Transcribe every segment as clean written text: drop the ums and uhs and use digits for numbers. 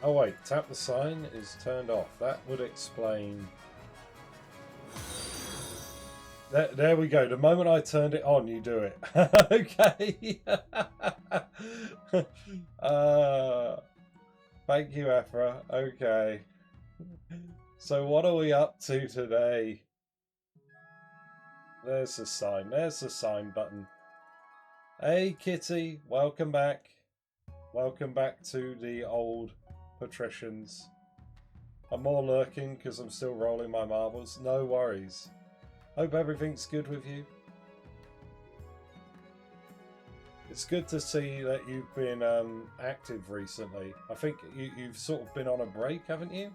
Oh wait, tap the sign is turned off. That would explain. There we go. The moment I turned it on, you do it. Okay. Thank you, Ephra. Okay. So what are we up to today? There's the sign. There's the sign button. Hey, Kitty. Welcome back. Welcome back to the old patricians. I'm more lurking because I'm still rolling my marbles. No worries. Hope everything's good with you. It's good to see that you've been active recently. I think you've sort of been on a break, haven't you?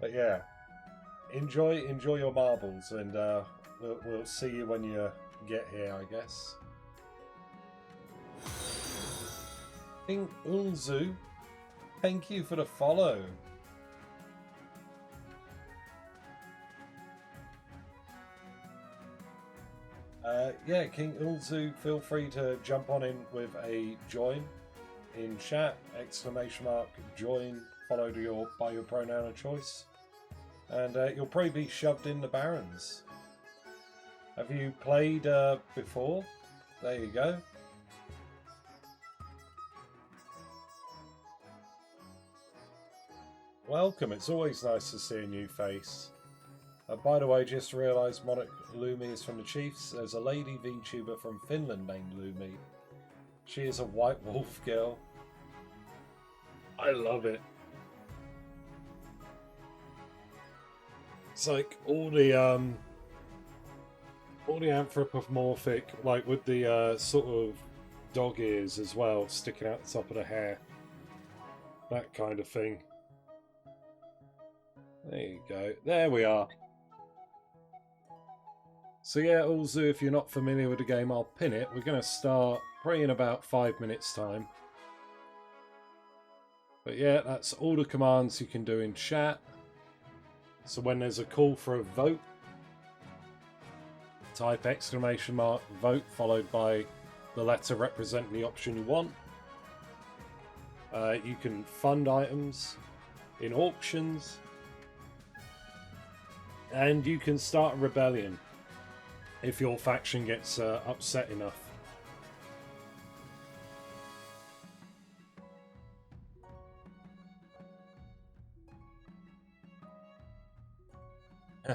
But yeah, enjoy your marbles, and we'll see you when you get here, I guess. King Ulzu, thank you for the follow. Yeah, King Ulzu, feel free to jump on in with a join in chat, exclamation mark join, followed by your pronoun of choice, and you'll probably be shoved in the Barrens. Have you played before? There you go. Welcome, it's always nice to see a new face. By the way, just realised Monarch Lumi is from the Chiefs. There's a lady VTuber from Finland named Lumi. She is a white wolf girl. I love it. It's like all the anthropomorphic, like with the sort of dog ears as well, sticking out the top of the hair. That kind of thing. There you go. There we are. So yeah, Ulzu, if you're not familiar with the game, I'll pin it. We're going to start probably in about 5 minutes' time. But yeah, that's all the commands you can do in chat. So when there's a call for a vote, type exclamation mark vote followed by the letter representing the option you want. You can fund items in auctions. And you can start a rebellion if your faction gets upset enough.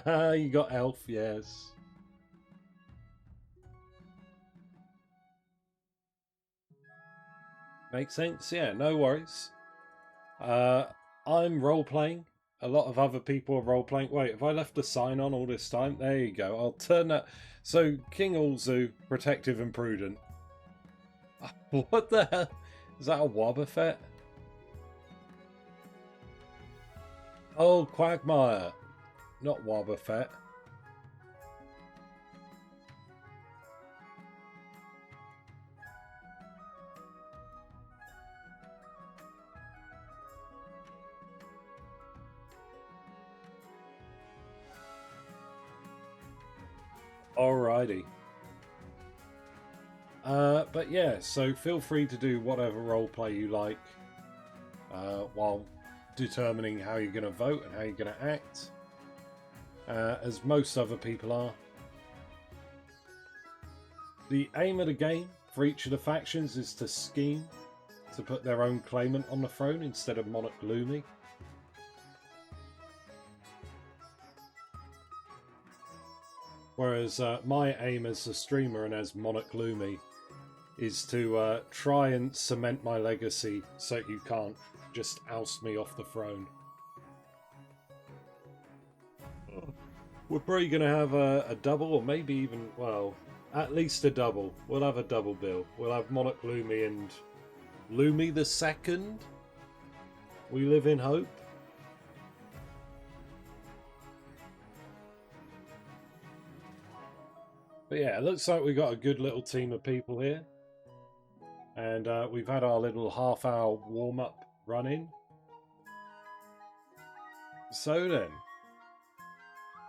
You got Elf, yes. Makes sense, yeah, no worries. I'm role-playing. A lot of other people are role-playing. Wait, have I left the sign on all this time? There you go. I'll turn that. So, King Ulzu, protective and prudent. What the hell? Is that a Wobbuffet? Oh, Quagmire. Not Wobbuffet. Alrighty. But yeah, so feel free to do whatever roleplay you like while determining how you're going to vote and how you're going to act, as most other people are. The aim of the game for each of the factions is to scheme to put their own claimant on the throne instead of Monarch Lumi. Whereas my aim as a streamer and as Monarch Lumi is to try and cement my legacy so you can't just oust me off the throne. We're probably going to have a double, or maybe even, well, at least a double. We'll have a double bill. We'll have Monarch Lumi and Lumi the Second. We live in hope. But yeah, it looks like we've got a good little team of people here. And we've had our little half-hour warm-up run-in. So then,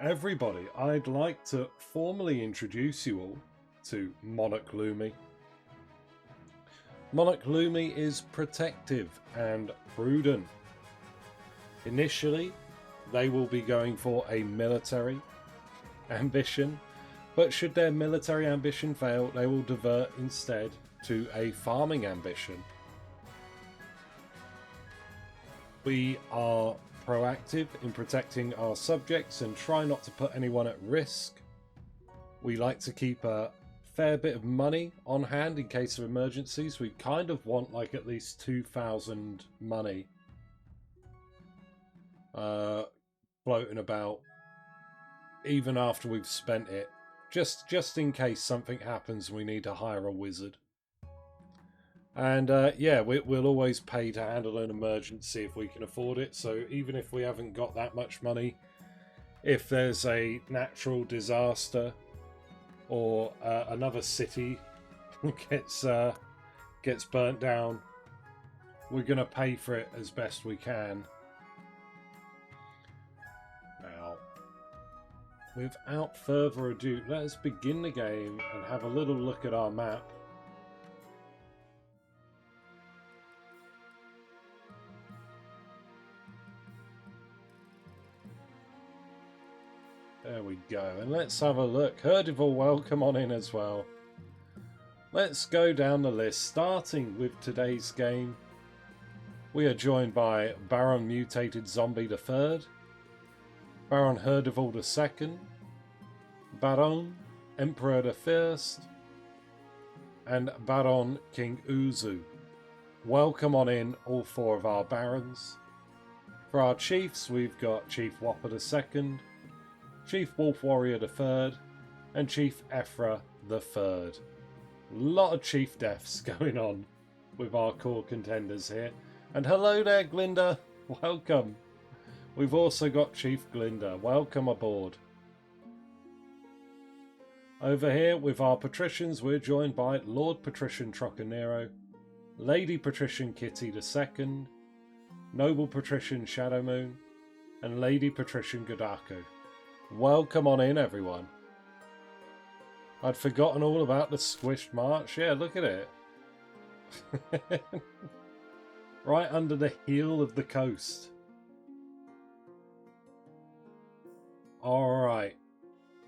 everybody, I'd like to formally introduce you all to Monarch Lumi. Monarch Lumi is protective and prudent. Initially, they will be going for a military ambition, but should their military ambition fail, they will divert instead to a farming ambition. We are proactive in protecting our subjects and try not to put anyone at risk. We like to keep a fair bit of money on hand in case of emergencies. We kind of want like at least 2,000 money floating about even after we've spent it, just in case something happens and we need to hire a wizard. And yeah, we'll always pay to handle an emergency if we can afford it. So even if we haven't got that much money, if there's a natural disaster or another city gets burnt down, we're going to pay for it as best we can. Now, without further ado, let us begin the game and have a little look at our map. There we go, and let's have a look. Herdival, welcome on in as well. Let's go down the list, starting with today's game. We are joined by Baron Mutated Zombie III, Baron Herdival II, Baron Emperor I, and Baron King Uzu. Welcome on in, all four of our barons. For our chiefs, we've got Chief Whopper II, Chief Wolf Warrior III, and Chief Ephra III. Lot of chief deaths going on with our core contenders here. And hello there, Glinda. Welcome. We've also got Chief Glinda. Welcome aboard. Over here with our patricians, we're joined by Lord Patrician Troccanero, Lady Patrician Kitty II, Noble Patrician Shadowmoon, and Lady Patrician Godako. Welcome on in, everyone. I'd forgotten all about the squished march. Yeah, look at it. Right under the heel of the coast. Alright.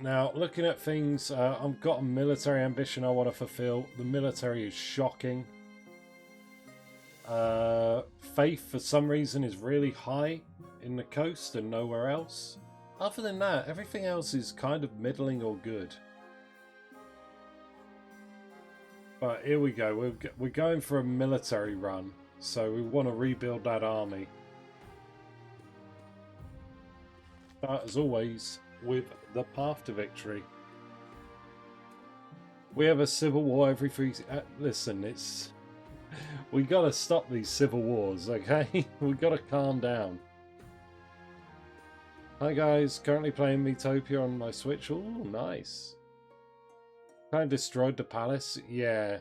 Now, looking at things, I've got a military ambition I want to fulfill. The military is shocking. Faith, for some reason, is really high in the coast and nowhere else. Other than that, everything else is kind of middling or good. But here we go. We're going for a military run, so we want to rebuild that army. But as always, with the path to victory. We have a civil war every 3... listen, it's... we gotta stop these civil wars, okay? We gotta calm down. Hi guys, currently playing Metopia on my Switch. Ooh, nice. Kind of destroyed the palace? Yeah.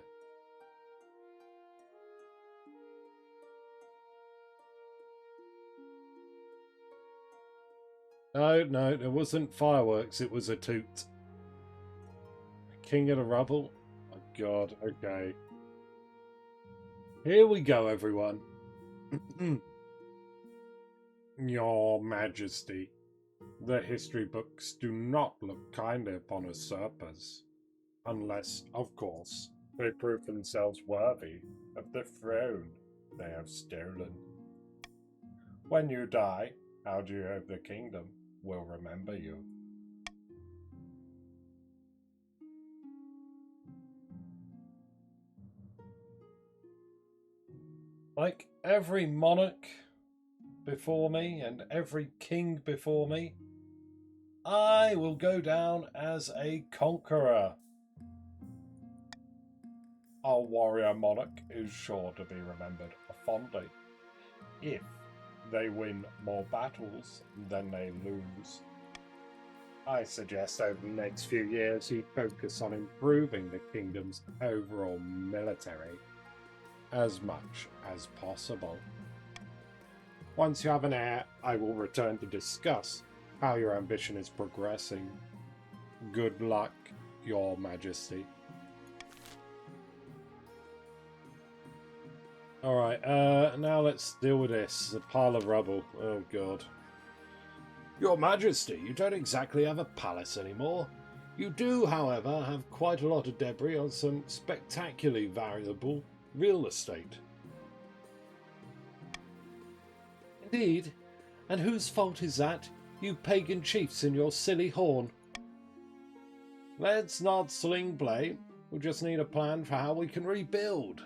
No, it wasn't fireworks, it was a toot. King of the Rubble? Oh god, okay. Here we go, everyone. Your Majesty. The history books do not look kindly upon usurpers, unless, of course, they prove themselves worthy of the throne they have stolen. When you die, how do you hope the kingdom will remember you? Like every monarch before me and every king before me, I will go down as a conqueror. Our warrior monarch is sure to be remembered fondly if they win more battles than they lose. I suggest over the next few years you focus on improving the kingdom's overall military as much as possible. Once you have an heir, I will return to discuss how your ambition is progressing. Good luck, Your Majesty. Alright, now let's deal with this. A pile of rubble. Oh, God. Your Majesty, you don't exactly have a palace anymore. You do, however, have quite a lot of debris on some spectacularly valuable real estate. Indeed. And whose fault is that? You pagan chiefs in your silly horn. Let's not sling blame. We just need a plan for how we can rebuild.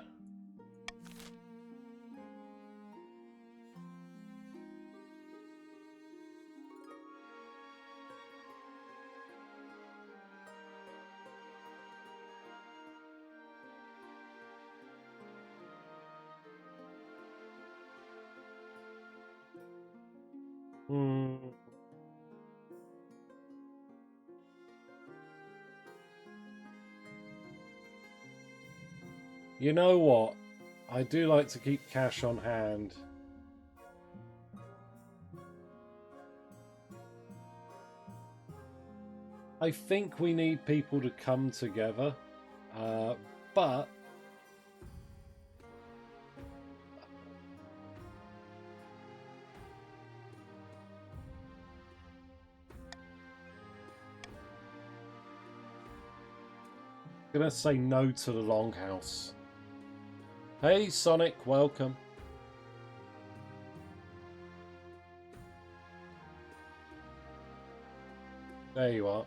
You know what? I do like to keep cash on hand. I think we need people to come together, but I'm gonna say no to the longhouse. Hey Sonic, welcome. There you are.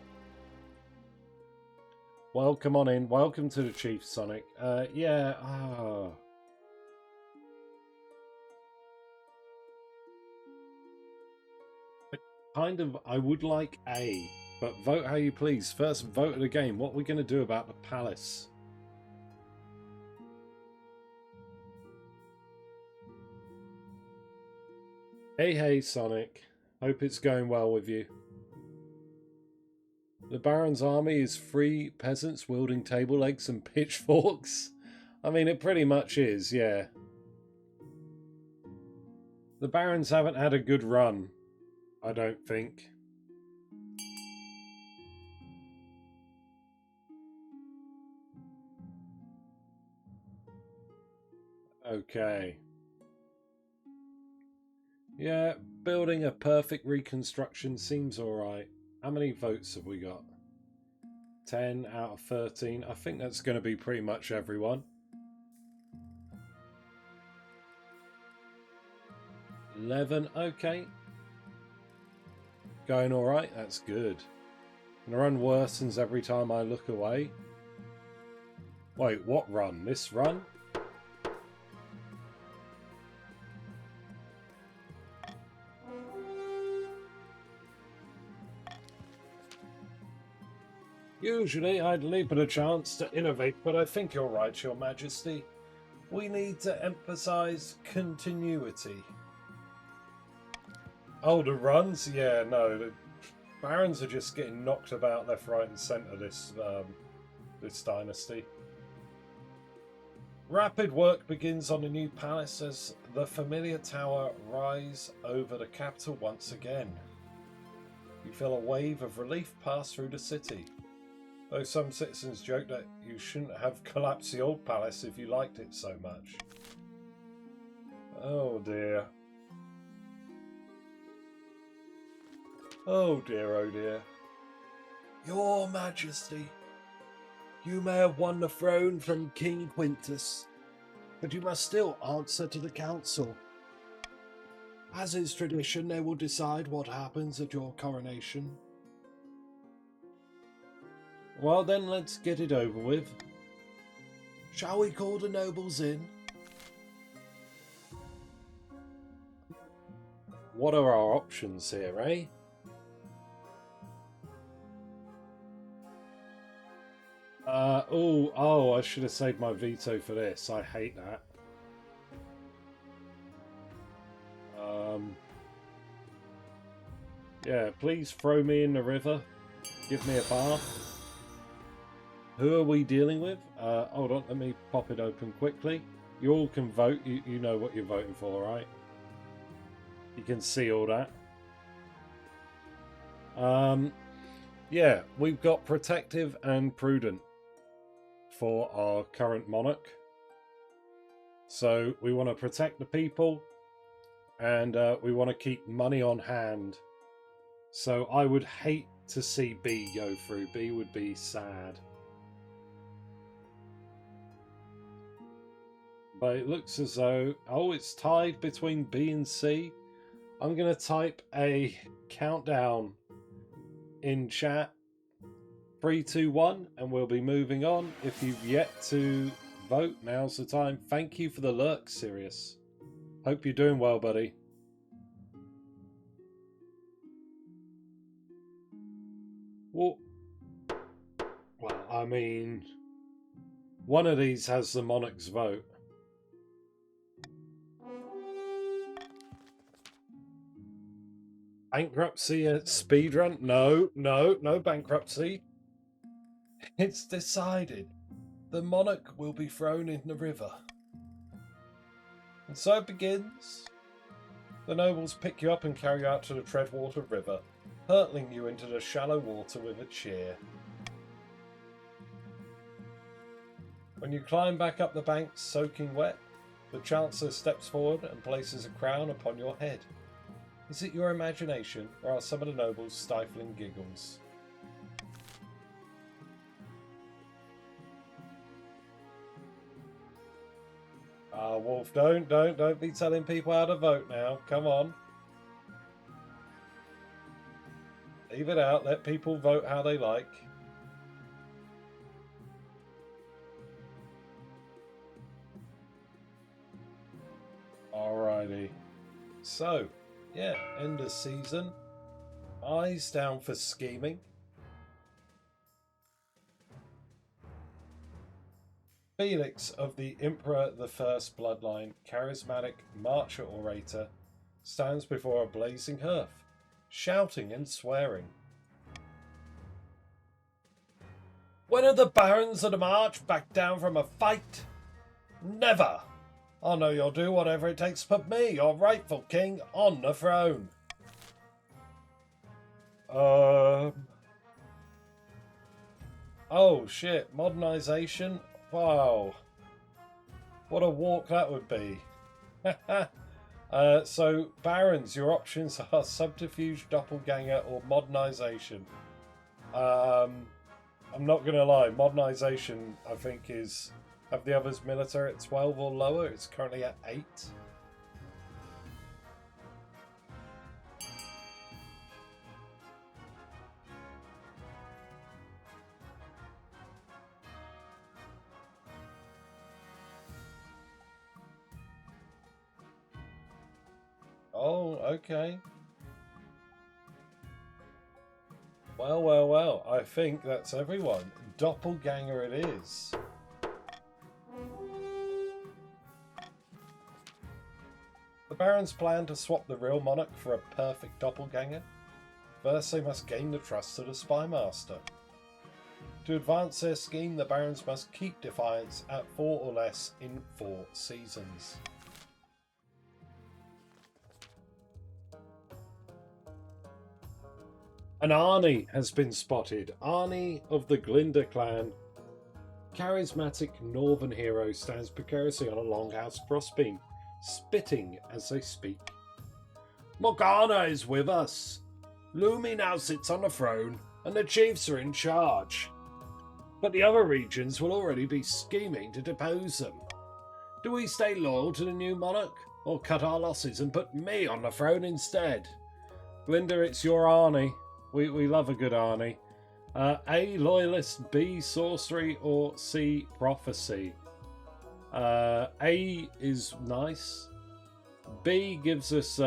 Welcome on in. Welcome to the Chief, Sonic. Yeah. I would like A, but vote how you please. First, vote of the game. What are we going to do about the palace? Hey, Sonic. Hope it's going well with you. The Baron's army is 3 peasants wielding table legs and pitchforks. I mean, it pretty much is, yeah. The Barons haven't had a good run, I don't think. Okay. Yeah, building a perfect reconstruction seems alright. How many votes have we got? 10 out of 13. I think that's going to be pretty much everyone. 11. Okay. Going alright. That's good. The run worsens every time I look away. Wait, what run? This run? Usually I'd leap at a chance to innovate, but I think you're right, Your Majesty. We need to emphasize continuity. Oh, the runs? Yeah, no. The Barons are just getting knocked about left, right and centre this dynasty. Rapid work begins on the new palace as the familiar tower rise over the capital once again. You feel a wave of relief pass through the city. Though some citizens joke that you shouldn't have collapsed the old palace if you liked it so much. Oh dear. Oh dear, oh dear. Your Majesty, you may have won the throne from King Quintus, but you must still answer to the council. As is tradition, they will decide what happens at your coronation. Well then, let's get it over with. Shall we call the nobles in? What are our options here, eh? Oh, I should have saved my veto for this. I hate that. Yeah, please throw me in the river. Give me a bath. Who are we dealing with? Hold on, let me pop it open quickly. You all can vote. You know what you're voting for, right? You can see all that. Yeah, we've got protective and prudent for our current monarch. So we want to protect the people, and we want to keep money on hand. So I would hate to see B go through. B would be sad. But it looks as though... Oh, it's tied between B and C. I'm going to type a countdown in chat. 3, 2, 1, and we'll be moving on. If you've yet to vote, now's the time. Thank you for the lurk, Sirius. Hope you're doing well, buddy. Well, I mean, one of these has the Monarch's vote. Bankruptcy at speedrun? No bankruptcy. It's decided. The Monarch will be thrown in the river. And so it begins. The nobles pick you up and carry you out to the Treadwater River, hurtling you into the shallow water with a cheer. When you climb back up the banks soaking wet, the Chancellor steps forward and places a crown upon your head. Is it your imagination, or are some of the nobles stifling giggles? Ah, Wolf, don't be telling people how to vote now. Come on. Leave it out. Let people vote how they like. Alrighty. So, yeah, end of season. Eyes down for scheming. Felix of the Emperor the First bloodline, charismatic marcher orator, stands before a blazing hearth, shouting and swearing. When are the barons of the March back down from a fight? Never! I know you'll do whatever it takes to put me, your rightful king, on the throne. Oh shit, modernization? Wow. What a walk that would be. So, barons, your options are subterfuge, doppelganger, or modernization. I'm not going to lie, modernization, I think, is... Have the others military at 12 or lower? It's currently at 8. Oh, okay. Well. I think that's everyone. Doppelganger it is. The barons plan to swap the real monarch for a perfect doppelganger. First, they must gain the trust of the spy master. To advance their scheme, the barons must keep defiance at 4 or less in 4 seasons. An Arnie has been spotted. Arnie of the Glinda clan. Charismatic northern hero stands precariously on a longhouse crossbeam, spitting as they speak. Morgana is with us. Lumi now sits on the throne, and the chiefs are in charge. But the other regions will already be scheming to depose them. Do we stay loyal to the new monarch, or cut our losses and put me on the throne instead? Glinda, it's your Arnie. We love a good Arnie. A, loyalist, B, sorcery, or C, prophecy. A is nice. B gives us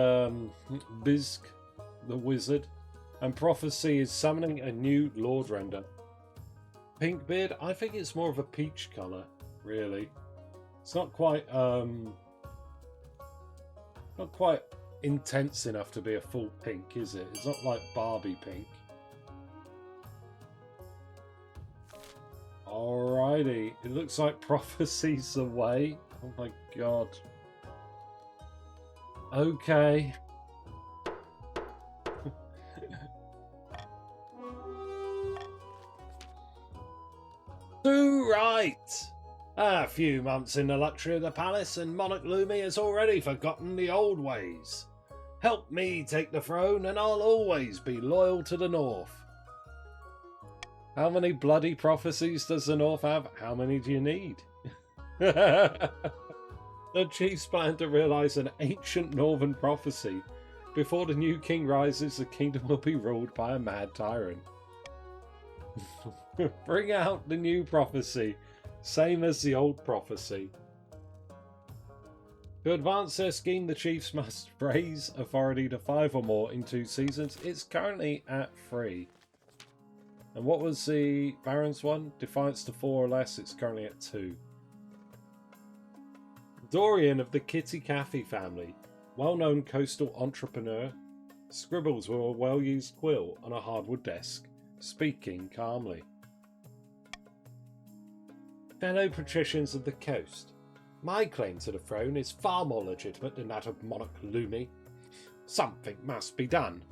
Bizk, the wizard. And prophecy is summoning a new Lord Render. Pinkbeard, I think it's more of a peach colour, really. It's not quite intense enough to be a full pink, is it? It's not like Barbie pink. Alrighty, it looks like prophecy's the way. Oh my god. Okay. Do right! A few months in the luxury of the palace, and Monarch Lumi has already forgotten the old ways. Help me take the throne, and I'll always be loyal to the North. How many bloody prophecies does the North have? How many do you need? The chiefs plan to realise an ancient northern prophecy. Before the new king rises, the kingdom will be ruled by a mad tyrant. Bring out the new prophecy. Same as the old prophecy. To advance their scheme, the chiefs must raise authority to 5 or more in 2 seasons. It's currently at 3. And what was the Baron's one? Defiance to 4 or less. It's currently at 2. Dorian of the Kitty Cafe family, well-known coastal entrepreneur, scribbles with a well-used quill on a hardwood desk, speaking calmly. Fellow patricians of the coast, my claim to the throne is far more legitimate than that of Monarch Lumi. Something must be done.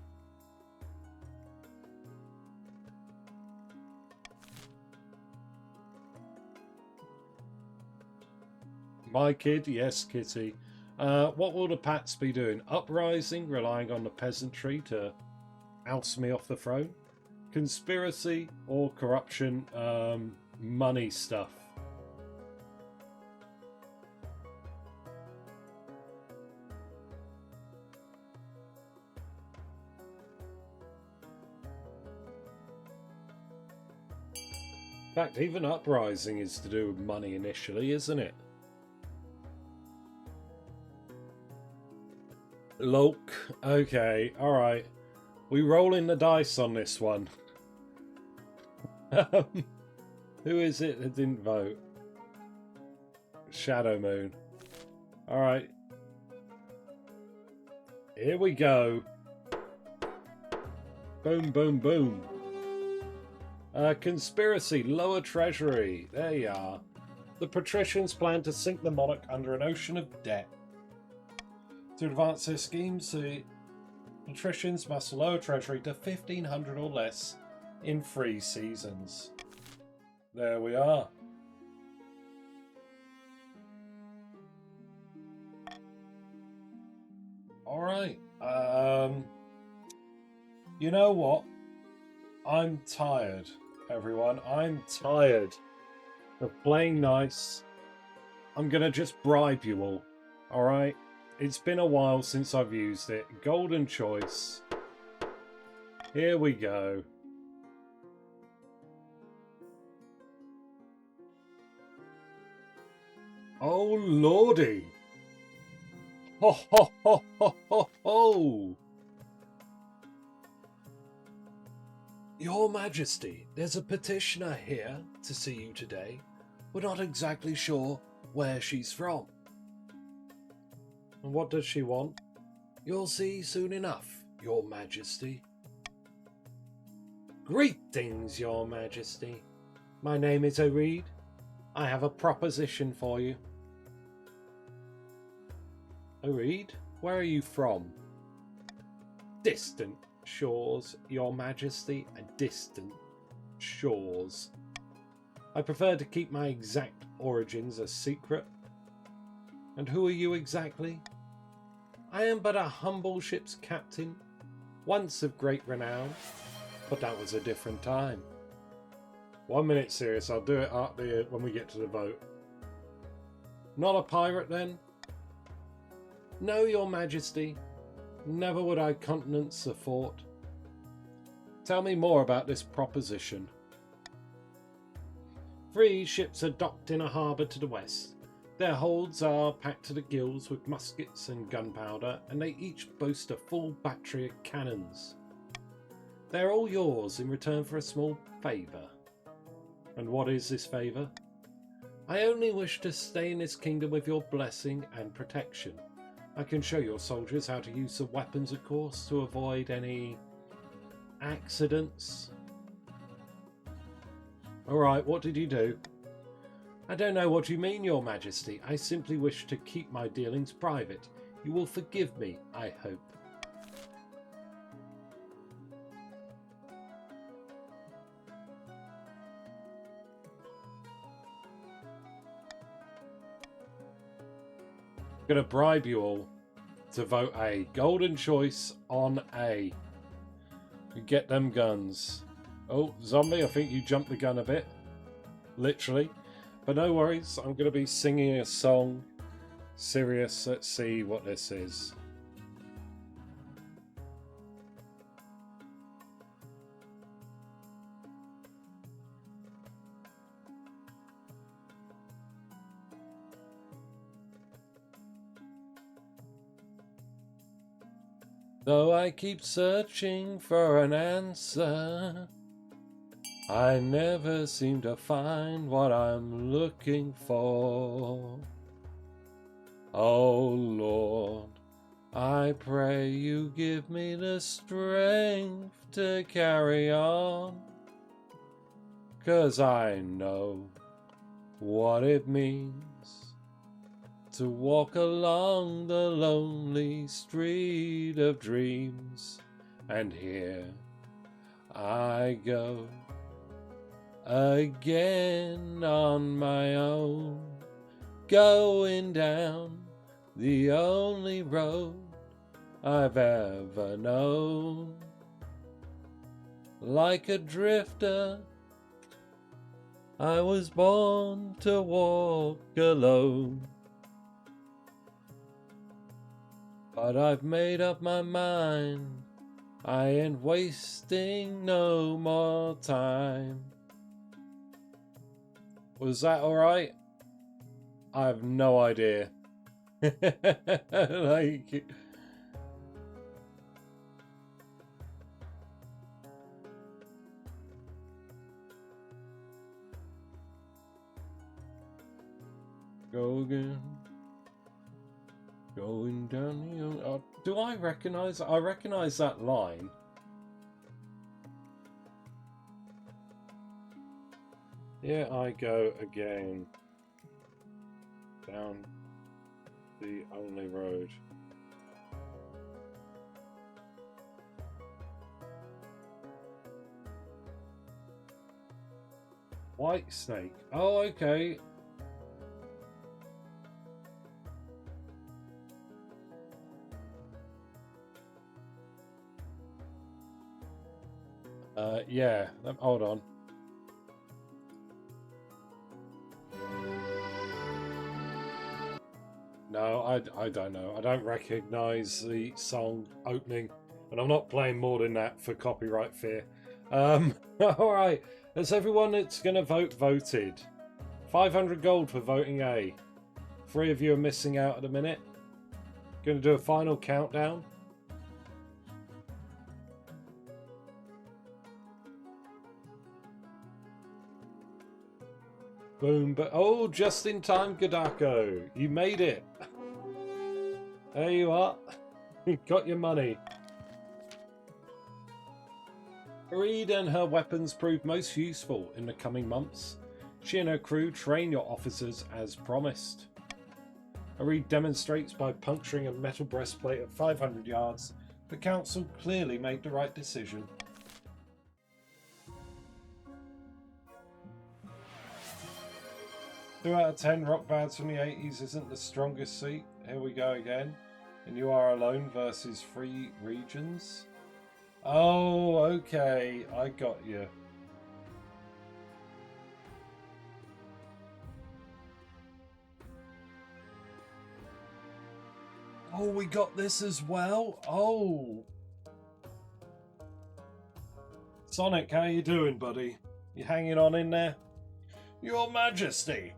My kid, yes, Kitty. What will the Pats be doing? Uprising, relying on the peasantry to oust me off the throne? Conspiracy or corruption? Money stuff. In fact, even uprising is to do with money initially, isn't it? Look, okay, alright. We rolling the dice on this one. Who is it that didn't vote? Shadow Moon. Alright. Here we go. Boom, boom, boom. Conspiracy, lower treasury. There you are. The patricians plan to sink the monarch under an ocean of debt. To advance their schemes, the patricians must lower treasury to 1,500 or less in 3 seasons. There we are. Alright. You know what? I'm tired, everyone. I'm tired of playing nice. I'm gonna just bribe you all. Alright? It's been a while since I've used it. Golden choice. Here we go. Oh lordy! Ho ho ho ho ho ho! Your Majesty, there's a petitioner here to see you today. We're not exactly sure where she's from. And what does she want? You'll see soon enough, Your Majesty. Greetings, Your Majesty. My name is O'Reed. I have a proposition for you. O'Reed, where are you from? Distant shores, Your Majesty, and distant shores. I prefer to keep my exact origins a secret. And who are you exactly? I am but a humble ship's captain, once of great renown, but that was a different time. 1 minute, serious. I'll do it when we get to the vote. Not a pirate, then? No, Your Majesty. Never would I countenance a fort. Tell me more about this proposition. 3 ships are docked in a harbour to the west. Their holds are packed to the gills with muskets and gunpowder, and they each boast a full battery of cannons. They're all yours in return for a small favour. And what is this favour? I only wish to stay in this kingdom with your blessing and protection. I can show your soldiers how to use the weapons, of course, to avoid any accidents. Alright, what did you do? I don't know what you mean, Your Majesty. I simply wish to keep my dealings private. You will forgive me, I hope. going to bribe you all to vote A. Golden choice on A. Get them guns. Oh, zombie, I think you jumped the gun a bit. Literally. But no worries, I'm going to be singing a song. Serious, let's see what this is. Though I keep searching for an answer, I never seem to find what I'm looking for. Oh Lord, I pray you give me the strength to carry on, 'cause I know what it means to walk along the lonely street of dreams. And here I go again on my own, going down the only road I've ever known. Like a drifter, I was born to walk alone. But I've made up my mind, I ain't wasting no more time. Was that alright? I have no idea. Like... Go again. Going down here. Do I recognise? I recognise that line. Here I go again. Down the only road. White snake. Oh, okay. Yeah, hold on. No, I don't know. I don't recognise the song opening, and I'm not playing more than that for copyright fear. Alright, that's everyone that's going to vote voted. 500 gold for voting A. 3 of you are missing out at a minute. Going to do a final countdown. Boom, but oh, just in time, Gadako. You made it. There you are. You got your money. Reed and her weapons prove most useful in the coming months. She and her crew train your officers as promised. Reed demonstrates by puncturing a metal breastplate at 500 yards. The council clearly made the right decision. Two out of 10 rock bands from the 80s isn't the strongest seat. Here we go again. And you are alone versus 3 regions. Oh, okay. I got you. Oh, we got this as well? Oh. Sonic, how you doing, buddy? You hanging on in there? Your Majesty,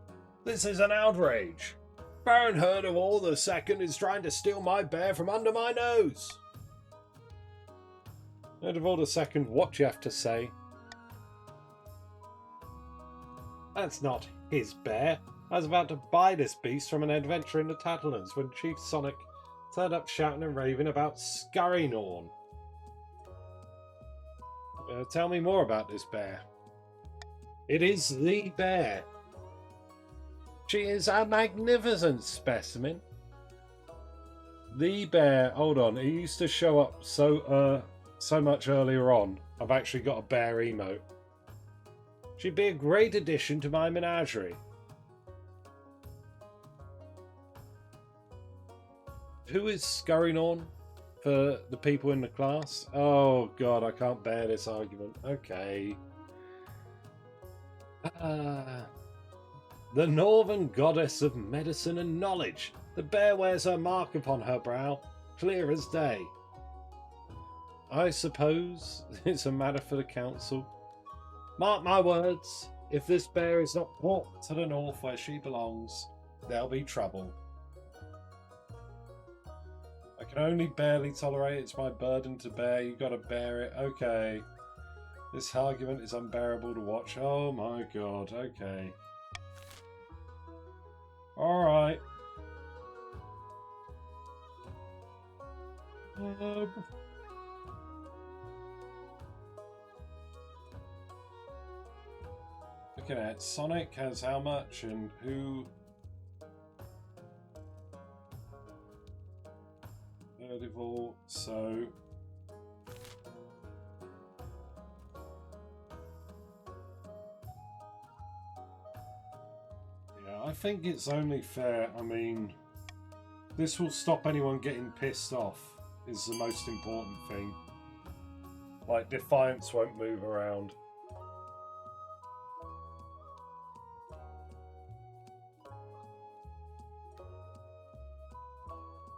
this is an outrage. Baron Herd of All the Second is trying to steal my bear from under my nose. Herd of All the Second, what you have to say? That's not his bear. I was about to buy this beast from an adventurer in the Tattlelands when Chief Sonic turned up shouting and raving about Scurrynorn. Tell me more about this bear. It is the bear. She is a magnificent specimen. The bear. Hold on. It used to show up so much earlier on. I've actually got a bear emote. She'd be a great addition to my menagerie. who is scurrying on for the people in the class? Oh god, I can't bear this argument. Okay. The northern goddess of medicine and knowledge. The bear wears her mark upon her brow, clear as day. I suppose it's a matter for the council. Mark my words, if this bear is not brought to the north where she belongs, there'll be trouble. I can only barely tolerate it. It's my burden to bear. You gotta bear it. Okay. This argument is unbearable to watch. Oh my god. Okay. Alright. Looking at Sonic has how much and who? Third of all, so yeah, I think it's only fair. I mean, this will stop anyone getting pissed off, is the most important thing. Like, Defiance won't move around.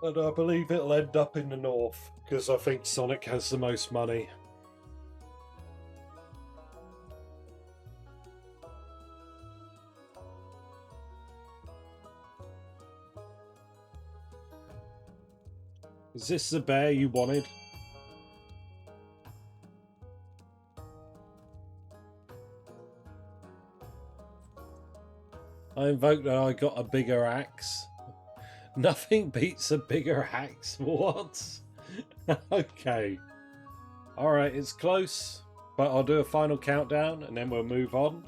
And I believe it'll end up in the north, because I think Sonic has the most money. Is this the bear you wanted? I invoked that I got a bigger axe. Nothing beats a bigger axe. What? Okay. Alright, it's close. But I'll do a final countdown and then we'll move on.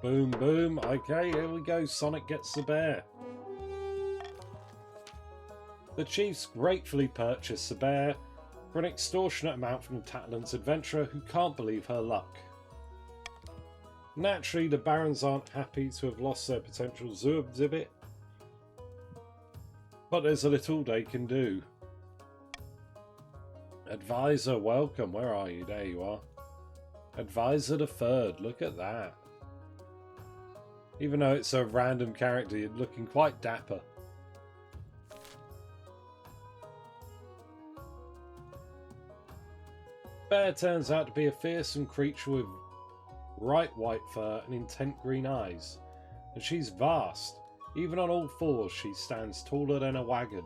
Boom, boom. Okay, here we go. Sonic gets the bear. The chiefs gratefully purchase the bear for an extortionate amount from Tatland's adventurer who can't believe her luck. Naturally, the barons aren't happy to have lost their potential zoo exhibit, but there's a little they can do. Advisor, welcome. Where are you? There you are. Advisor the Third. Look at that. Even though it's a random character, you're looking quite dapper. Bear turns out to be a fearsome creature with bright white fur and intent green eyes. And she's vast. Even on all fours, she stands taller than a wagon.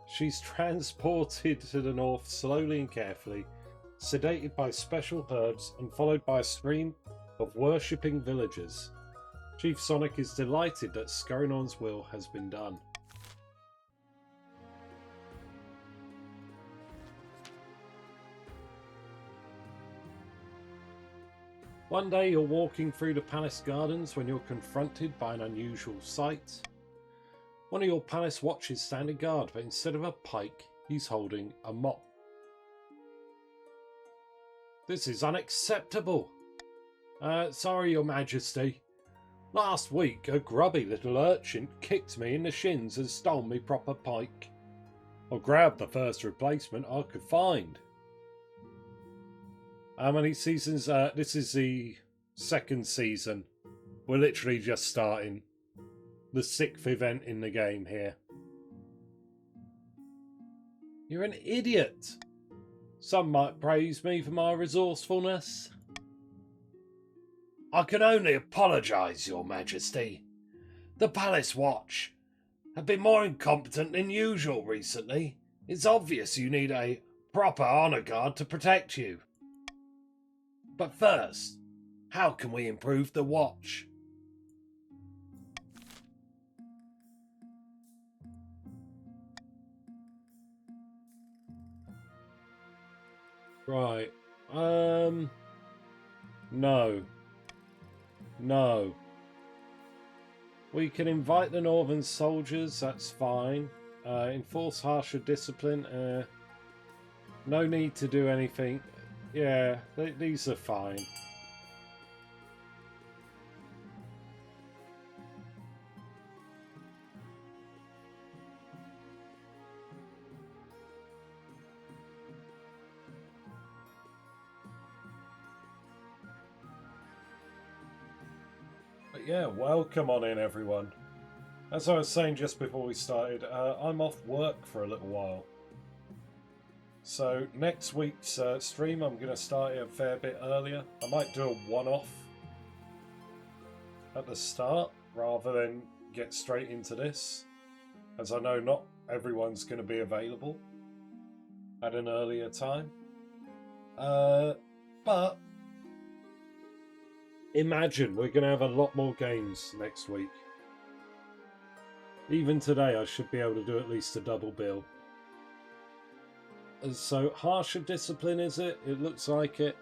She's transported to the north slowly and carefully, sedated by special herbs and followed by a stream of worshipping villagers. Chief Sonic is delighted that Scarinon's will has been done. One day you're walking through the palace gardens when you're confronted by an unusual sight. One of your palace watches standing guard, but instead of a pike, he's holding a mop. This is unacceptable. Sorry, Your Majesty. Last week, a grubby little urchin kicked me in the shins and stole me proper pike. I grabbed the first replacement I could find. How many seasons? This is the second season. We're literally just starting. The 6th event in the game here. You're an idiot. Some might praise me for my resourcefulness. I can only apologise, Your Majesty. The Palace Watch have been more incompetent than usual recently. It's obvious you need a proper honour guard to protect you. But first, how can we improve the watch? Right. No. No. We can invite the northern soldiers, that's fine. Enforce harsher discipline. No need to do anything. Yeah, these are fine. yeah, welcome on in, everyone. As I was saying just before we started, I'm off work for a little while. So next week's stream, I'm going to start it a fair bit earlier. I might do a one-off at the start rather than get straight into this, as I know not everyone's going to be available at an earlier time. But imagine we're going to have a lot more games next week. Even today I should be able to do at least a double bill. So harsher discipline, is it? It looks like it.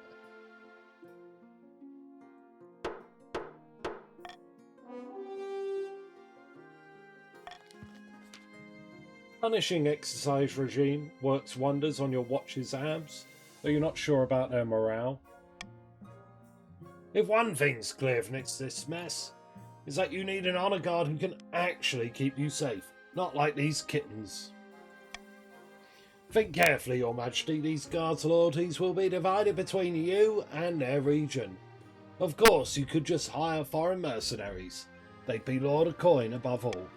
Punishing exercise regime works wonders on your watch's abs, though you're not sure about their morale. If one thing's clear from this mess, is that you need an honor guard who can actually keep you safe, not like these kittens. Think carefully, Your Majesty. These guards' loyalties will be divided between you and their region. Of course, you could just hire foreign mercenaries. They'd be Lord of Coin above all.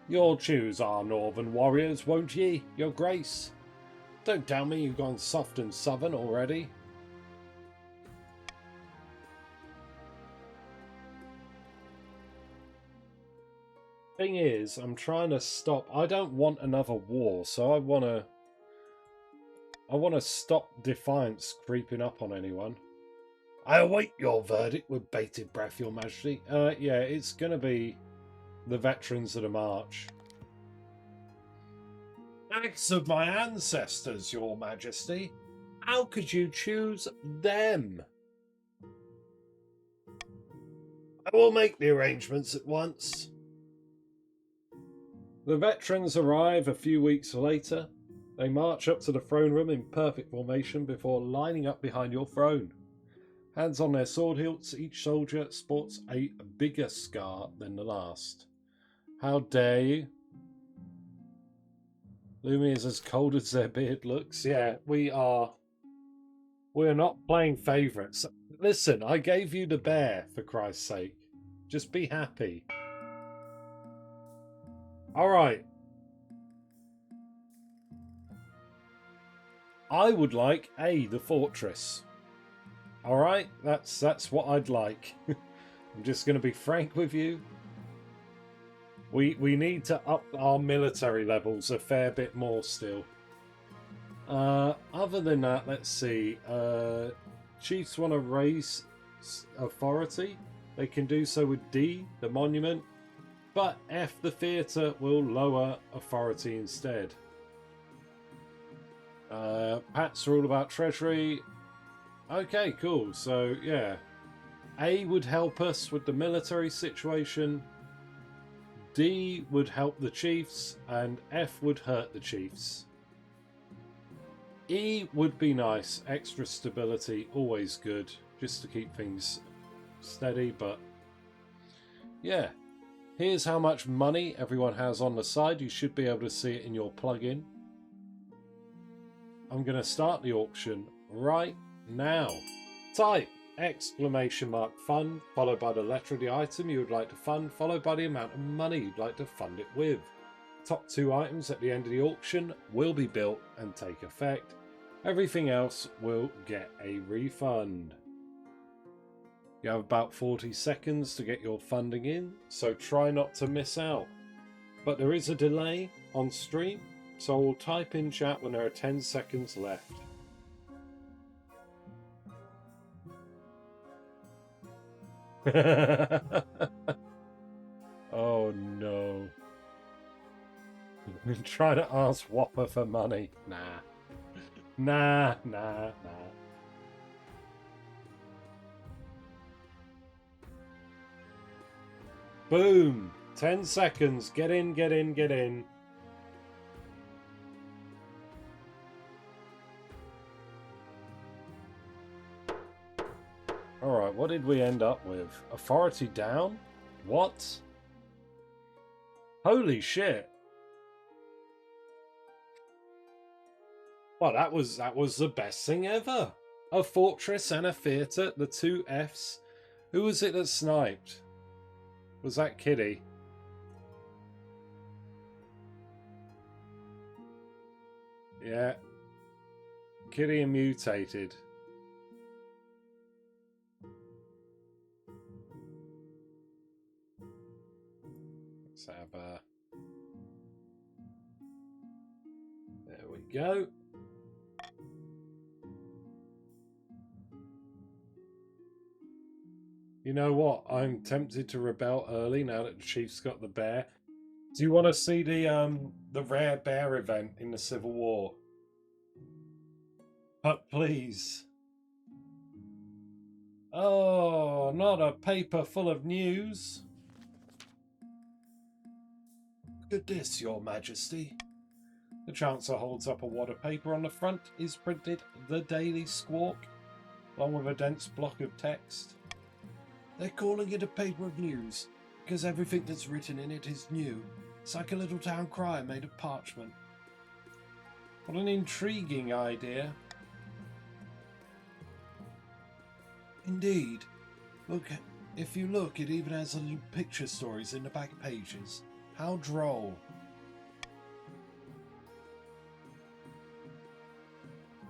You'll choose our northern warriors, won't ye, Your Grace? Don't tell me you've gone soft and southern already. Thing is, I'm trying to stop. I don't want another war, so I want to stop defiance creeping up on anyone. I await your verdict with bated breath, Your Majesty. Yeah, it's gonna be the veterans of the march. Acts of my ancestors, Your Majesty. How could you choose them? I will make the arrangements at once. The veterans arrive a few weeks later. They march up to the throne room in perfect formation before lining up behind your throne. Hands on their sword hilts, each soldier sports a bigger scar than the last. How dare you? Lumi is as cold as their beard looks. Yeah, we're not playing favourites. Listen, I gave you the bear, for Christ's sake. Just be happy. Alright. I would like the fortress. Alright, that's what I'd like. I'm just going to be frank with you. We need to up our military levels a fair bit more still. Other than that, let's see. Chiefs want to raise authority. They can do so with D, the monument. But F, the theatre, will lower authority instead. Pats are all about treasury. Okay, cool. So, yeah. A would help us with the military situation. D would help the chiefs. And F would hurt the chiefs. E would be nice. Extra stability, always good. Just to keep things steady, but... yeah. Here's how much money everyone has on the side. You should be able to see it in your plugin. I'm going to start the auction right now. Type !fund followed by the letter of the item you would like to fund, followed by the amount of money you'd like to fund it with. Top 2 items at the end of the auction will be built and take effect. Everything else will get a refund. You have about 40 seconds to get your funding in, so try not to miss out. But there is a delay on stream, so I'll type in chat when there are 10 seconds left. Oh no. I'm trying to ask Whopper for money. Nah. Boom! 10 seconds. Get in. Alright, what did we end up with? Authority down? What? Holy shit. Well, that was the best thing ever. A fortress and a theatre, the 2 Fs. Who was it that sniped? Was that Kitty? Yeah. Kitty and mutated. Let's have a... There we go. You know what? I'm tempted to rebel early now that the Chief's got the bear. Do you want to see the rare bear event in the Civil War? But please. Oh, not a paper full of news. Look at this, Your Majesty. The Chancellor holds up a wad of paper. On the front is printed The Daily Squawk, along with a dense block of text. They're calling it a paper of news because everything that's written in it is new. It's like a little town crier made of parchment. What an intriguing idea. Indeed. Look, if you look, it even has little picture stories in the back pages. How droll.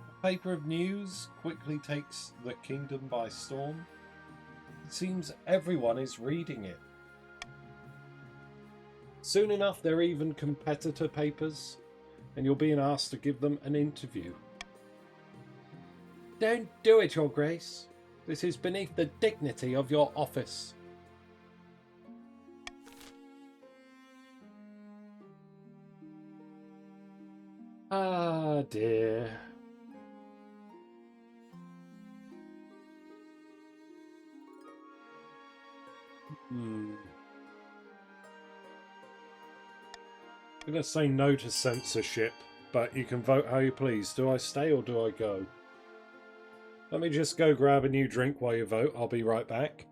A paper of news quickly takes the kingdom by storm. It seems everyone is reading it. Soon enough, there are even competitor papers, and you're being asked to give them an interview. Don't do it, Your Grace. This is beneath the dignity of your office. Ah, dear. I'm going to say no to censorship, but you can vote how you please. Do I stay or do I go? Let me just go grab a new drink while you vote. I'll be right back.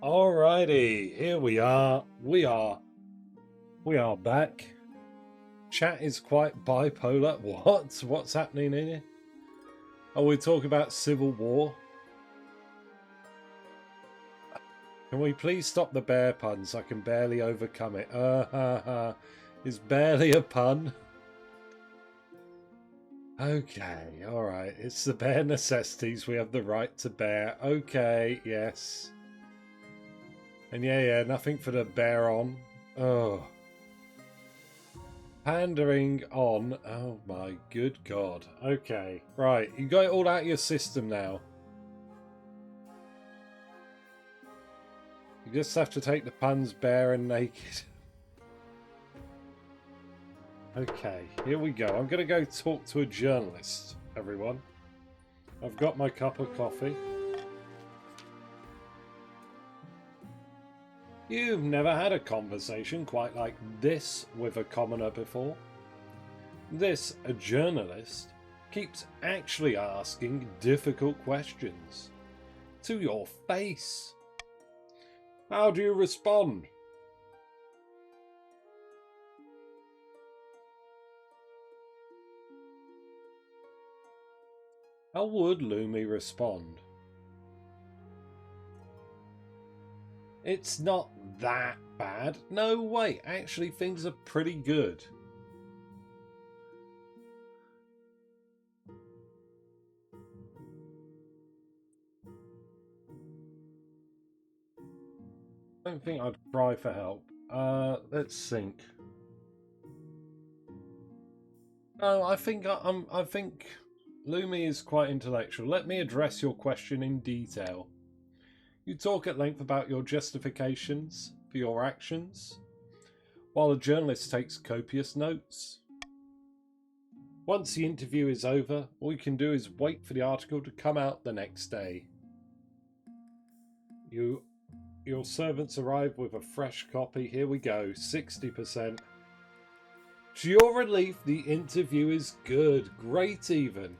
Alrighty, here we are. We are back. Chat is quite bipolar. What's happening here? Oh, we're talking about civil war. Can we please stop the bear puns? I can barely overcome it. It's barely a pun. Okay, alright. It's the bare necessities we have the right to bear. Okay, yes. And yeah, nothing for the bear on. Oh. Pandering on. Oh my good god. Okay, right. You got it all out of your system now. You just have to take the puns bare and naked. Okay, here we go. I'm going to go talk to a journalist, everyone. I've got my cup of coffee. You've never had a conversation quite like this with a commoner before. This, a journalist, keeps actually asking difficult questions. To your face. How do you respond? How would Lumi respond? It's not that bad. No way. Actually, things are pretty good. I don't think I'd cry for help. Let's think. No, I think Lumi is quite intellectual. Let me address your question in detail. You talk at length about your justifications for your actions, while a journalist takes copious notes. Once the interview is over, all you can do is wait for the article to come out the next day. Your servants arrive with a fresh copy. Here we go, 60%. To your relief, the interview is good, great even.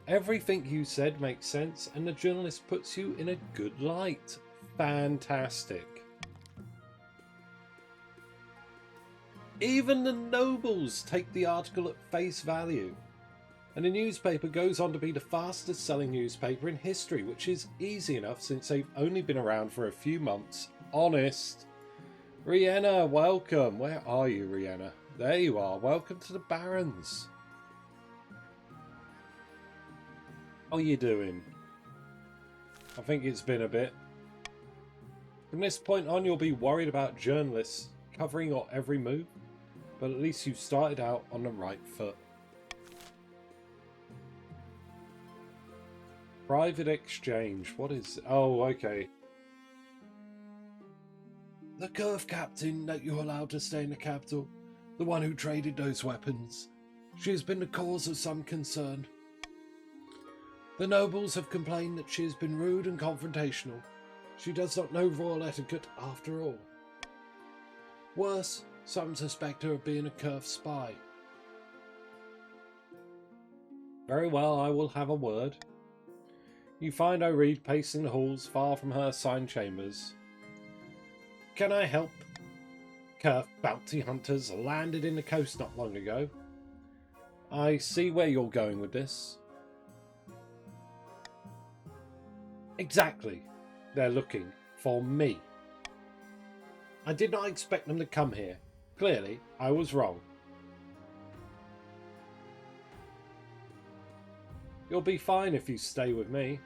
Everything you said makes sense, and the journalist puts you in a good light. Fantastic. Even the nobles take the article at face value. And the newspaper goes on to be the fastest selling newspaper in history, which is easy enough since they've only been around for a few months. Honest. Rihanna, welcome. Where are you, Rihanna? There you are. Welcome to the Barons. How are you doing? I think it's been a bit. From this point on, you'll be worried about journalists covering your every move, but at least you started out on the right foot. Private exchange. What is... Oh, okay. The Curve Captain that you allowed to stay in the capital. The one who traded those weapons. She has been the cause of some concern. The nobles have complained that she has been rude and confrontational. She does not know royal etiquette after all. Worse, some suspect her of being a Curve spy. Very well, I will have a word. You find O'Reed pacing the halls far from her assigned chambers. Can I help? Curve bounty hunters landed in the coast not long ago. I see where you're going with this. Exactly. They're looking for me. I did not expect them to come here. Clearly, I was wrong. You'll be fine if you stay with me.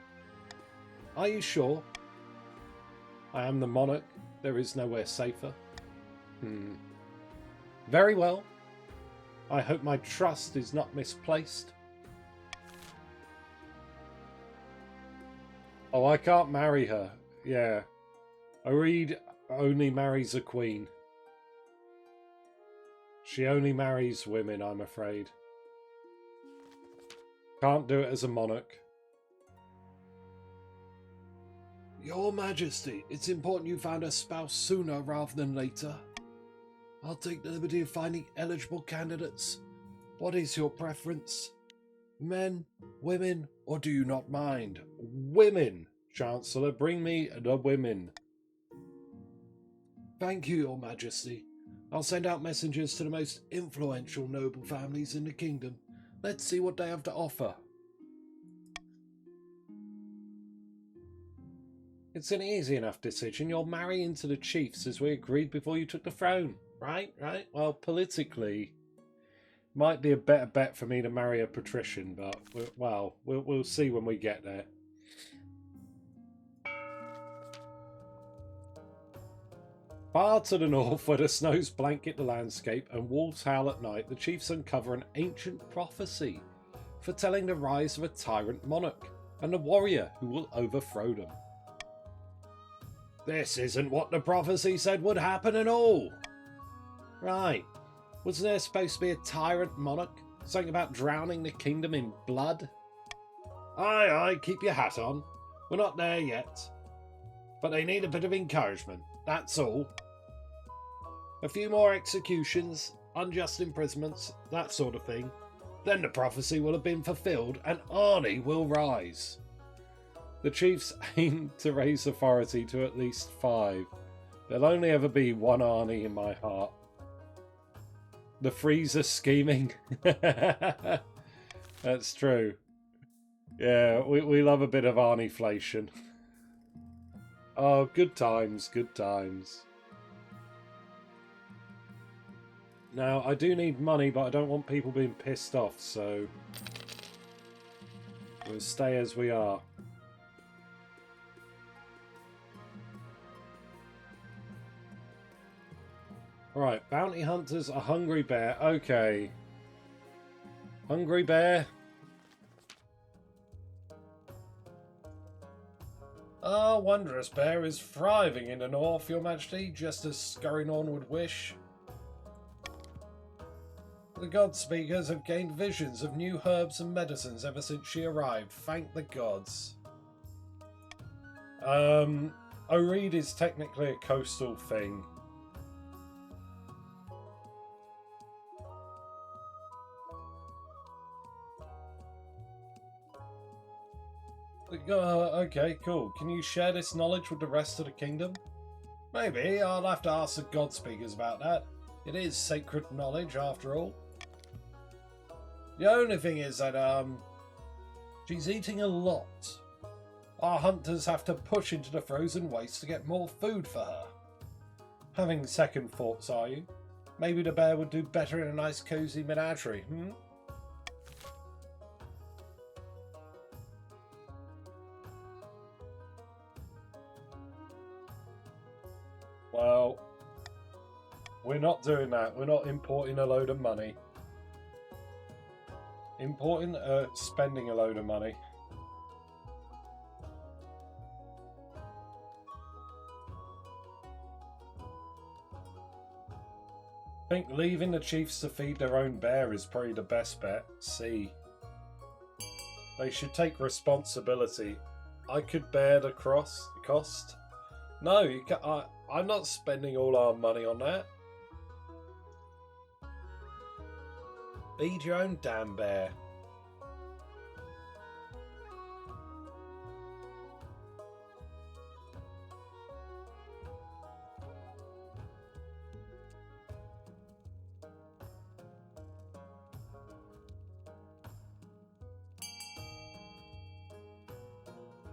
Are you sure? I am the Monarch. There is nowhere safer. Very well. I hope my trust is not misplaced. Oh, I can't marry her. Yeah. O'Reed only marries a queen. She only marries women, I'm afraid. Can't do it as a monarch. Your Majesty, it's important you found a spouse sooner rather than later. I'll take the liberty of finding eligible candidates. What is your preference? Men, women, or do you not mind? Women, Chancellor, bring me the women. Thank you, Your Majesty. I'll send out messengers to the most influential noble families in the kingdom. Let's see what they have to offer. It's an easy enough decision. You'll marry into the chiefs as we agreed before you took the throne. Right? Well, politically, might be a better bet for me to marry a patrician, but, well, we'll see when we get there. Far to the north, where the snows blanket the landscape and wolves howl at night, the chiefs uncover an ancient prophecy foretelling the rise of a tyrant monarch and the warrior who will overthrow them. This isn't what the prophecy said would happen at all. Right. Wasn't there supposed to be a tyrant monarch? Something about drowning the kingdom in blood? Aye, keep your hat on. We're not there yet. But they need a bit of encouragement, that's all. A few more executions, unjust imprisonments, that sort of thing. Then the prophecy will have been fulfilled and Arnie will rise. The chiefs aim to raise authority to at least 5. There'll only ever be one Arnie in my heart. The freezer scheming. That's true. Yeah, we love a bit of Arnie-flation. Oh, good times, good times. Now, I do need money, but I don't want people being pissed off, so we'll stay as we are. Right, bounty hunters, a hungry bear. Okay. Hungry bear. Our wondrous bear is thriving in the north, Your Majesty, just as scurrying on would wish. The god speakers have gained visions of new herbs and medicines ever since she arrived. Thank the gods. Oreed is technically a coastal thing. Okay, cool. Can you share this knowledge with the rest of the kingdom? Maybe. I'll have to ask the god speakers about that. It is sacred knowledge, after all. The only thing is that, she's eating a lot. Our hunters have to push into the frozen waste to get more food for her. Having second thoughts, are you? Maybe the bear would do better in a nice cozy menagerie, hmm? Well, we're not doing that. We're not importing a load of money. Spending a load of money. I think leaving the chiefs to feed their own bear is probably the best bet. See. They should take responsibility. I could bear the cost. No, you can't. I'm not spending all our money on that. Feed your own damn bear.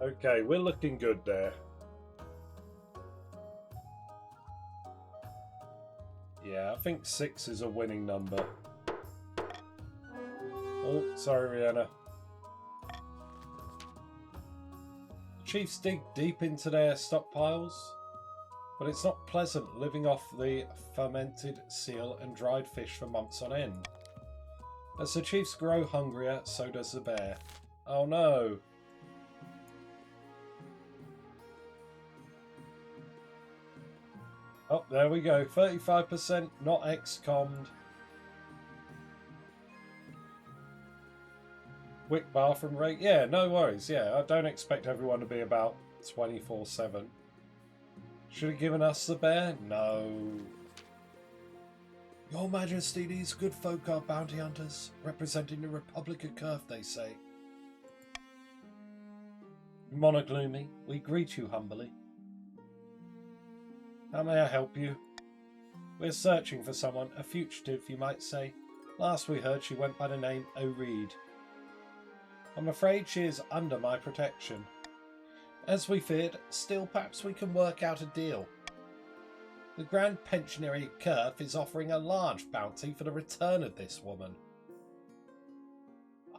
Okay, we're looking good there. Yeah, I think 6 is a winning number. Oh, sorry, Rihanna. Chiefs dig deep into their stockpiles, but it's not pleasant living off the fermented seal and dried fish for months on end. As the chiefs grow hungrier, so does the bear. Oh no! Oh, there we go. 35% not ex-commed. Quick bathroom rate. Yeah, no worries. Yeah, I don't expect everyone to be about 24/7. Should have given us the bear? No. Your Majesty, these good folk are bounty hunters, representing the Republic of Curve, they say. Monarch Lumi, we greet you humbly. How may I help you? We're searching for someone, a fugitive, you might say. Last we heard, she went by the name O'Reed. I'm afraid she is under my protection. As we feared, still perhaps we can work out a deal. The Grand Pensionary at Kerf is offering a large bounty for the return of this woman.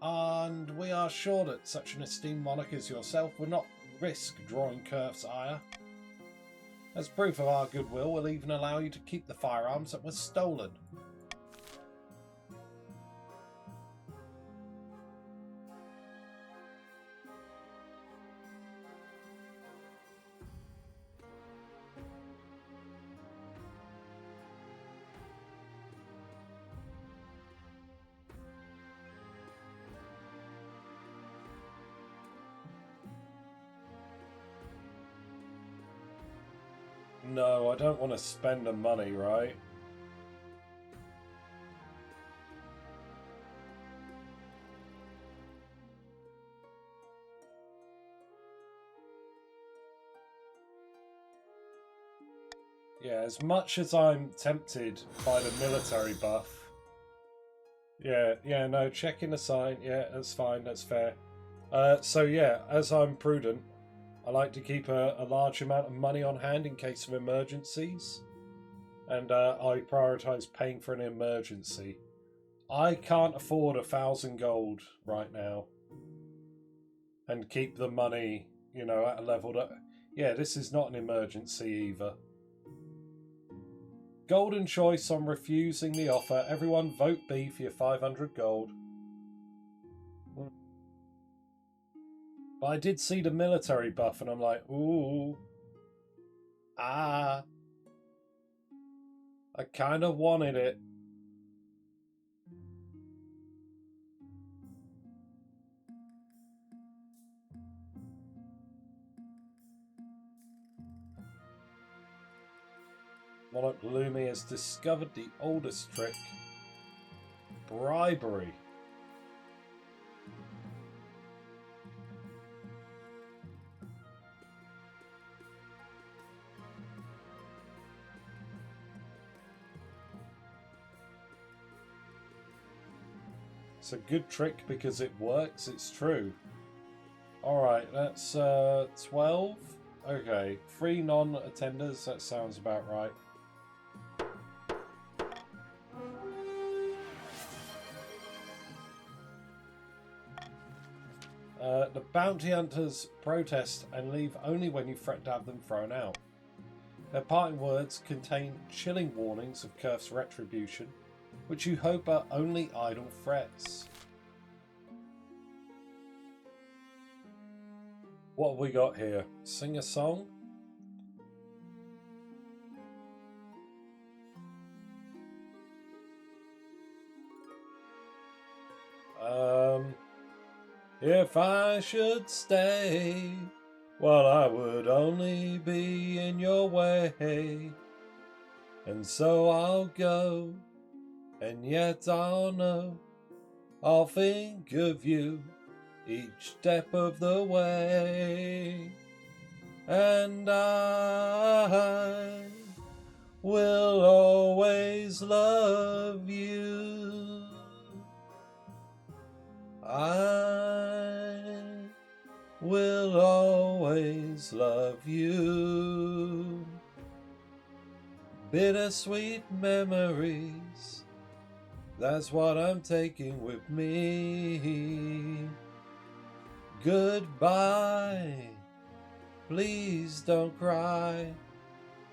And we are sure that such an esteemed monarch as yourself would not risk drawing Kerf's ire. As proof of our goodwill, we'll even allow you to keep the firearms that were stolen. No, I don't want to spend the money, right? Yeah, as much as I'm tempted by the military buff. Yeah, no, checking the sign. Yeah, that's fine, that's fair. So yeah, as I'm prudent, I like to keep a large amount of money on hand in case of emergencies. And I prioritise paying for an emergency. I can't afford 1,000 gold right now. And keep the money, you know, at a level that... Yeah, this is not an emergency either. Golden choice on refusing the offer. Everyone vote B for your 500 gold. But I did see the military buff and I'm like, ooh. Ah. I kind of wanted it. Monarch Lumi has discovered the oldest trick. Bribery. It's a good trick because it works, it's true. Alright, that's 12. Okay, 3 non-attenders, that sounds about right. The bounty hunters protest and leave only when you threaten to have them thrown out. Their parting words contain chilling warnings of Kerf's retribution, which you hope are only idle threats. What have we got here? Sing a song? If I should stay, well, I would only be in your way. And so I'll go, and yet I'll know, I'll think of you each step of the way. And I will always love you. I will always love you. Bittersweet memories, that's what I'm taking with me. Goodbye, please don't cry,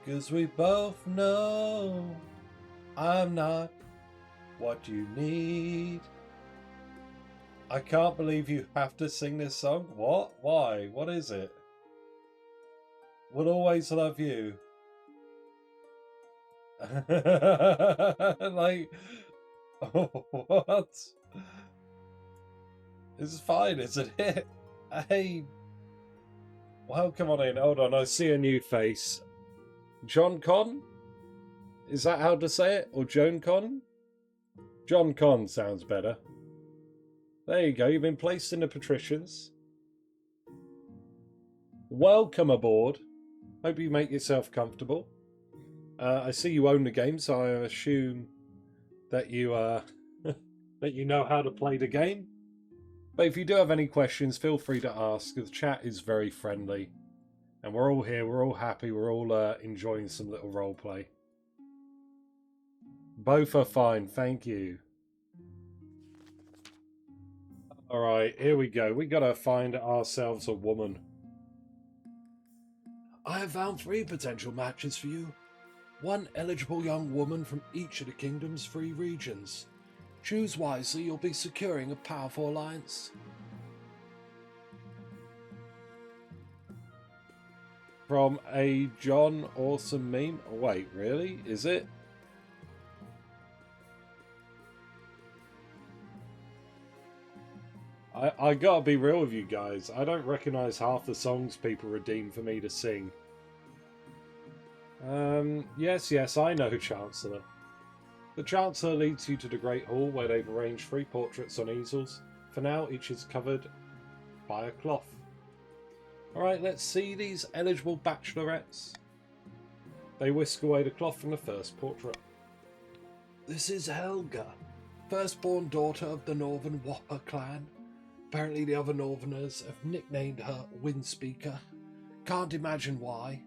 'cause we both know I'm not what you need. I can't believe you have to sing this song. What? Why? What is it? Will always love you. Like, what? It's fine, isn't it? Hey, welcome on in. Hold on, I see a new face. John Con? Is that how to say it? Or Joan Con? John Con sounds better. There you go, you've been placed in the patricians. Welcome aboard. Hope you make yourself comfortable. I see you own the game, so I assume that you that you know how to play the game. But if you do have any questions, feel free to ask. The chat is very friendly, and we're all here. We're all happy. We're all enjoying some little roleplay. Both are fine, thank you. All right, here we go. We gotta find ourselves a woman. I have found 3 potential matches for you. 1 eligible young woman from each of the kingdom's 3 regions. Choose wisely, you'll be securing a powerful alliance. From a John Awesome meme? Wait, really? Is it? I gotta be real with you guys. I don't recognise half the songs people redeem for me to sing. Yes, I know Chancellor. The Chancellor leads you to the Great Hall where they've arranged 3 portraits on easels. For now, each is covered by a cloth. Alright, let's see these eligible bachelorettes. They whisk away the cloth from the first portrait. This is Helga, firstborn daughter of the Northern Whopper clan. Apparently the other Northerners have nicknamed her Windspeaker. Can't imagine why.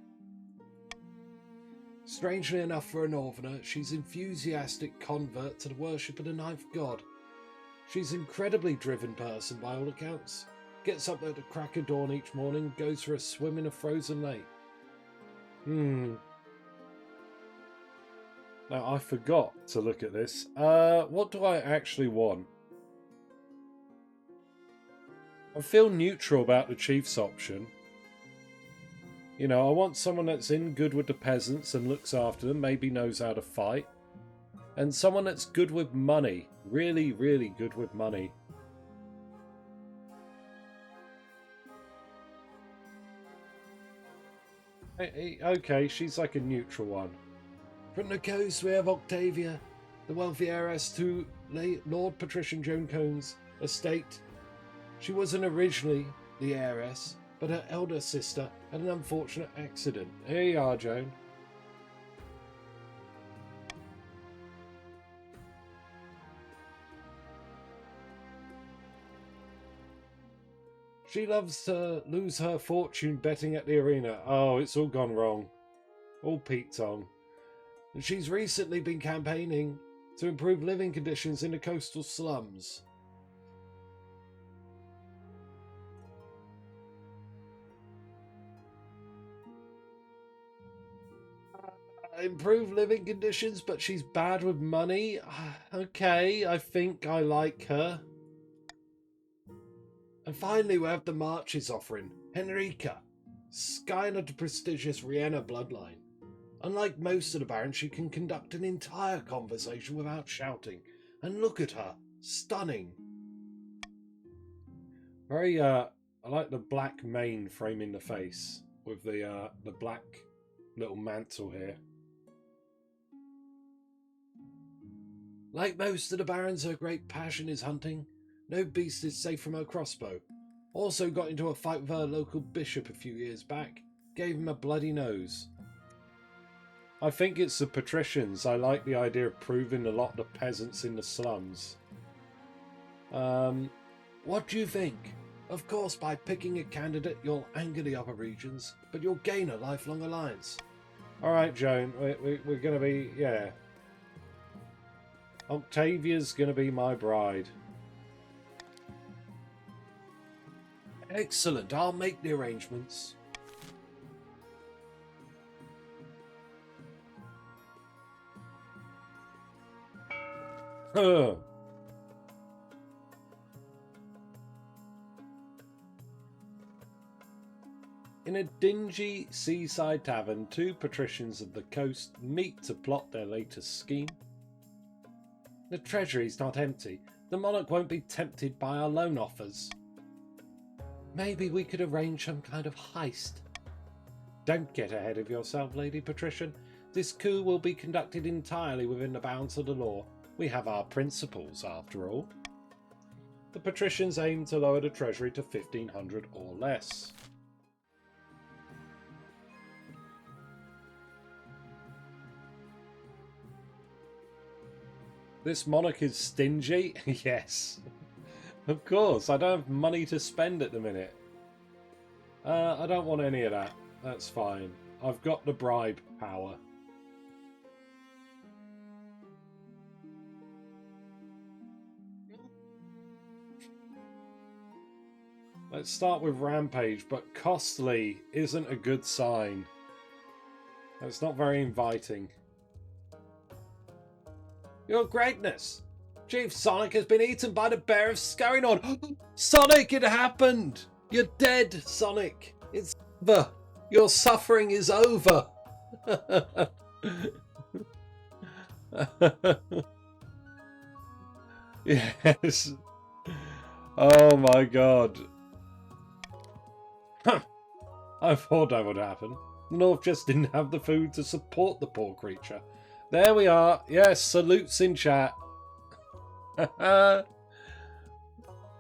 Strangely enough for a Northerner, she's an enthusiastic convert to the worship of the Ninth God. She's an incredibly driven person by all accounts. Gets up at the crack of dawn each morning, goes for a swim in a frozen lake. Now I forgot to look at this. What do I actually want? I feel neutral about the chief's option. You know, I want someone that's in good with the peasants and looks after them, maybe knows how to fight. And someone that's good with money. Really, really good with money. Okay, she's like a neutral one. From the coast we have Octavia, the wealthy heiress to Lord Patrician Joan Cone's estate. She wasn't originally the heiress, but her elder sister had an unfortunate accident. Here you are, Joan. She loves to lose her fortune betting at the arena. Oh, it's all gone wrong. All Pete's on. And she's recently been campaigning to improve living conditions in the coastal slums. Improve living conditions, but she's bad with money? Okay, I think I like her. And finally we have the March's offering, Henrika, scion of the prestigious Rienna bloodline. Unlike most of the barons, she can conduct an entire conversation without shouting. And look at her, stunning. Very, I like the black mane framing the face with the black little mantle here. Like most of the barons, her great passion is hunting. No beast is safe from her crossbow. Also got into a fight with her local bishop a few years back. Gave him a bloody nose. I think it's the patricians. I like the idea of proving a lot of the peasants in the slums. What do you think? Of course, by picking a candidate, you'll anger the other regions, but you'll gain a lifelong alliance. Alright, Joan, we're going to be, yeah. Octavia's going to be my bride. Excellent, I'll make the arrangements. In a dingy seaside tavern, 2 patricians of the coast meet to plot their latest scheme. The treasury's not empty. The monarch won't be tempted by our loan offers. Maybe we could arrange some kind of heist. Don't get ahead of yourself, Lady Patrician. This coup will be conducted entirely within the bounds of the law. We have our principles, after all. The patricians aim to lower the treasury to 1,500 or less. This monarch is stingy? Yes. Of course, I don't have money to spend at the minute. I don't want any of that. That's fine. I've got the bribe power. Let's start with Rampage, but costly isn't a good sign. That's not very inviting. Your Greatness! Chief Sonic has been eaten by the bear of Scarron. Sonic, it happened! You're dead, Sonic! It's over! Your suffering is over! Yes. Oh my god. Huh. I thought that would happen. The North just didn't have the food to support the poor creature. There we are. Yes, salutes in chat.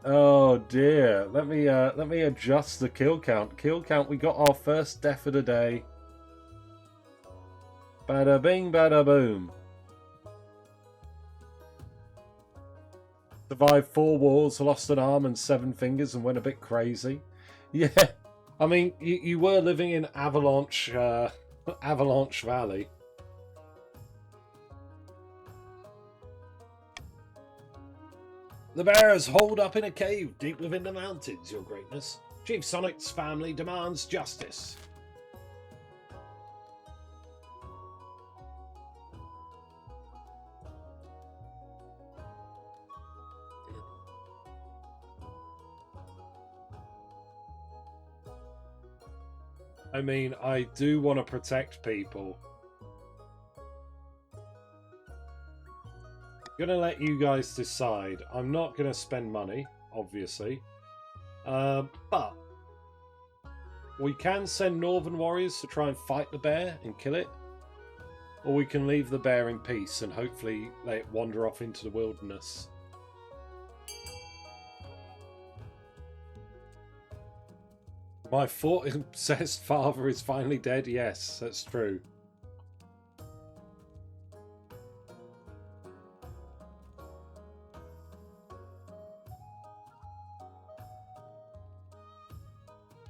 Oh dear. Let me adjust the kill count. Kill count. We got our first death of the day. Bada bing, bada boom. Survived 4 wars, lost an arm and 7 fingers, and went a bit crazy. Yeah. I mean, you were living in Avalanche Valley. The bear is holed up in a cave deep within the mountains, Your Greatness. Chief Sonic's family demands justice. I mean, I do want to protect people. I'm going to let you guys decide. I'm not going to spend money, obviously. But we can send Northern warriors to try and fight the bear and kill it. Or we can leave the bear in peace and hopefully let it wander off into the wilderness. My thought-obsessed father is finally dead. Yes, that's true.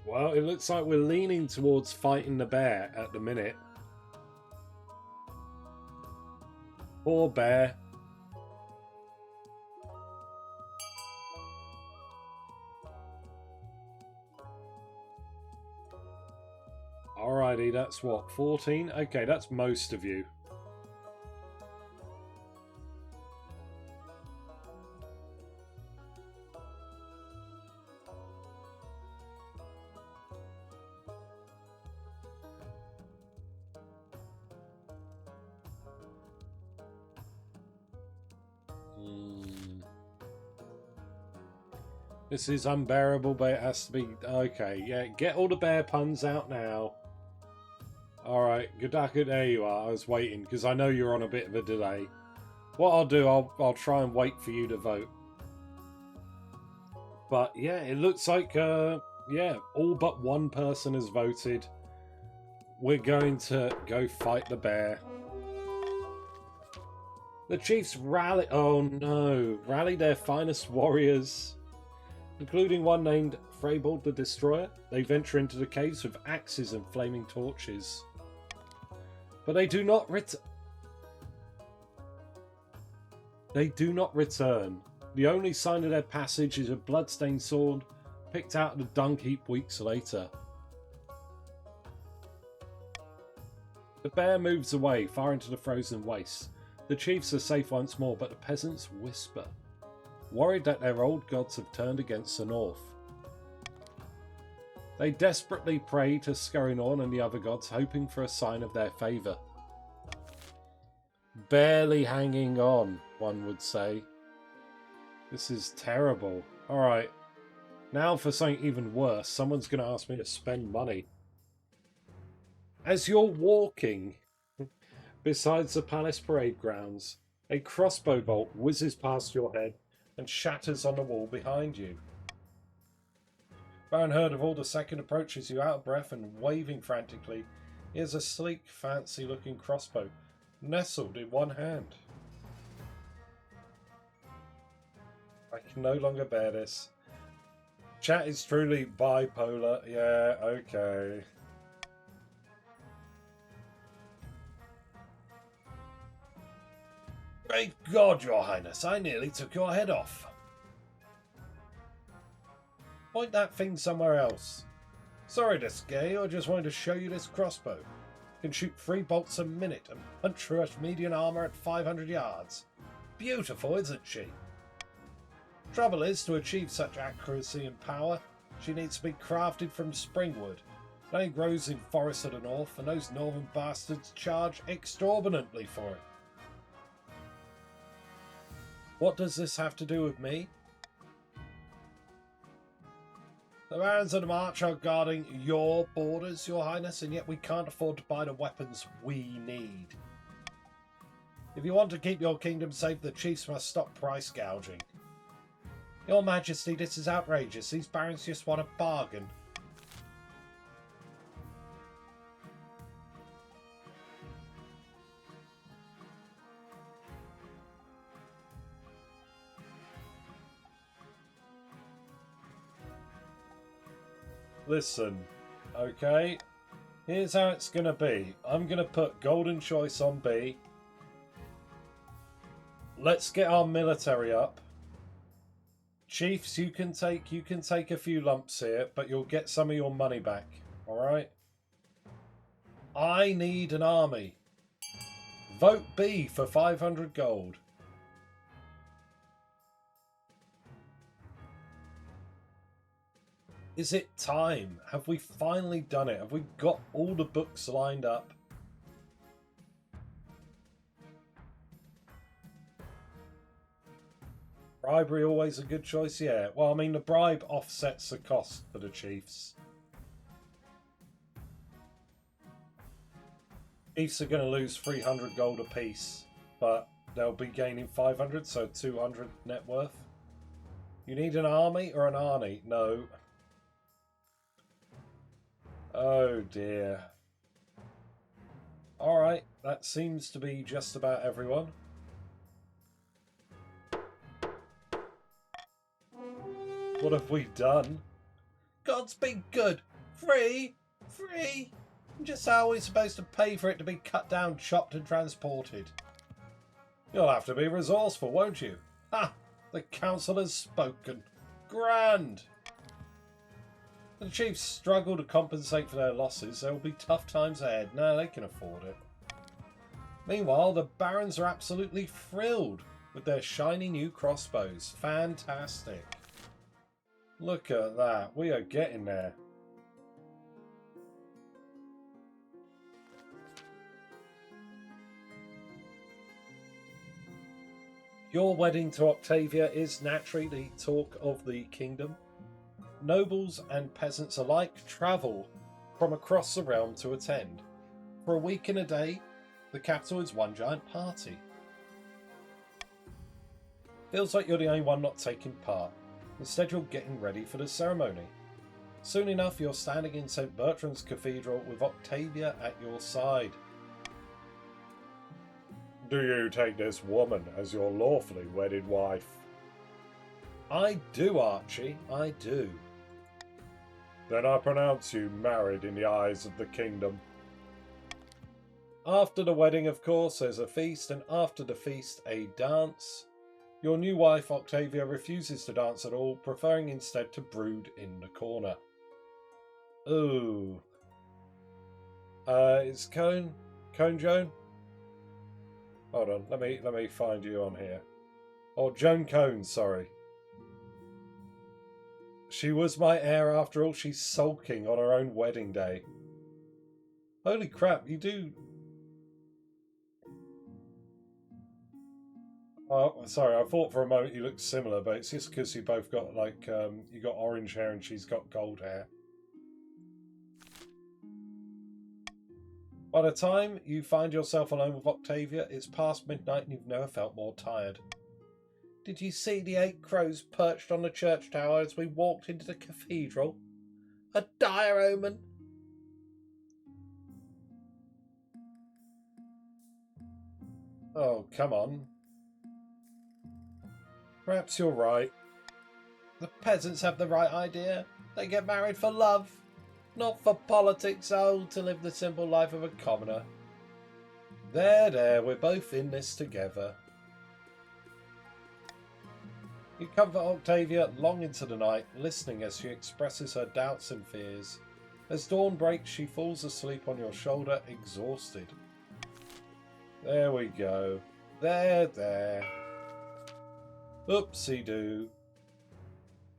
Well, it looks like we're leaning towards fighting the bear at the minute. Poor bear. Alrighty, that's what, 14? Okay, that's most of you. This is unbearable, but it has to be... Okay, yeah, get all the bear puns out now. Alright, Godaka, there you are. I was waiting, because I know you're on a bit of a delay. What I'll do, I'll try and wait for you to vote. But, yeah, it looks like, yeah, all but one person has voted. We're going to go fight the bear. The chiefs rally... Oh, no. Rally their finest warriors, including one named Freybold the Destroyer. They venture into the caves with axes and flaming torches. But they do not return. The only sign of their passage is a bloodstained sword picked out of the dung heap weeks later. The bear moves away, far into the frozen wastes. The chiefs are safe once more, but the peasants whisper, worried that their old gods have turned against the north. They desperately pray to Scarron and the other gods, hoping for a sign of their favour. Barely hanging on, one would say. This is terrible. Alright, now for something even worse. Someone's going to ask me to spend money. As you're walking besides the palace parade grounds, a crossbow bolt whizzes past your head and shatters on the wall behind you. Baron Herd of all the second approaches you out of breath and waving frantically. He has a sleek, fancy-looking crossbow nestled in one hand. can no longer bear this. Chat is truly bipolar. Yeah, okay. Great God, Your Highness, I nearly took your head off. Point that thing somewhere else. Sorry to scare you, I just wanted to show you this crossbow. Can shoot 3 bolts a minute and punch through a median armour at 500 yards. Beautiful, isn't she? Trouble is, to achieve such accuracy and power, she needs to be crafted from springwood. It only grows in forests to the north, and those northern bastards charge exorbitantly for it. What does this have to do with me? The barons of the March are guarding your borders, Your Highness, and yet we can't afford to buy the weapons we need. If you want to keep your kingdom safe, the chiefs must stop price gouging. Your Majesty, this is outrageous. These barons just want a bargain. Listen, okay, here's how it's going to be. I'm going to put Golden Choice on B. Let's get our military up. Chiefs, you can take a few lumps here, but you'll get some of your money back, alright? I need an army. Vote B for 500 gold. Is it time? Have we finally done it? Have we got all the books lined up? Bribery always a good choice? Yeah. Well, I mean, the bribe offsets the cost for the chiefs. Chiefs are going to lose 300 gold apiece, but they'll be gaining 500, so 200 net worth. You need an army or an army? No. Oh dear. Alright, that seems to be just about everyone. What have we done? God's been good. Free? Free? Just how are we supposed to pay for it to be cut down, chopped and transported? You'll have to be resourceful, won't you? Ha! The council has spoken. Grand! The chiefs struggle to compensate for their losses. There will be tough times ahead. No, they can afford it. Meanwhile, the barons are absolutely thrilled with their shiny new crossbows. Fantastic. Look at that. We are getting there. Your wedding to Octavia is naturally the talk of the kingdom. Nobles and peasants alike travel from across the realm to attend. For a week and a day, the capital is one giant party. Feels like you're the only one not taking part. Instead, you're getting ready for the ceremony. Soon enough, you're standing in St. Bertram's Cathedral with Octavia at your side. Do you take this woman as your lawfully wedded wife? I do, Archie, I do. Then I pronounce you married in the eyes of the kingdom. After the wedding, of course, there's a feast, and after the feast, a dance. Your new wife, Octavia, refuses to dance at all, preferring instead to brood in the corner. Ooh. Is Cone Joan? Hold on, let me find you on here. Oh, Joan Cone, sorry. She was my heir after all. She's sulking on her own wedding day. Holy crap, you do... Oh, sorry, I thought for a moment you looked similar, but it's just because you both got, like, you got orange hair and she's got gold hair. By the time you find yourself alone with Octavia, it's past midnight and you've never felt more tired. Did you see the 8 crows perched on the church tower as we walked into the cathedral? A dire omen. Oh, come on. Perhaps you're right. The peasants have the right idea. They get married for love, not for politics. Oh, to live the simple life of a commoner. There, we're both in this together. You comfort Octavia long into the night, listening as she expresses her doubts and fears. As dawn breaks, she falls asleep on your shoulder, exhausted. There we go. There. Oopsie-doo.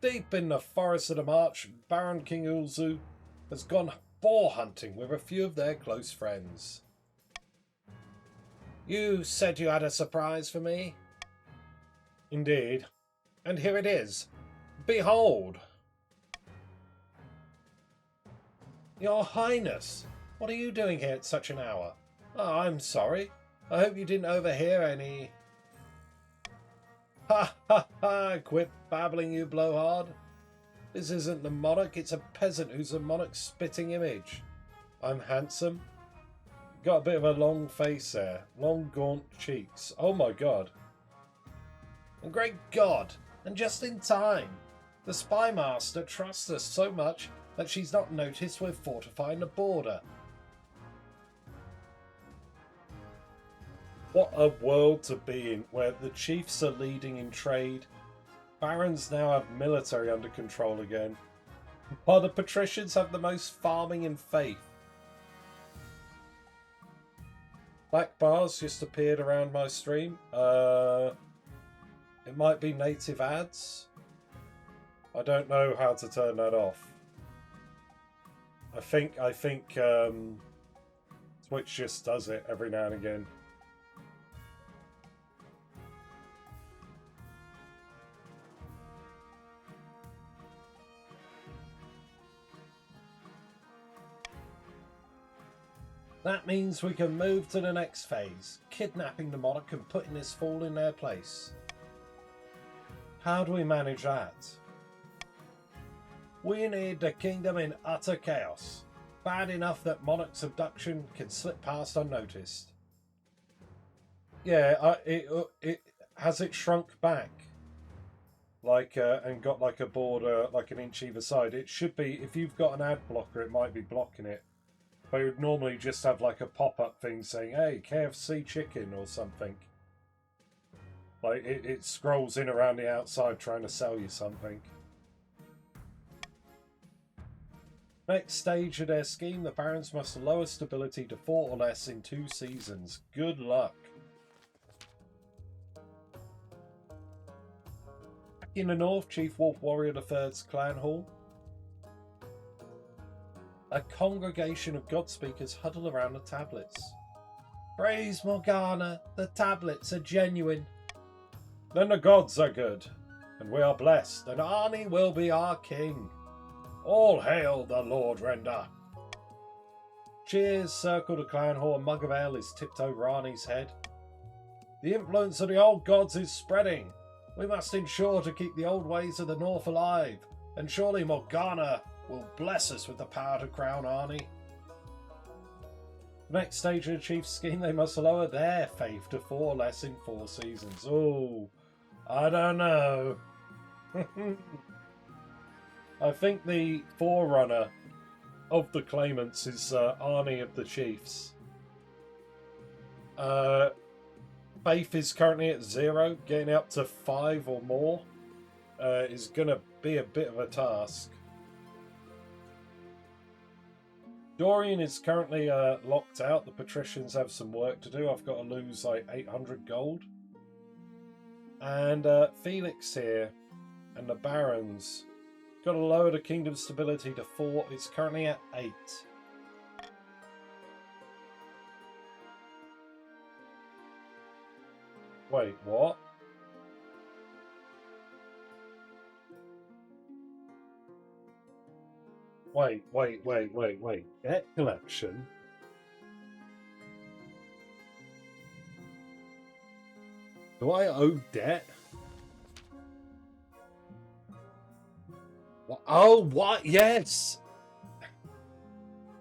Deep in the forest of the march, Baron King Ulzu has gone boar hunting with a few of their close friends. You said you had a surprise for me? Indeed. And here it is. Behold! Your Highness, what are you doing here at such an hour? Oh, I'm sorry. I hope you didn't overhear any... Ha ha ha! Quit babbling, you blowhard. This isn't the monarch, it's a peasant who's the monarch's spitting image. I'm handsome. Got a bit of a long face there. Long, gaunt cheeks. Oh my god. And great god! And just in time. The spy master trusts us so much that she's not noticed we're fortifying the border. What a world to be in, where the chiefs are leading in trade. Barons now have military under control again, while the patricians have the most farming and faith. Black bars just appeared around my stream. It might be native ads. I don't know how to turn that off. I think Twitch just does it every now and again. That means we can move to the next phase, kidnapping the monarch and putting this fool in their place. How do we manage that? We need the kingdom in utter chaos. Bad enough that monarch's abduction can slip past unnoticed. Yeah, it has it shrunk back, like and got like a border, like an inch either side. It should be, if you've got an ad blocker, it might be blocking it. But it would normally just have like a pop-up thing saying, hey, KFC chicken or something. Like it scrolls in around the outside trying to sell you something. Next stage of their scheme, the barons must lower stability to 4 or less in 2 seasons. Good luck. In the north, Chief Wolf Warrior III's clan hall. A congregation of god speakers huddle around the tablets. Praise Morgana, the tablets are genuine. Then the gods are good, and we are blessed, and Arnie will be our king. All hail the Lord Render. Cheers circle the clan hall. A mug of ale is tipped over Arnie's head. The influence of the old gods is spreading. We must ensure to keep the old ways of the north alive, and surely Morgana will bless us with the power to crown Arnie. Next stage of the chief's scheme, they must lower their faith to 4 or less in 4 seasons. Oh, I don't know. I think the forerunner of the claimants is Arnie of the Chiefs. Faith is currently at 0. Getting up to 5 or more is going to be a bit of a task. Dorian is currently locked out. The patricians have some work to do. I've got to lose like 800 gold. And Felix here and the barons got to lower the kingdom's stability to 4. It's currently at 8. Wait, what? Wait. Debt collection? Do I owe debt? What? Oh, what? Yes!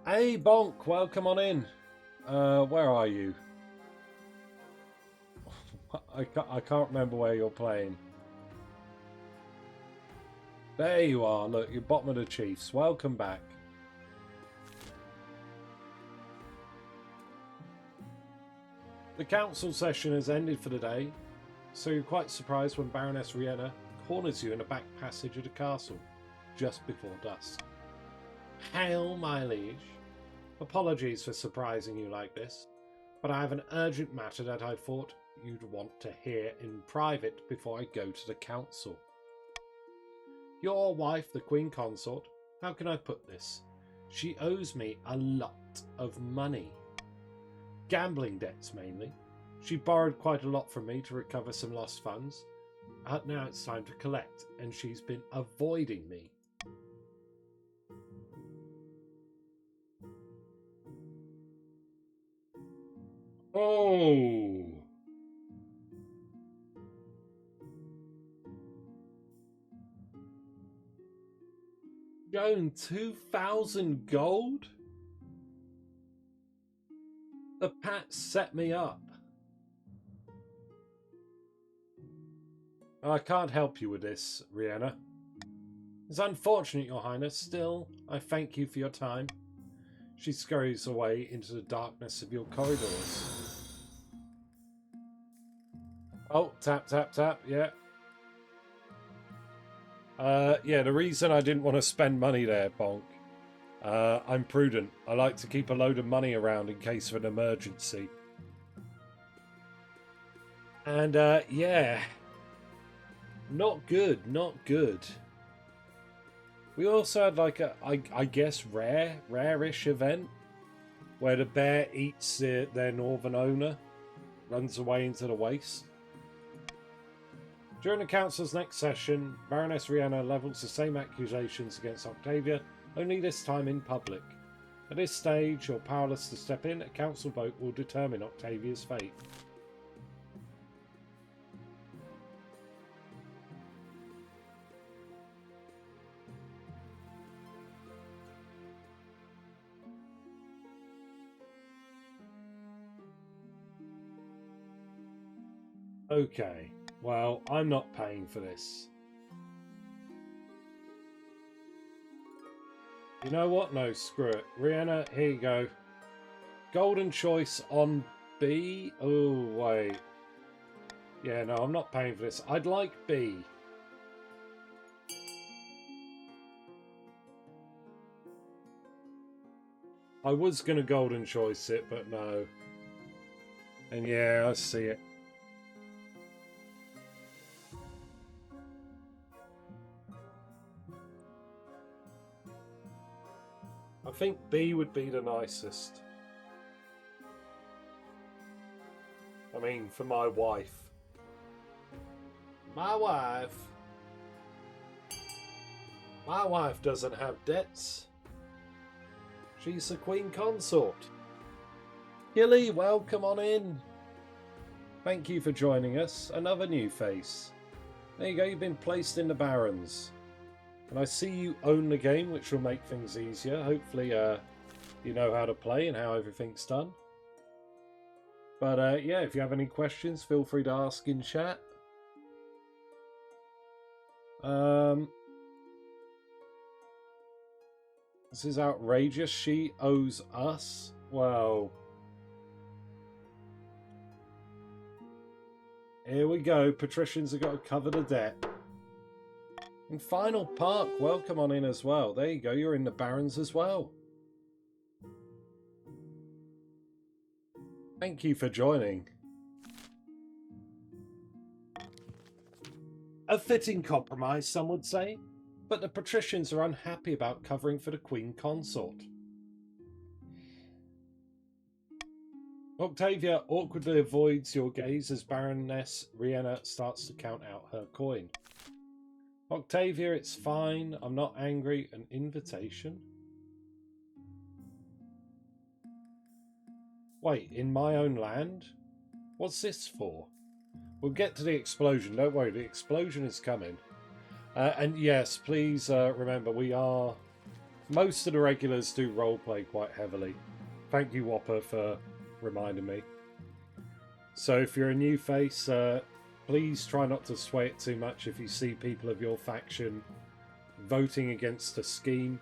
Hey, Bonk, welcome on in. Where are you? I can't remember where you're playing. There you are. Look, you're bottom of the Chiefs. Welcome back. The council session has ended for the day, so you're quite surprised when Baroness Rihanna corners you in a back passage of the castle, just before dusk. Hail, my liege. Apologies for surprising you like this, but I have an urgent matter that I thought you'd want to hear in private before I go to the council. Your wife, the Queen Consort, how can I put this? She owes me a lot of money. Gambling debts, mainly. She borrowed quite a lot from me to recover some lost funds. Now it's time to collect, and she's been avoiding me. Oh! Joan, 2,000 gold? The Pat set me up. I can't help you with this, Rihanna. It's unfortunate, Your Highness. Still, I thank you for your time. She scurries away into the darkness of your corridors. Oh, tap, tap, tap, yeah. Yeah, the reason I didn't want to spend money there, Bonk. I'm prudent. I like to keep a load of money around in case of an emergency. And, yeah. Not good, not good. We also had like a, I guess, rare-ish event where the bear eats their northern owner, runs away into the waste. During the council's next session, Baroness Rihanna levels the same accusations against Octavia, only this time in public. At this stage, you're powerless to step in. A council vote will determine Octavia's fate. Okay, well, I'm not paying for this. You know what? No, screw it. Rihanna, here you go. Golden choice on B. Oh, wait. Yeah, no, I'm not paying for this. I'd like B. I was going to golden choice it, but no. And yeah, I see it. I think B would be the nicest. I mean, for my wife. My wife. My wife doesn't have debts. She's the Queen Consort. Gilly, welcome on in. Thank you for joining us. Another new face. There you go, you've been placed in the Barons. And I see you own the game, which will make things easier. Hopefully, you know how to play and how everything's done. But yeah, if you have any questions, feel free to ask in chat. This is outrageous. She owes us. Well, here we go. Patricians have got to cover the debt. And Final Park, welcome on in as well. There you go, you're in the Barons as well. Thank you for joining. A fitting compromise, some would say, but the patricians are unhappy about covering for the Queen Consort. Octavia awkwardly avoids your gaze as Baroness Rihanna starts to count out her coin. Octavia, it's fine. I'm not angry. An invitation? Wait, in my own land? What's this for? We'll get to the explosion. Don't worry, the explosion is coming. And yes, please remember, most of the regulars do roleplay quite heavily. Thank you, Whopper, for reminding me. So if you're a new face, please try not to sway it too much if you see people of your faction voting against a scheme.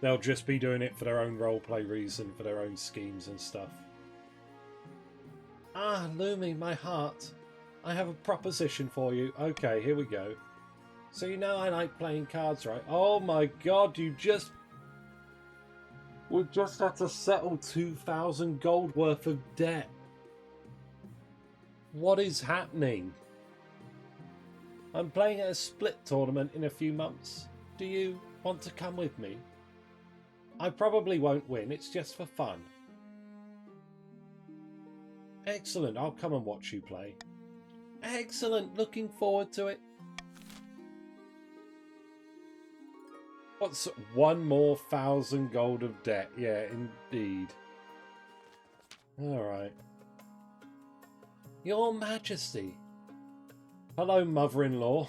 They'll just be doing it for their own roleplay reason, for their own schemes and stuff. Ah, Lumi, my heart. I have a proposition for you. Okay, here we go. So you know I like playing cards, right? Oh my god, we just had to settle 2,000 gold worth of debt. What is happening? I'm playing at a split tournament in a few months. Do you want to come with me? I probably won't win, it's just for fun. Excellent, I'll come and watch you play. Excellent, looking forward to it. What's 1 more 1,000 gold of debt? Yeah, indeed. Alright. Your Majesty. Hello, mother-in-law.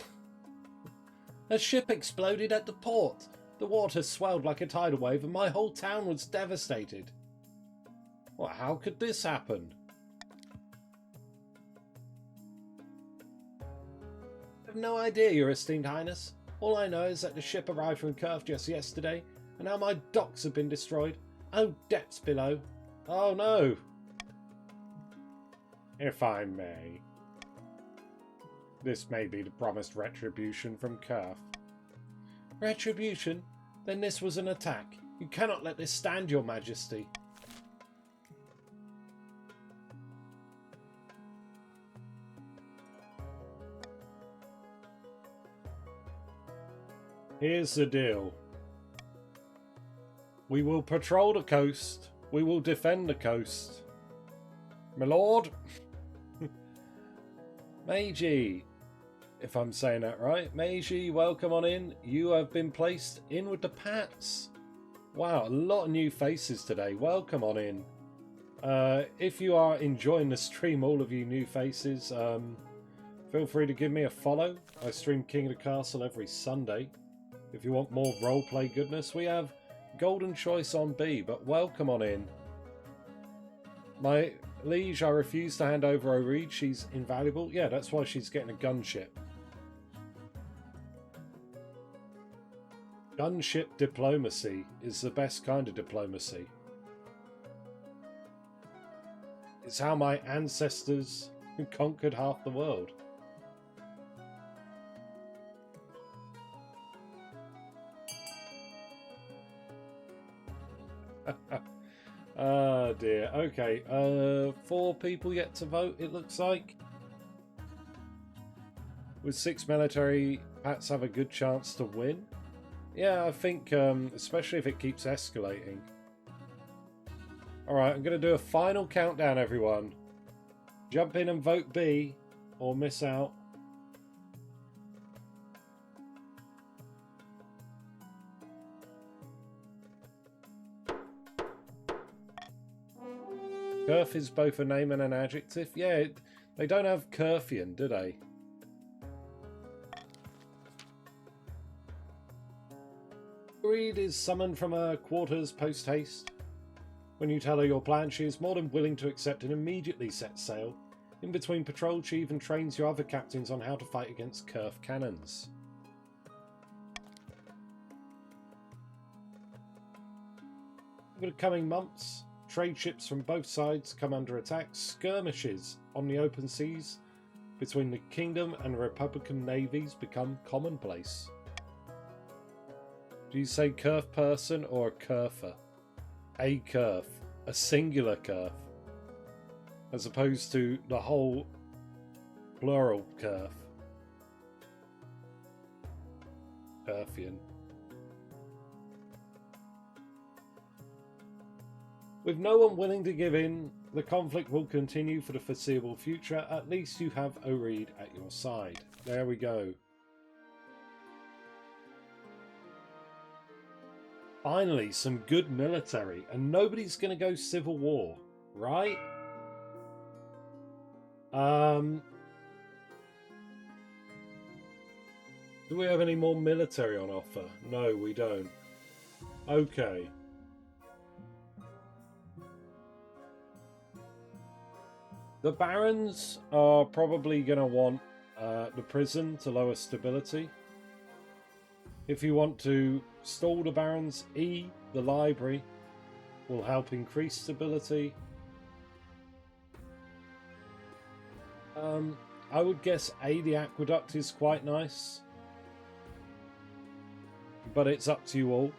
A ship exploded at the port. The water swelled like a tidal wave and my whole town was devastated. Well, how could this happen? I have no idea, Your Esteemed Highness. All I know is that the ship arrived from Curve just yesterday, and now my docks have been destroyed. Oh, depths below. Oh no. If I may. This may be the promised retribution from Curve. Retribution? Then this was an attack. You cannot let this stand, Your Majesty. Here's the deal. We will patrol the coast. We will defend the coast. My lord. Meiji. If I'm saying that right. Meiji, welcome on in. You have been placed in with the Pats. Wow, a lot of new faces today. Welcome on in. If you are enjoying the stream, all of you new faces, feel free to give me a follow. I stream King of the Castle every Sunday. If you want more roleplay goodness, we have Golden Choice on B, but welcome on in. My liege, I refuse to hand over O'Reed. She's invaluable. Yeah, that's why she's getting a gunship. Gunship diplomacy is the best kind of diplomacy. It's how my ancestors conquered half the world. Oh dear. Okay, 4 people yet to vote, it looks like. With 6 military, Pats have a good chance to win. Yeah, I think, especially if it keeps escalating. Alright, I'm going to do a final countdown, everyone. Jump in and vote B, or miss out. Curf is both a name and an adjective. Yeah, they don't have Curfian, do they? Reed is summoned from her quarters post-haste. When you tell her your plan, she is more than willing to accept and immediately sets sail. In between patrol, she even trains your other captains on how to fight against Curf cannons. Over the coming months, trade ships from both sides come under attack. Skirmishes on the open seas between the Kingdom and Republican navies become commonplace. Do you say Curf person or a Curfer? A Curf. A singular Curf. As opposed to the whole plural Curf. Curfian. With no one willing to give in, the conflict will continue for the foreseeable future. At least you have O'Reed at your side. There we go. Finally, some good military, and nobody's going to go civil war, right? Do we have any more military on offer? No, we don't. Okay. The Barons are probably going to want the prison to lower stability. If you want to stall the barons, E, the library, will help increase stability. I would guess A, the aqueduct is quite nice. But it's up to you all.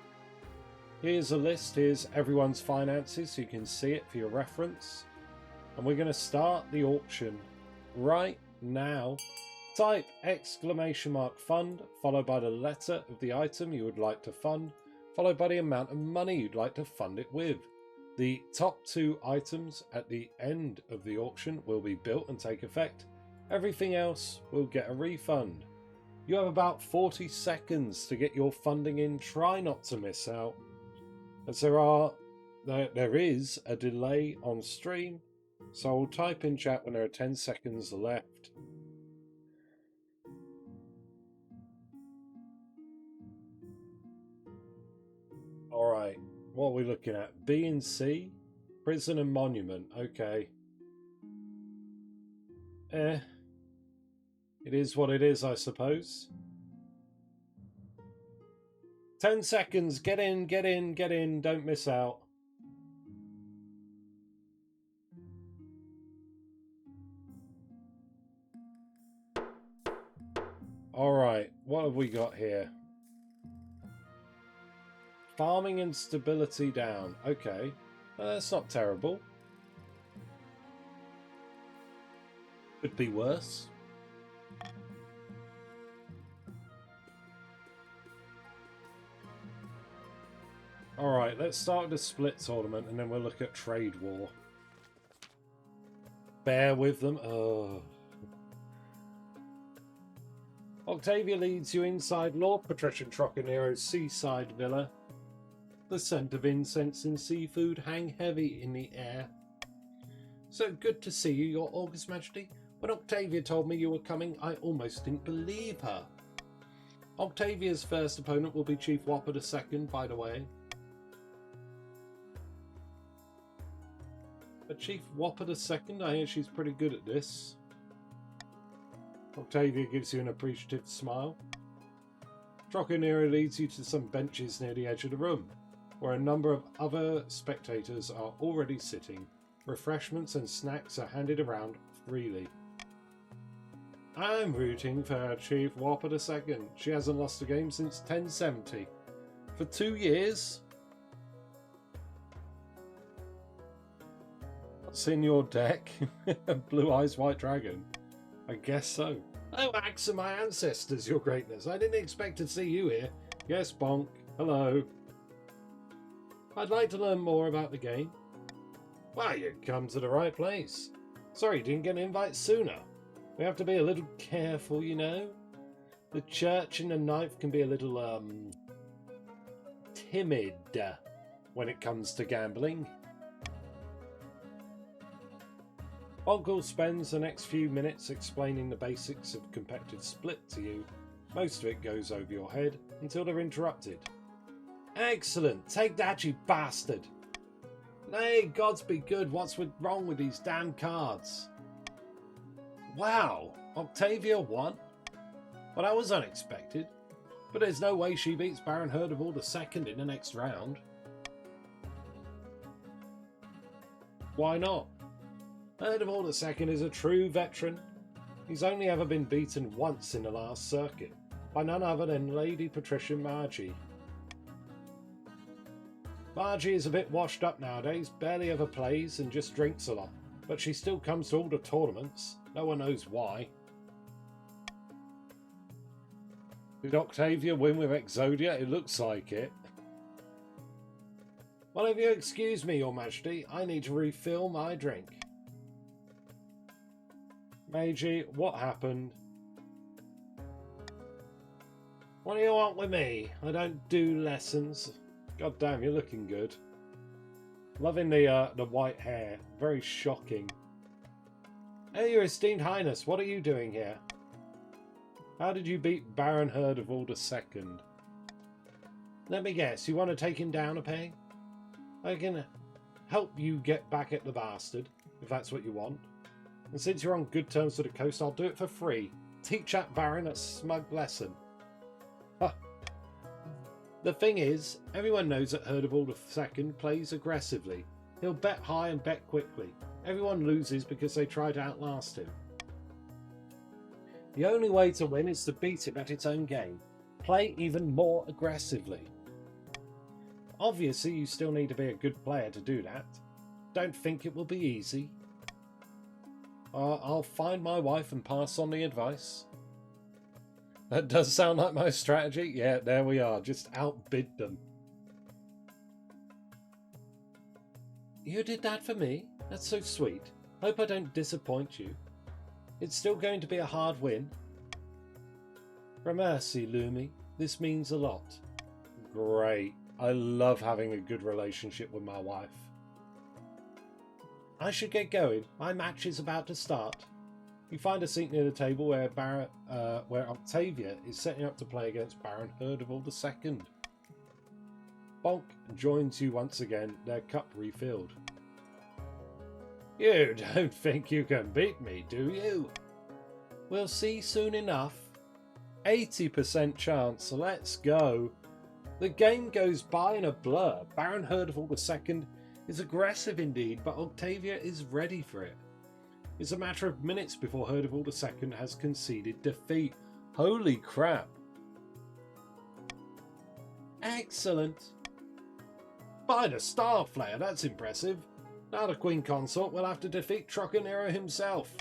Here's a list. Here's everyone's finances so you can see it for your reference. And we're going to start the auction right now. Type !fund followed by the letter of the item you would like to fund, followed by the amount of money you'd like to fund it with. The top 2 items at the end of the auction will be built and take effect. Everything else will get a refund. You have about 40 seconds to get your funding in. Try not to miss out, as there is a delay on stream, so I'll type in chat when there are 10 seconds left. Alright, what are we looking at? B and C? Prison and monument, okay. It is what it is, I suppose. 10 seconds, get in, get in, get in, don't miss out. Alright, what have we got here? Farming and stability down, okay. That's not terrible. Could be worse. Alright, let's start with the split tournament and then we'll look at trade war. Bear with them. Oh. Octavia leads you inside Lord Patrician Trocanero's seaside villa. The scent of incense and seafood hang heavy in the air. So good to see you, Your August Majesty. When Octavia told me you were coming, I almost didn't believe her. Octavia's first opponent will be Chief Whopper II, by the way. But Chief Whopper II, I hear she's pretty good at this. Octavia gives you an appreciative smile. Trocanero leads you to some benches near the edge of the room, where a number of other spectators are already sitting. Refreshments and snacks are handed around freely. I'm rooting for Chief Whopper II. She hasn't lost a game since 1070. For 2 years? What's in your deck? Blue Eyes White Dragon. I guess so. Oh, axe of my ancestors, Your Greatness. I didn't expect to see you here. Yes, Bonk. Hello. I'd like to learn more about the game. Well, you come to the right place. Sorry you didn't get an invite sooner. We have to be a little careful, you know. The church and the knife can be a little, timid when it comes to gambling. Bonkle spends the next few minutes explaining the basics of competitive split to you. Most of it goes over your head until they're interrupted. Excellent! Take that, you bastard! Nay, gods be good, what's wrong with these damn cards? Wow! Octavia won? Well, that was unexpected. But there's no way she beats Baron Herdevall II in the next round. Why not? Herdevall II is a true veteran. He's only ever been beaten once in the last circuit, by none other than Lady Patricia Margie. Margie is a bit washed up nowadays, barely ever plays and just drinks a lot, but she still comes to all the tournaments. No one knows why. Did Octavia win with Exodia? It looks like it. Well, if you excuse me, Your Majesty, I need to refill my drink. Meiji, what happened? What do you want with me? I don't do lessons. God damn, you're looking good. Loving the white hair. Very shocking. Hey, Your Esteemed Highness, what are you doing here? How did you beat Baron Herdevall II? Let me guess, you want to take him down a peg? I can help you get back at the bastard, if that's what you want. And since you're on good terms with the coast, I'll do it for free. Teach that Baron a smug lesson. Huh. The thing is, everyone knows that Herdable II plays aggressively. He'll bet high and bet quickly. Everyone loses because they try to outlast him. The only way to win is to beat him at its own game. Play even more aggressively. Obviously, you still need to be a good player to do that. Don't think it will be easy. I'll find my wife and pass on the advice. That does sound like my strategy. Yeah, there we are. Just outbid them. You did that for me? That's so sweet. Hope I don't disappoint you. It's still going to be a hard win. Gramercy, Lumi. This means a lot. Great. I love having a good relationship with my wife. I should get going. My match is about to start. You find a seat near the table where Octavia is setting up to play against Baron Herdable II. Bonk joins you once again, their cup refilled. You don't think you can beat me, do you? We'll see soon enough. 80% chance. Let's go. The game goes by in a blur. Baron Herdable II is aggressive indeed, but Octavia is ready for it. It's a matter of minutes before Herdable II has conceded defeat. Holy crap. Excellent. By the Star Flare, that's impressive. Now the Queen Consort will have to defeat Trocadero himself.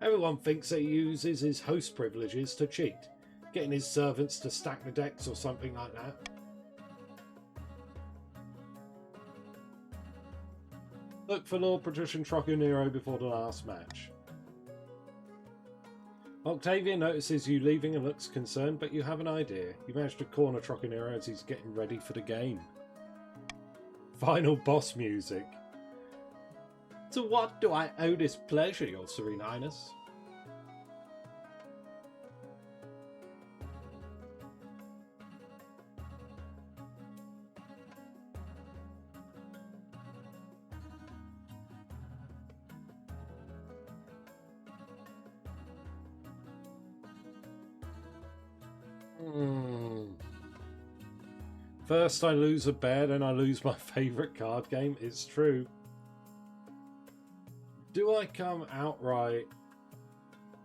Everyone thinks that he uses his host privileges to cheat, getting his servants to stack the decks or something like that. Look for Lord Patrician Trocadero before the last match. Octavia notices you leaving and looks concerned, but you have an idea. You manage to corner Trocadero as he's getting ready for the game. Final boss music. To what do I owe this pleasure, Your Serene Highness? First I lose a bear, then I lose my favourite card game. It's true. Do I come outright?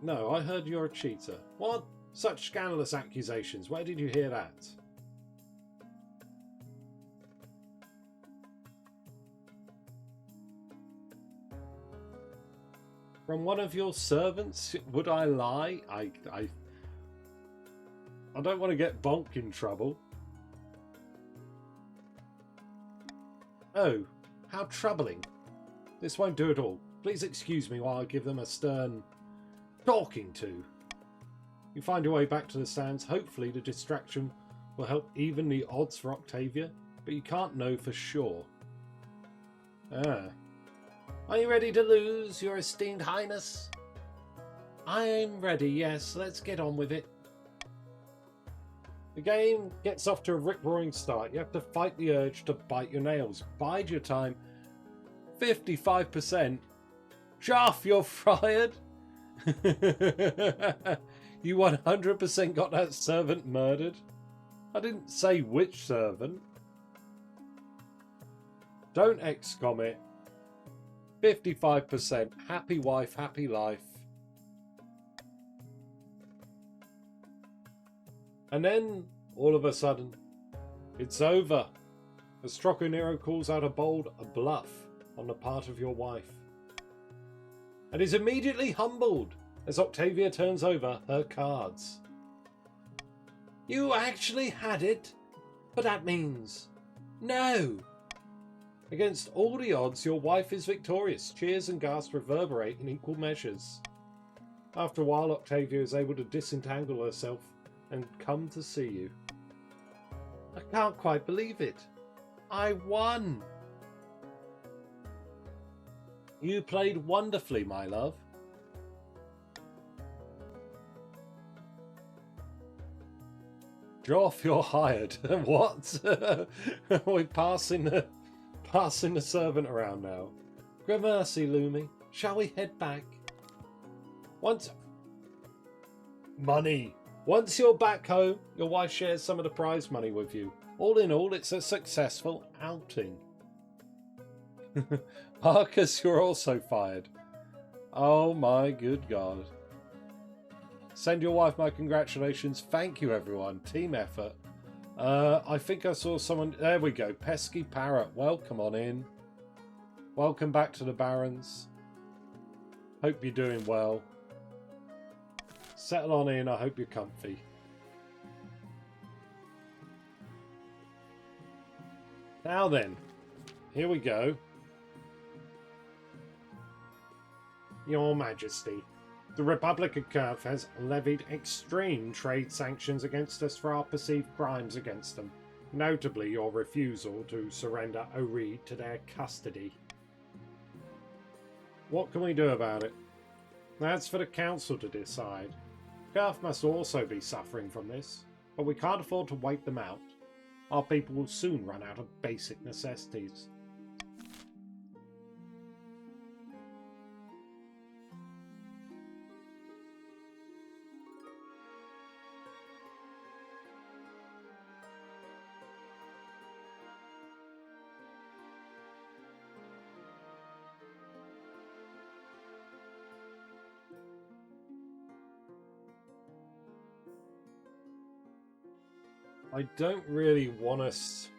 No, I heard you're a cheater. What? Such scandalous accusations. Where did you hear that? From one of your servants? Would I lie? I don't want to get Bonk in trouble. Oh, how troubling. This won't do at all. Please excuse me while I give them a stern talking to. You find your way back to the stands. Hopefully the distraction will help even the odds for Octavia, but you can't know for sure. Ah. Are you ready to lose, Your Esteemed Highness? I'm ready, yes. Let's get on with it. The game gets off to a rip-roaring start. You have to fight the urge to bite your nails. Bide your time. 55%. Chaff, you're fired. You 100% got that servant murdered. I didn't say which servant. Don't excom it. 55%. Happy wife, happy life. And then, all of a sudden, it's over. As Trocadero calls out a bluff on the part of your wife. And is immediately humbled as Octavia turns over her cards. You actually had it? But that means no. Against all the odds, your wife is victorious. Cheers and gasps reverberate in equal measures. After a while, Octavia is able to disentangle herself and come to see you. I can't quite believe it. I won. You played wonderfully, my love. Joff, you're hired. What? We're passing the servant around now. Gramercy, Lumi. Shall we head back? Money. Once you're back home, your wife shares some of the prize money with you. All in all, it's a successful outing. Marcus, you're also fired. Oh my good God. Send your wife my congratulations. Thank you, everyone. Team effort. I think I saw someone... There we go. Pesky Parrot. Welcome on in. Welcome back to the Barons. Hope you're doing well. Settle on in. I hope you're comfy. Now then. Here we go. Your Majesty. The Republic of Kurth has levied extreme trade sanctions against us for our perceived crimes against them, notably your refusal to surrender Oreed to their custody. What can we do about it? That's for the Council to decide. Kurth must also be suffering from this, but we can't afford to wipe them out. Our people will soon run out of basic necessities. I don't really want us...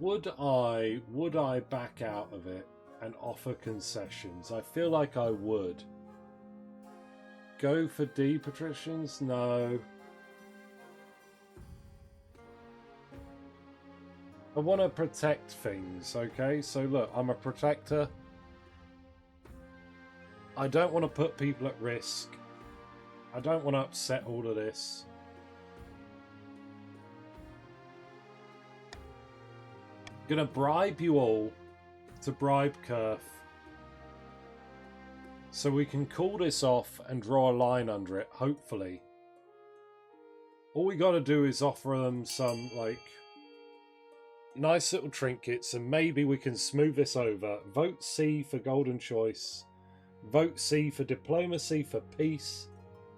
Would I back out of it and offer concessions? I feel like I would. Go for D patricians? No. I want to protect things, okay? So look, I'm a protector. I don't want to put people at risk. I don't want to upset all of this. Gonna bribe you all to bribe Kurth. So we can call this off and draw a line under it, hopefully. All we gotta do is offer them some, like, nice little trinkets and maybe we can smooth this over. Vote C for Golden Choice. Vote C for diplomacy, for peace,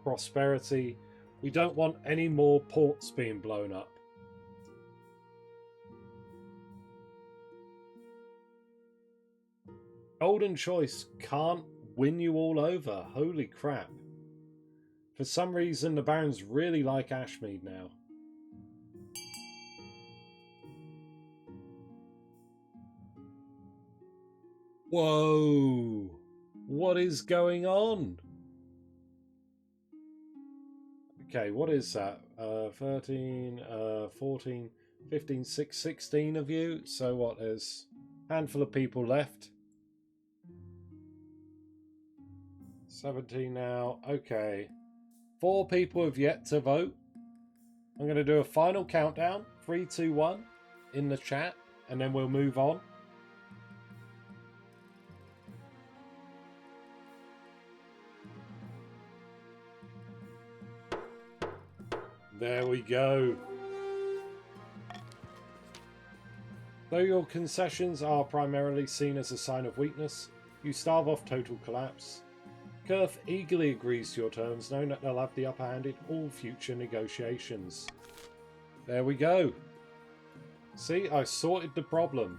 prosperity. We don't want any more ports being blown up. Golden Choice can't win you all over. Holy crap. For some reason, the Barons really like Ashmead now. Whoa. What is going on? Okay, what is that? 13, 14, 15, 16 of you. So what, there's a handful of people left. 17 now. Okay. 4 people have yet to vote. I'm going to do a final countdown. 3, 2, 1 in the chat. And then we'll move on. There we go. Though your concessions are primarily seen as a sign of weakness, you starve off total collapse. Kurth eagerly agrees to your terms, knowing that they'll have the upper hand in all future negotiations. There we go. See, I sorted the problem.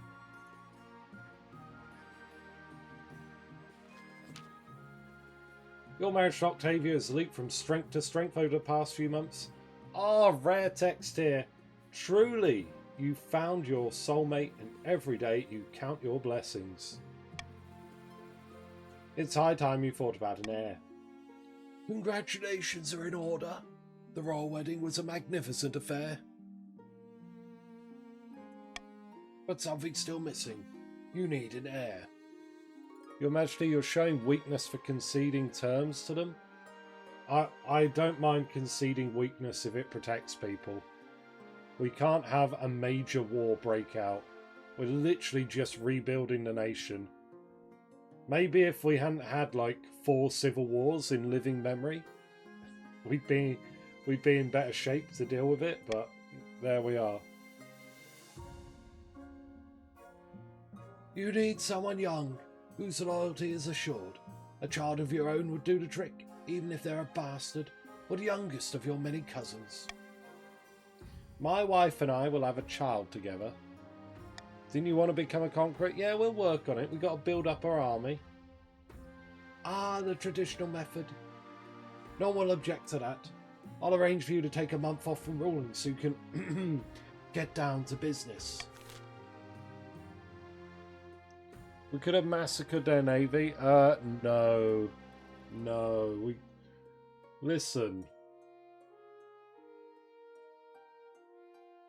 Your marriage to Octavia has leaped from strength to strength over the past few months. Ah, rare text here. Truly, you found your soulmate and every day you count your blessings. It's high time you thought about an heir. Congratulations are in order. The royal wedding was a magnificent affair. But something's still missing. You need an heir. Your Majesty, you're showing weakness for conceding terms to them. I don't mind conceding weakness if it protects people. We can't have a major war break out. We're literally just rebuilding the nation. Maybe if we hadn't had like 4 civil wars in living memory, we'd be in better shape to deal with it, but there we are. You need someone young, whose loyalty is assured. A child of your own would do the trick. even if they're a bastard or the youngest of your many cousins. My wife and I will have a child together. Didn't you want to become a conqueror? Yeah, we'll work on it. We've got to build up our army. Ah, the traditional method. No one will object to that. I'll arrange for you to take a month off from ruling so you can get down to business. We could have massacred their navy. No. No. Listen.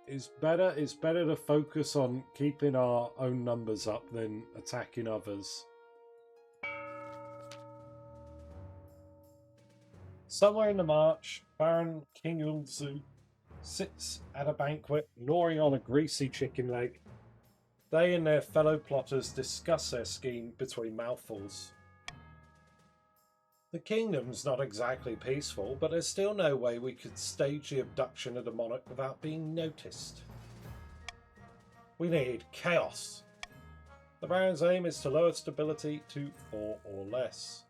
It's better to focus on keeping our own numbers up than attacking others. Somewhere in the march, Baron King Ulzu sits at a banquet, gnawing on a greasy chicken leg. They and their fellow plotters discuss their scheme between mouthfuls. The kingdom's not exactly peaceful, but there's still no way we could stage the abduction of the monarch without being noticed. We need chaos. The Baron's aim is to lower stability to 4 or less.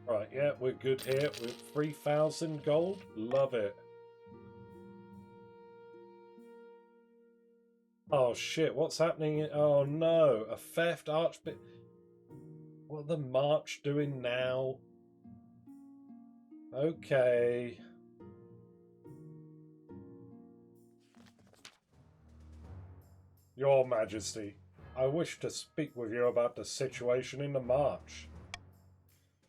Right, yeah, we're good here with 3,000 gold. Love it. Oh shit, what's happening? Oh no, a theft archbishop. What are the March doing now? Okay. Your Majesty, I wish to speak with you about the situation in the March.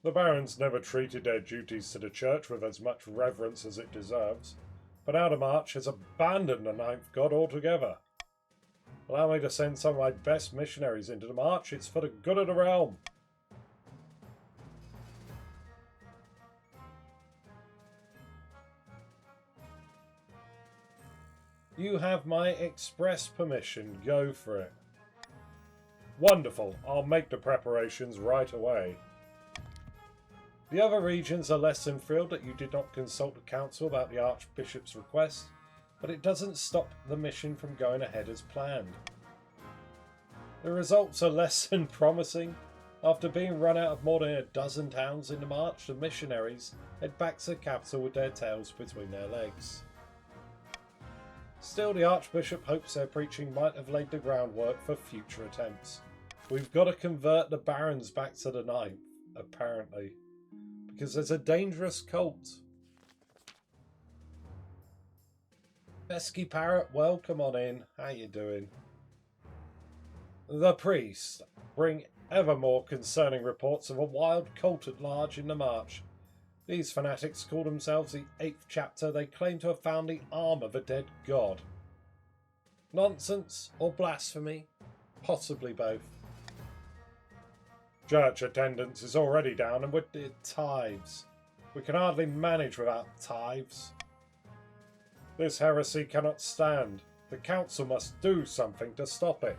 The barons never treated their duties to the church with as much reverence as it deserves, but now the March has abandoned the ninth god altogether. Allow me to send some of my best missionaries into the March. It's for the good of the realm. You have my express permission. Go for it. Wonderful. I'll make the preparations right away. The other regions are less than thrilled that you did not consult the council about the Archbishop's request, but it doesn't stop the mission from going ahead as planned. The results are less than promising. After being run out of more than a dozen towns in the march, the missionaries head back to the capital with their tails between their legs. Still, the Archbishop hopes their preaching might have laid the groundwork for future attempts. We've got to convert the barons back to the ninth, apparently, because there's a dangerous cult. Pesky Parrot, welcome on in. How you doing? The priests bring ever more concerning reports of a wild cult at large in the march. These fanatics call themselves the 8th chapter. They claim to have found the arm of a dead god. Nonsense or blasphemy? Possibly both. Church attendance is already down, and with the tithes, we can hardly manage without tithes. This heresy cannot stand. The council must do something to stop it.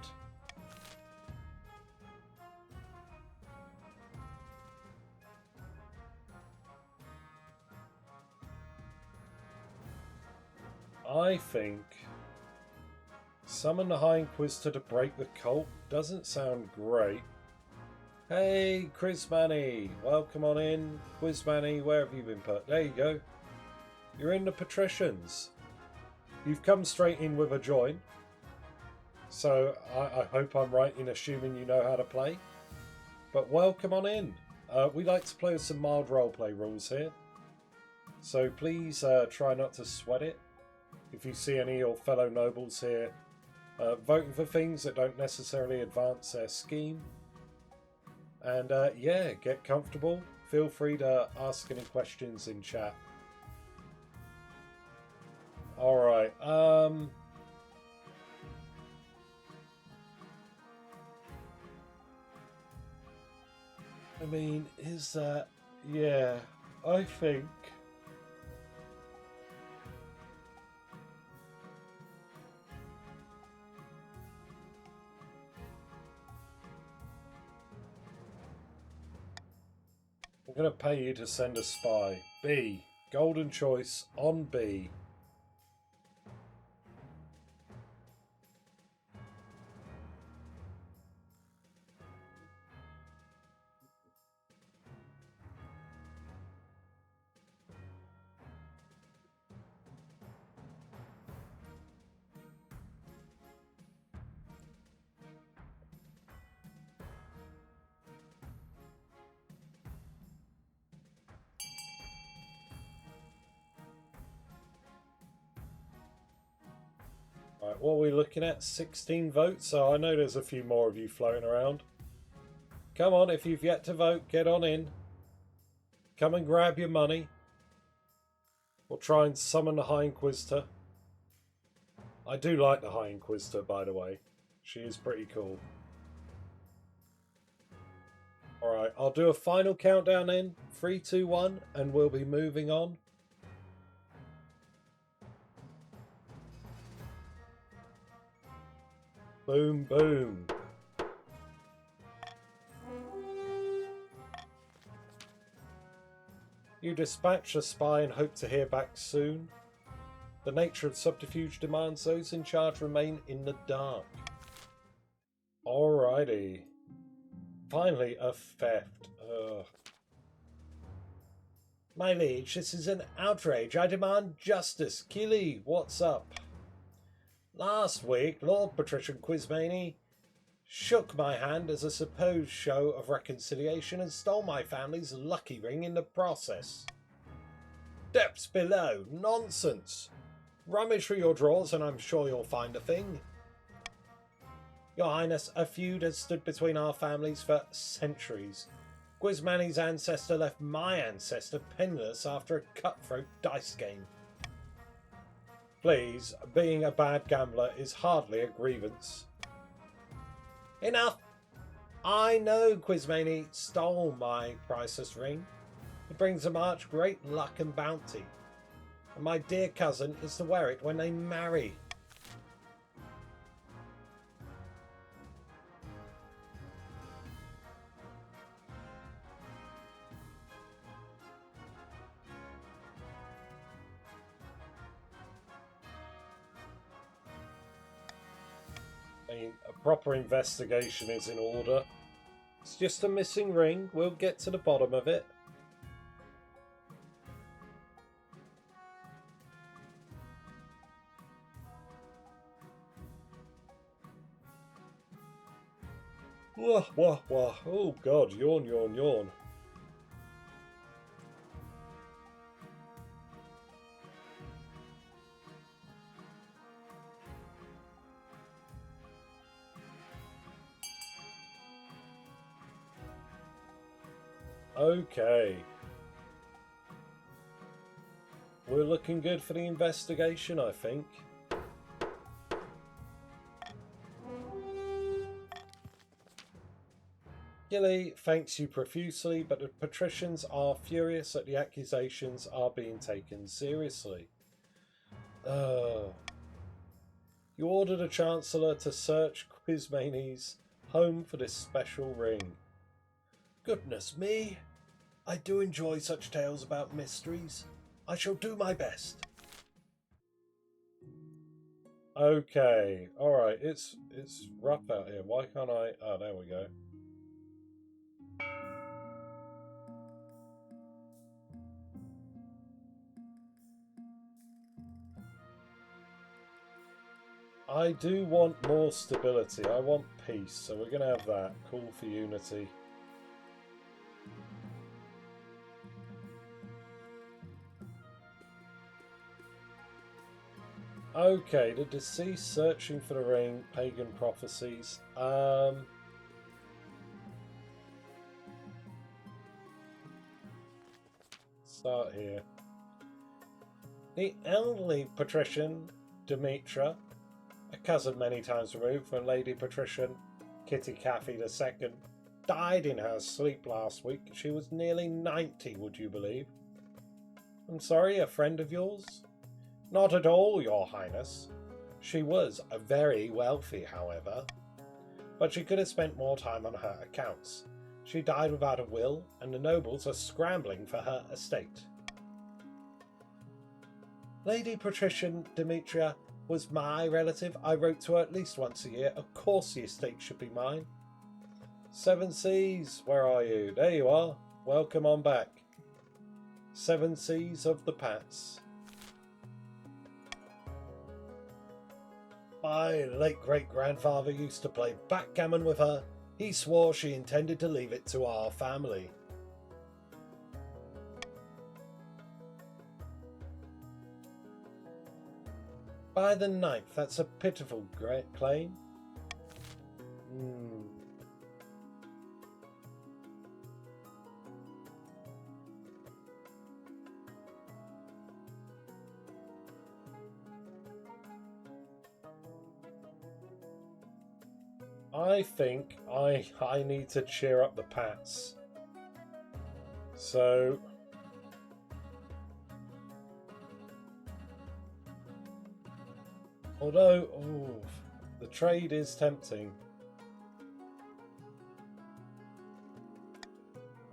I think summon the High Inquisitor to break the cult doesn't sound great. Hey, Quizmanny, welcome on in. Quizmanny, where have you been put? There you go. You're in the patricians. You've come straight in with a join. So I hope I'm right in assuming you know how to play. But welcome on in. We like to play with some mild roleplay rules here. So please try not to sweat it. If you see any of your fellow nobles here voting for things that don't necessarily advance their scheme. And yeah, get comfortable. Feel free to ask any questions in chat. Alright, I mean, is that... yeah, I think... I'm going to pay you to send a spy. B. Golden choice on B. what are we looking at? 16 votes, so I know there's a few more of you floating around. Come on, if you've yet to vote, get on in. Come and grab your money. We'll try and summon the High Inquisitor. I do like the High Inquisitor, by the way. She is pretty cool. Alright, I'll do a final countdown in. 3, 2, 1, and we'll be moving on. Boom, boom. You dispatch a spy and hope to hear back soon. The nature of subterfuge demands those in charge remain in the dark. Alrighty. Finally, a theft. Ugh. My liege, this is an outrage. I demand justice. Keely, what's up? Last week, Lord Patrician Quizmany shook my hand as a supposed show of reconciliation and stole my family's lucky ring in the process. Depths below. Nonsense. Rummage through your drawers and I'm sure you'll find a thing. Your Highness, a feud has stood between our families for centuries. Quizmany's ancestor left my ancestor penniless after a cutthroat dice game. Please, being a bad gambler is hardly a grievance. Enough! I know Quizmany stole my priceless ring. It brings a much great luck and bounty. And my dear cousin is to wear it when they marry. A proper investigation is in order. It's just a missing ring. We'll get to the bottom of it. Wah, wah, wah. Oh god, yawn, yawn, yawn. Okay. We're looking good for the investigation, I think. Gilly thanks you profusely, but the patricians are furious that the accusations are being taken seriously. You ordered a Chancellor to search Quizmany's home for this special ring. Goodness me! I do enjoy such tales about mysteries. I shall do my best. Okay, alright, it's rough out here. Why can't I... Oh, there we go. I do want more stability. I want peace, so we're going to have that. Call for unity. Okay, the deceased searching for the ring, pagan prophecies. Start here. The elderly patrician, Demetra, a cousin many times removed from Lady Patrician Kitty Caffey II, died in her sleep last week. She was nearly 90, would you believe? I'm sorry, a friend of yours? Not at all, Your Highness. She was very wealthy, however. But she could have spent more time on her accounts. She died without a will, and the nobles are scrambling for her estate. Lady Patrician Demetria was my relative. I wrote to her at least once a year. Of course the estate should be mine. Seven Seas, where are you? There you are. Welcome on back. Seven Seas of the Pats. My late great-grandfather used to play backgammon with her. He swore she intended to leave it to our family. By the 9th, that's a pitiful claim. I think I need to cheer up the Pats. So although the trade is tempting,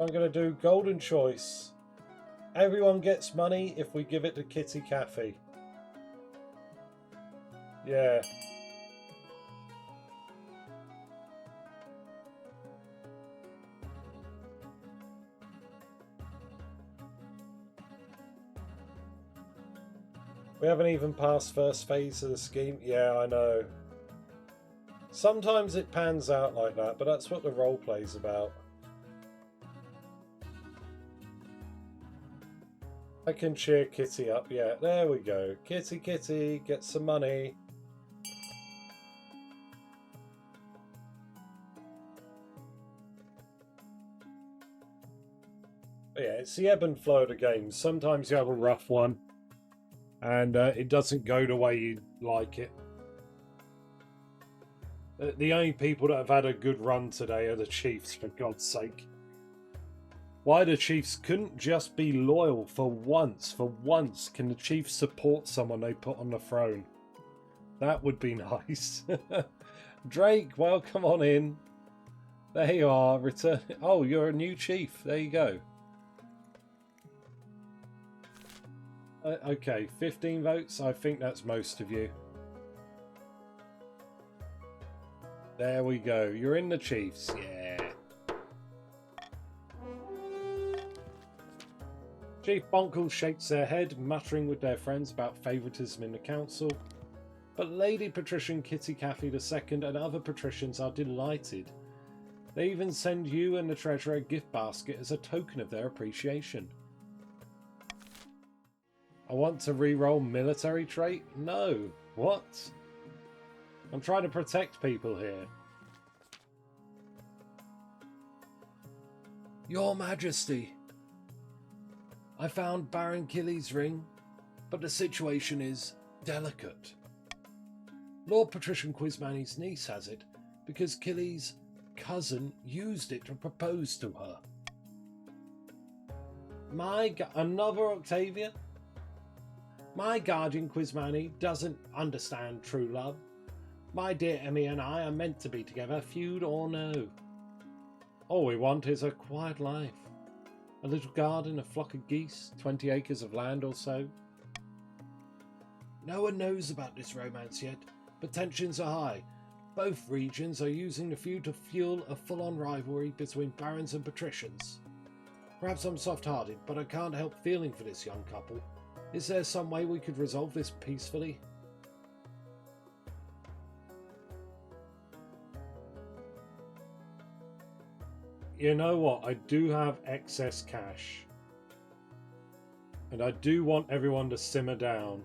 I'm going to do golden choice. Everyone gets money if we give it to Kitty Cafe. Yeah. We haven't even passed first phase of the scheme. Yeah, I know. Sometimes it pans out like that, but that's what the role play's about. I can cheer Kitty up. Yeah, there we go. Kitty, Kitty, get some money. But yeah, it's the ebb and flow of the game. Sometimes you have a rough one, and it doesn't go the way you like it. The only people that have had a good run today are the Chiefs, for God's sake. Why the Chiefs couldn't just be loyal for once? For once, can the Chiefs support someone they put on the throne? That would be nice. Drake, welcome on in. There you are. Return. Oh, you're a new chief. There you go. Okay, 15 votes. I think that's most of you. There we go. You're in the Chiefs. Yeah. Chief Bonkle shakes their head, muttering with their friends about favouritism in the council. But Lady Patrician Kitty Caffey II and other patricians are delighted. They even send you and the treasurer a gift basket as a token of their appreciation. I want to re-roll military trait? No. What? I'm trying to protect people here. Your Majesty, I found Baron Killy's ring, but the situation is delicate. Lord Patrician Quizmani's niece has it because Killy's cousin used it to propose to her. Another Octavia? My guardian Quizmani doesn't understand true love. My dear Emmy and I are meant to be together, feud or no. All we want is a quiet life. A little garden, a flock of geese, 20 acres of land or so. No one knows about this romance yet, but tensions are high. Both regions are using the feud to fuel a full-on rivalry between barons and patricians. Perhaps I'm soft-hearted, but I can't help feeling for this young couple. Is there some way we could resolve this peacefully? You know what? I do have excess cash. And I do want everyone to simmer down.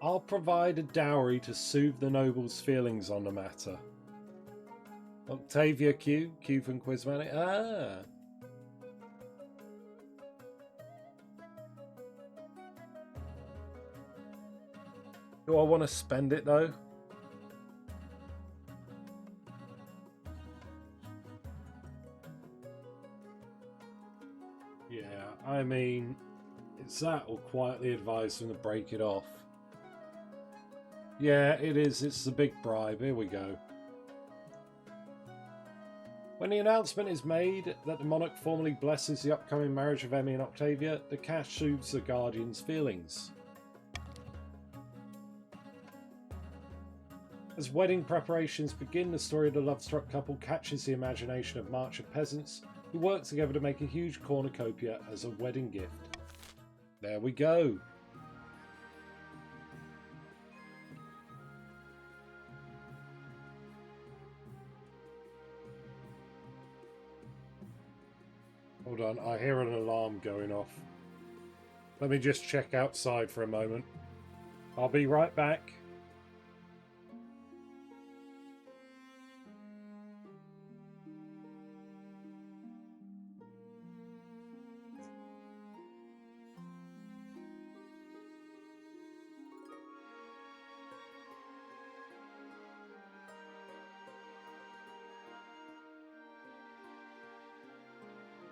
I'll provide a dowry to soothe the noble's feelings on the matter. Octavia Q from Quizmanic. Ah. Do I want to spend it though? Yeah, I mean, it's that or quietly advise them to break it off. Yeah, it is. It's a big bribe. Here we go. When the announcement is made that the monarch formally blesses the upcoming marriage of Emmy and Octavia, the cash soothes the guardian's feelings. As wedding preparations begin, the story of the love-struck couple catches the imagination of march of peasants who work together to make a huge cornucopia as a wedding gift. There we go. Hold on, I hear an alarm going off. Let me just check outside for a moment. I'll be right back.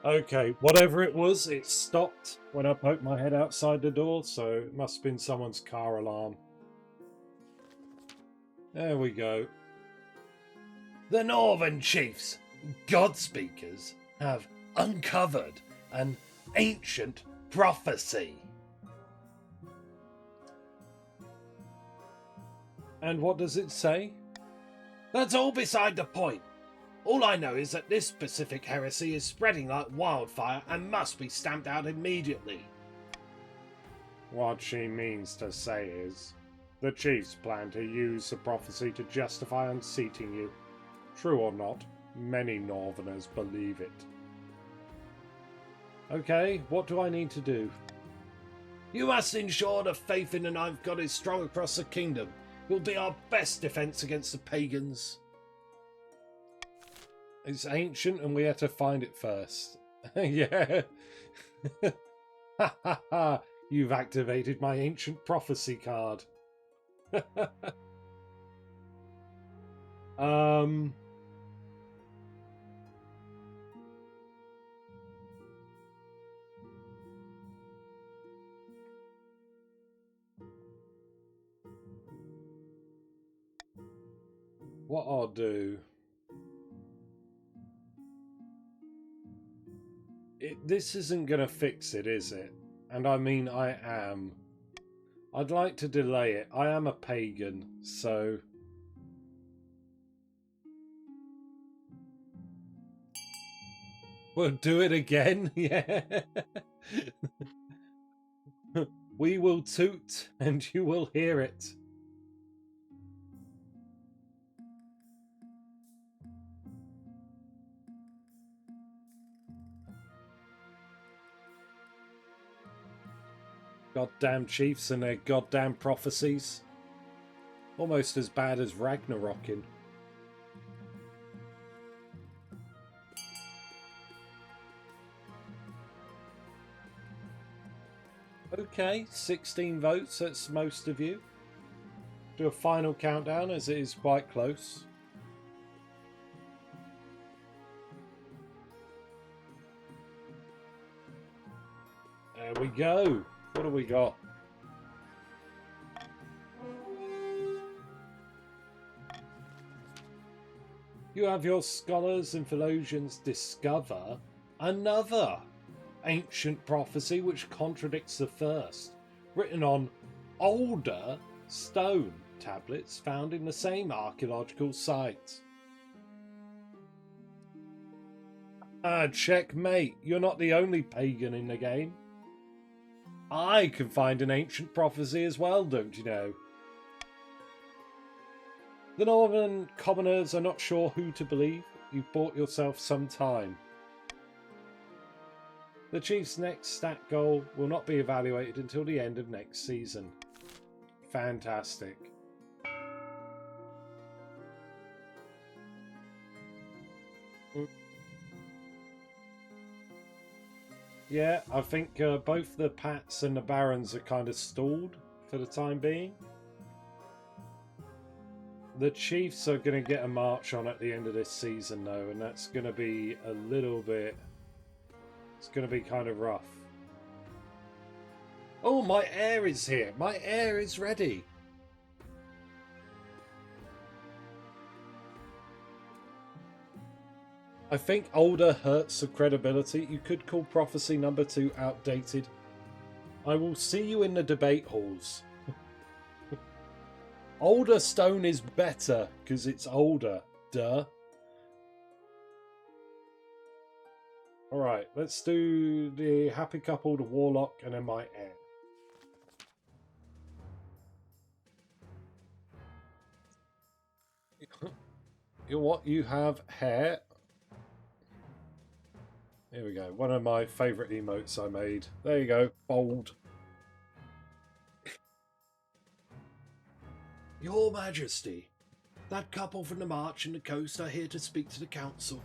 Okay, whatever it was, it stopped when I poked my head outside the door, so it must have been someone's car alarm. There we go. The Northern Chiefs, God Speakers, have uncovered an ancient prophecy. And what does it say? That's all beside the point. All I know is that this specific heresy is spreading like wildfire and must be stamped out immediately. What she means to say is, the chiefs plan to use the prophecy to justify unseating you. True or not, many Northerners believe it. Okay, what do I need to do? You must ensure the faith in the Ninth God is strong across the kingdom. It will be our best defence against the pagans. It's ancient and we had to find it first. Yeah. Ha ha ha. You've activated my ancient prophecy card. What I'll do... This isn't going to fix it, is it? And I mean, I am. I'd like to delay it. I am a pagan, so... We'll do it again, yeah. We will toot, and you will hear it. Goddamn chiefs and their goddamn prophecies. Almost as bad as Ragnarokin. Okay, 16 votes, that's most of you. Do a final countdown as it is quite close. There we go. What do we got? You have your scholars and theologians discover another ancient prophecy which contradicts the first, written on older stone tablets found in the same archaeological site. Checkmate. You're not the only pagan in the game. I can find an ancient prophecy as well, don't you know? The Northern commoners are not sure who to believe. You've bought yourself some time. The Chiefs' next stat goal will not be evaluated until the end of next season. Fantastic. Yeah, I think both the Pats and the Barons are kind of stalled for the time being. The Chiefs are going to get a march on at the end of this season, though, and that's going to be a little bit... It's going to be kind of rough. Oh, my heir is here. My heir is ready. I think older hurts the credibility. You could call prophecy number 2 outdated. I will see you in the debate halls. Older stone is better because it's older. Duh. Alright, let's do the happy couple, the warlock, and then my heir. You know what? You have hair. Here we go. One of my favourite emotes I made. There you go. Bold. Your Majesty, that couple from the march and the coast are here to speak to the council.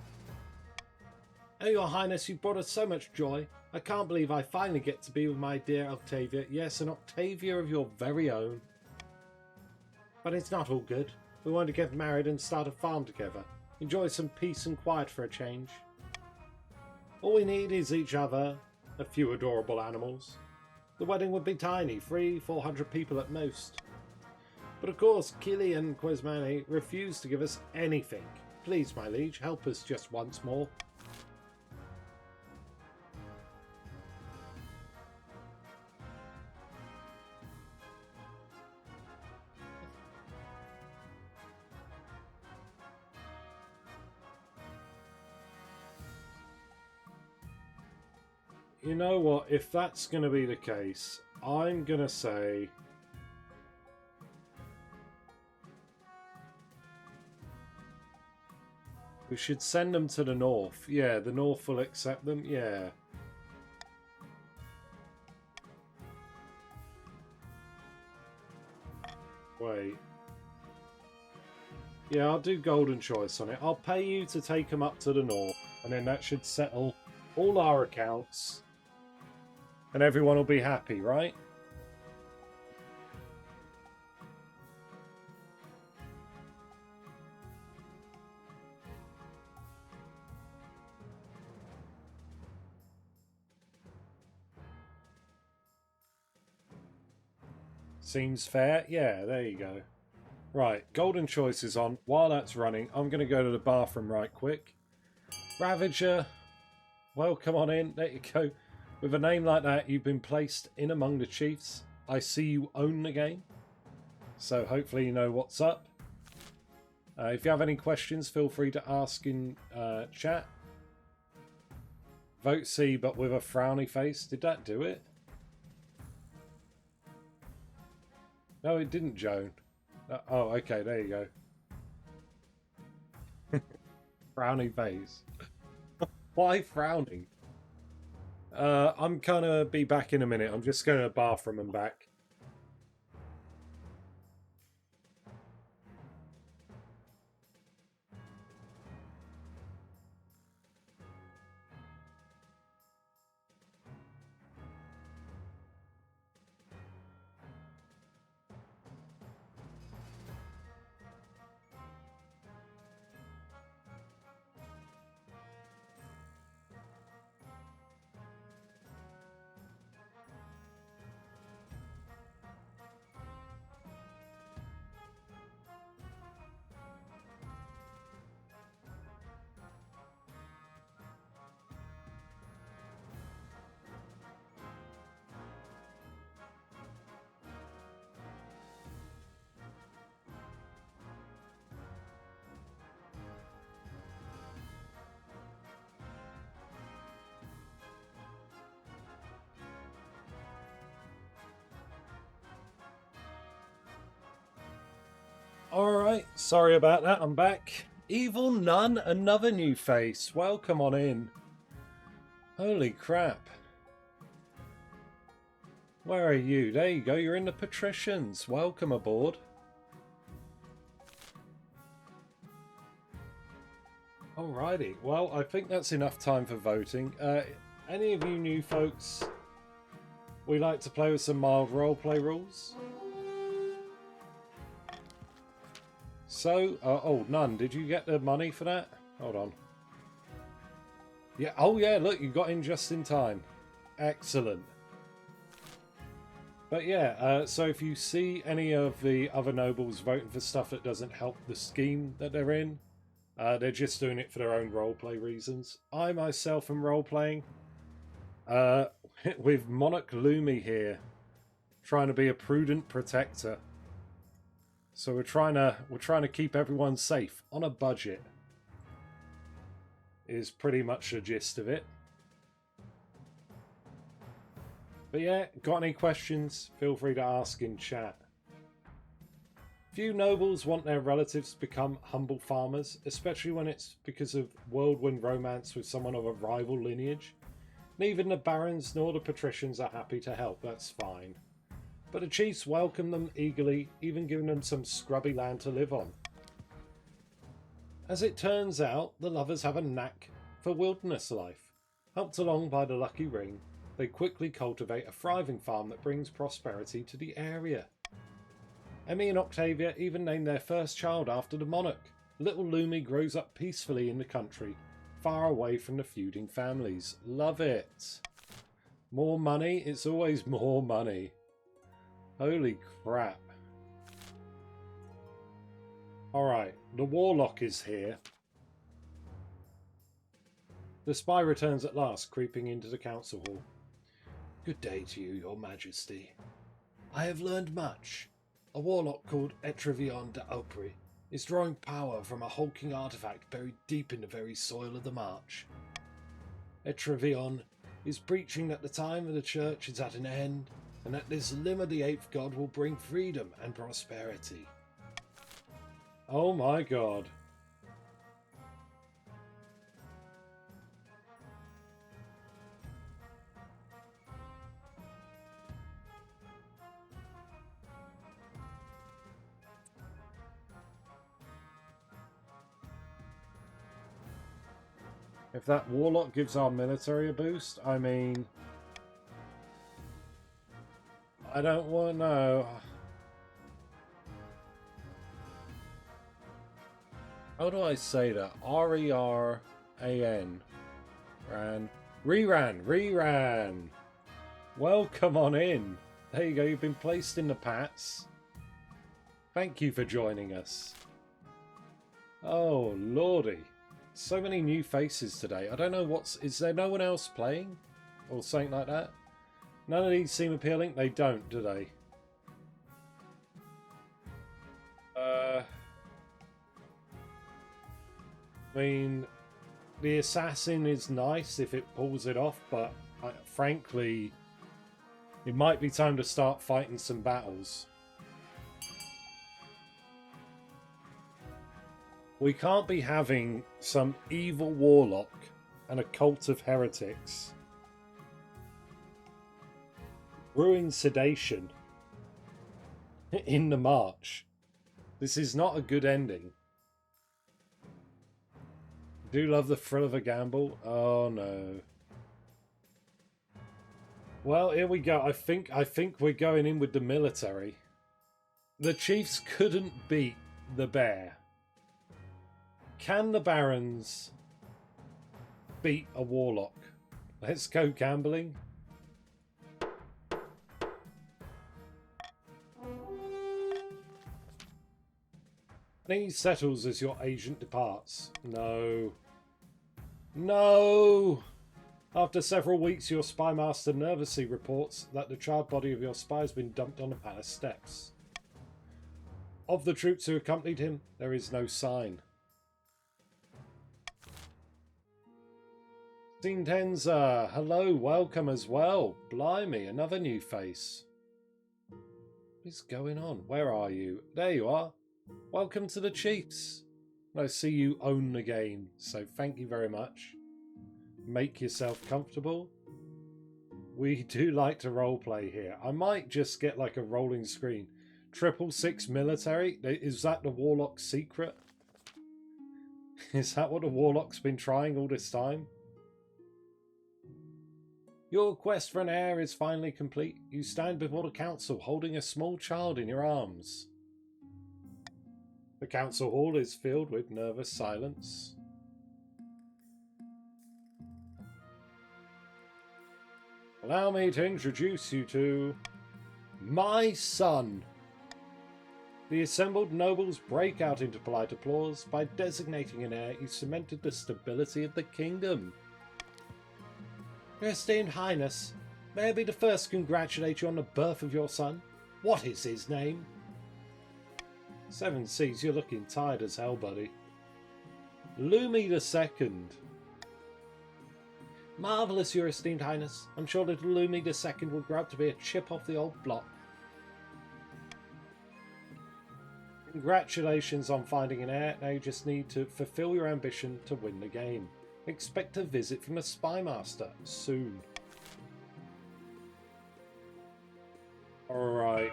Oh, Your Highness, you brought us so much joy. I can't believe I finally get to be with my dear Octavia. Yes, an Octavia of your very own. But it's not all good. We want to get married and start a farm together. Enjoy some peace and quiet for a change. All we need is each other, a few adorable animals. The wedding would be tiny, 300-400 people at most. But of course, Kili and Quizmani refuse to give us anything. Please, my liege, help us just once more. You know what? If that's going to be the case, I'm going to say... we should send them to the north. Yeah, the north will accept them. Yeah. Wait. Yeah, I'll do golden choice on it. I'll pay you to take them up to the north. And then that should settle all our accounts. And everyone will be happy, right? Seems fair. Yeah, there you go. Right, golden choice is on. While that's running, I'm going to go to the bathroom right quick. Ravager, well, come on in. There you go. With a name like that, you've been placed in among the chiefs. I see you own the game. So hopefully you know what's up. If you have any questions, feel free to ask in chat. Vote C, but with a frowny face. Did that do it? No, it didn't, Joan. Oh, okay, there you go. Frowny face. Why frowning? I'm gonna be back in a minute. I'm just going to the bathroom and back. Alright, sorry about that, I'm back. Evil Nun, another new face. Welcome on in. Holy crap. Where are you? There you go, you're in the Patricians. Welcome aboard. Alrighty, well, I think that's enough time for voting. Any of you new folks, we like to play with some mild roleplay rules? So, oh, Nun, did you get the money for that? Hold on. Yeah, oh yeah, look, you got in just in time. Excellent. But yeah, so if you see any of the other nobles voting for stuff that doesn't help the scheme that they're in, they're just doing it for their own roleplay reasons. I myself am roleplaying with Monarch Lumi here, trying to be a prudent protector. So we're trying to keep everyone safe on a budget. Is pretty much the gist of it. But yeah, got any questions? Feel free to ask in chat. Few nobles want their relatives to become humble farmers, especially when it's because of whirlwind romance with someone of a rival lineage. Neither the barons nor the patricians are happy to help, that's fine. But the chiefs welcome them eagerly, even giving them some scrubby land to live on. As it turns out, the lovers have a knack for wilderness life. Helped along by the lucky ring, they quickly cultivate a thriving farm that brings prosperity to the area. Emmy and Octavia even named their first child after the Monarch. Little Lumi grows up peacefully in the country, far away from the feuding families. Love it. More money? It's always more money. Holy crap. Alright, the Warlock is here. The spy returns at last, creeping into the council hall. Good day to you, your majesty. I have learned much. A warlock called Etrivion de Opry is drawing power from a hulking artifact buried deep in the very soil of the March. Etrivion is preaching that the time of the church is at an end, and that this limb of the eighth god will bring freedom and prosperity. Oh my god. If that warlock gives our military a boost, I mean... I don't want to know. How do I say that? R-E-R-A-N. Ran. Reran. Welcome on in. There you go, you've been placed in the Pats. Thank you for joining us. Oh, lordy. So many new faces today. I don't know what's... Is there no one else playing? Or something like that? None of these seem appealing. They don't, do they? I mean, the assassin is nice if it pulls it off, but frankly, it might be time to start fighting some battles. We can't be having some evil warlock and a cult of heretics brewing sedation in the march. This is not a good ending. Do love the thrill of a gamble? Oh no. Well, here we go. I think we're going in with the military. The chiefs couldn't beat the bear. Can the barons beat a warlock? Let's go gambling. He settles as your agent departs. No. No! After several weeks, your spy master nervously reports that the charred body of your spy has been dumped on the palace steps. Of the troops who accompanied him, there is no sign. Tenza, hello, welcome as well. Blimey, another new face. What is going on? Where are you? There you are. Welcome to the Chiefs. I see you own the game, so thank you very much. Make yourself comfortable. We do like to roleplay here. I might just get like a rolling screen. 666 military? Is that the Warlock's secret? Is that what the Warlock's been trying all this time? Your quest for an heir is finally complete. You stand before the council holding a small child in your arms. The council hall is filled with nervous silence. Allow me to introduce you to my son. The assembled nobles break out into polite applause. By designating an heir, you cemented the stability of the kingdom. Your esteemed highness, may I be the first to congratulate you on the birth of your son? What is his name? 7 Seas, you're looking tired as hell, buddy. Lumi II. Marvellous, your esteemed highness. I'm sure little Lumi II will grow up to be a chip off the old block. Congratulations on finding an heir. Now you just need to fulfill your ambition to win the game. Expect a visit from a spy master soon. Alright.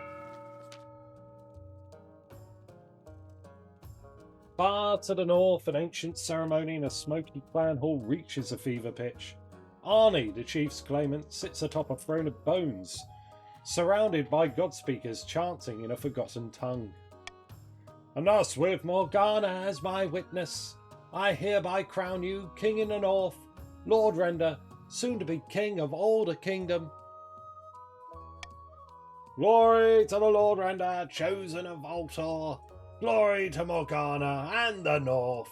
Far to the north, an ancient ceremony in a smoky clan hall reaches a fever pitch. Arnie, the chief's claimant, sits atop a throne of bones, surrounded by godspeakers chanting in a forgotten tongue. And thus, with Morgana as my witness, I hereby crown you king in the north, Lord Render, soon to be king of all the kingdom. Glory to the Lord Render, chosen of Voltor. Glory to Morgana and the north.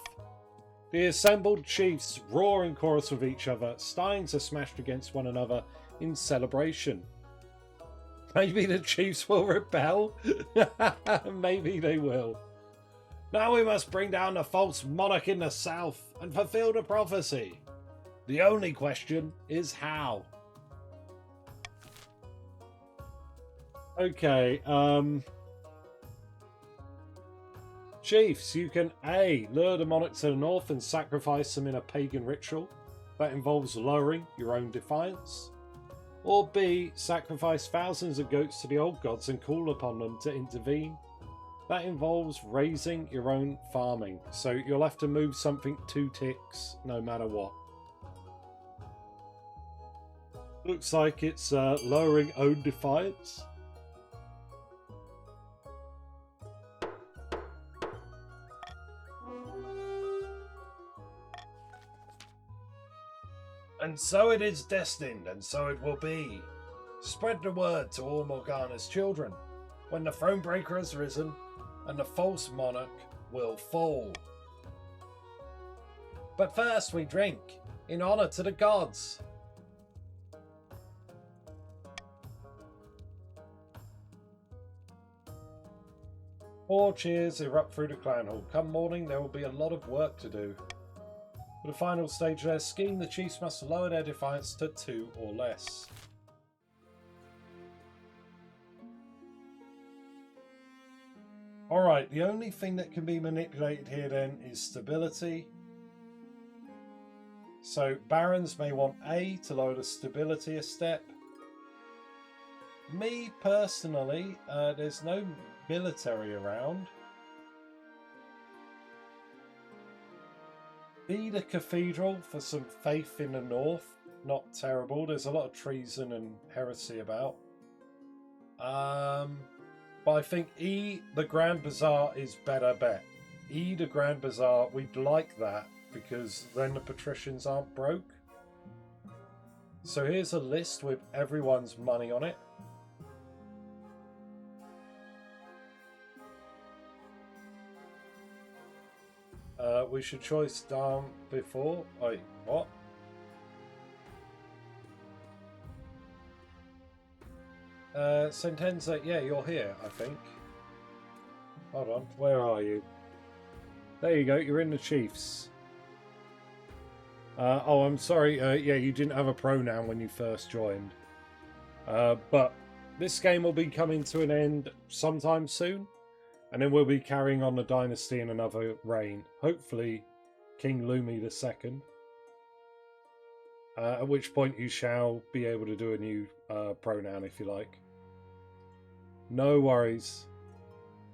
The assembled chiefs roar in chorus with each other, steins are smashed against one another in celebration. Maybe the chiefs will rebel. Maybe they will. Now we must bring down the false monarch in the south and fulfill the prophecy. The only question is how. Okay, Chiefs, you can A. lure the monarch to the north and sacrifice them in a pagan ritual. That involves lowering your own defiance. Or B. sacrifice thousands of goats to the old gods and call upon them to intervene. That involves raising your own farming, so you'll have to move something 2 ticks no matter what. Looks like it's lowering own defiance. And so it is destined, and so it will be. Spread the word to all Morgana's children. When the Thronebreaker has risen, and the false monarch will fall. But first we drink, in honour to the gods. More cheers erupt through the clan hall. Come morning, there will be a lot of work to do. For the final stage of their scheme, the chiefs must lower their defiance to 2 or less. Alright, the only thing that can be manipulated here then is stability. So barons may want A to lower the stability a step. Me personally, there's no military around. B the cathedral for some faith in the north. Not terrible. There's a lot of treason and heresy about. But I think E the Grand Bazaar is better bet. E the Grand Bazaar, we'd like that because then the patricians aren't broke. So here's a list with everyone's money on it. We should choice down before. Wait, what? Sentenza, yeah, you're here, I think. Hold on, where are you? There you go, you're in the Chiefs. Oh, I'm sorry, yeah, you didn't have a pronoun when you first joined. But this game will be coming to an end sometime soon. And then we'll be carrying on the Dynasty in another reign. Hopefully, King Lumi II. At which point you shall be able to do a new pronoun if you like. No worries.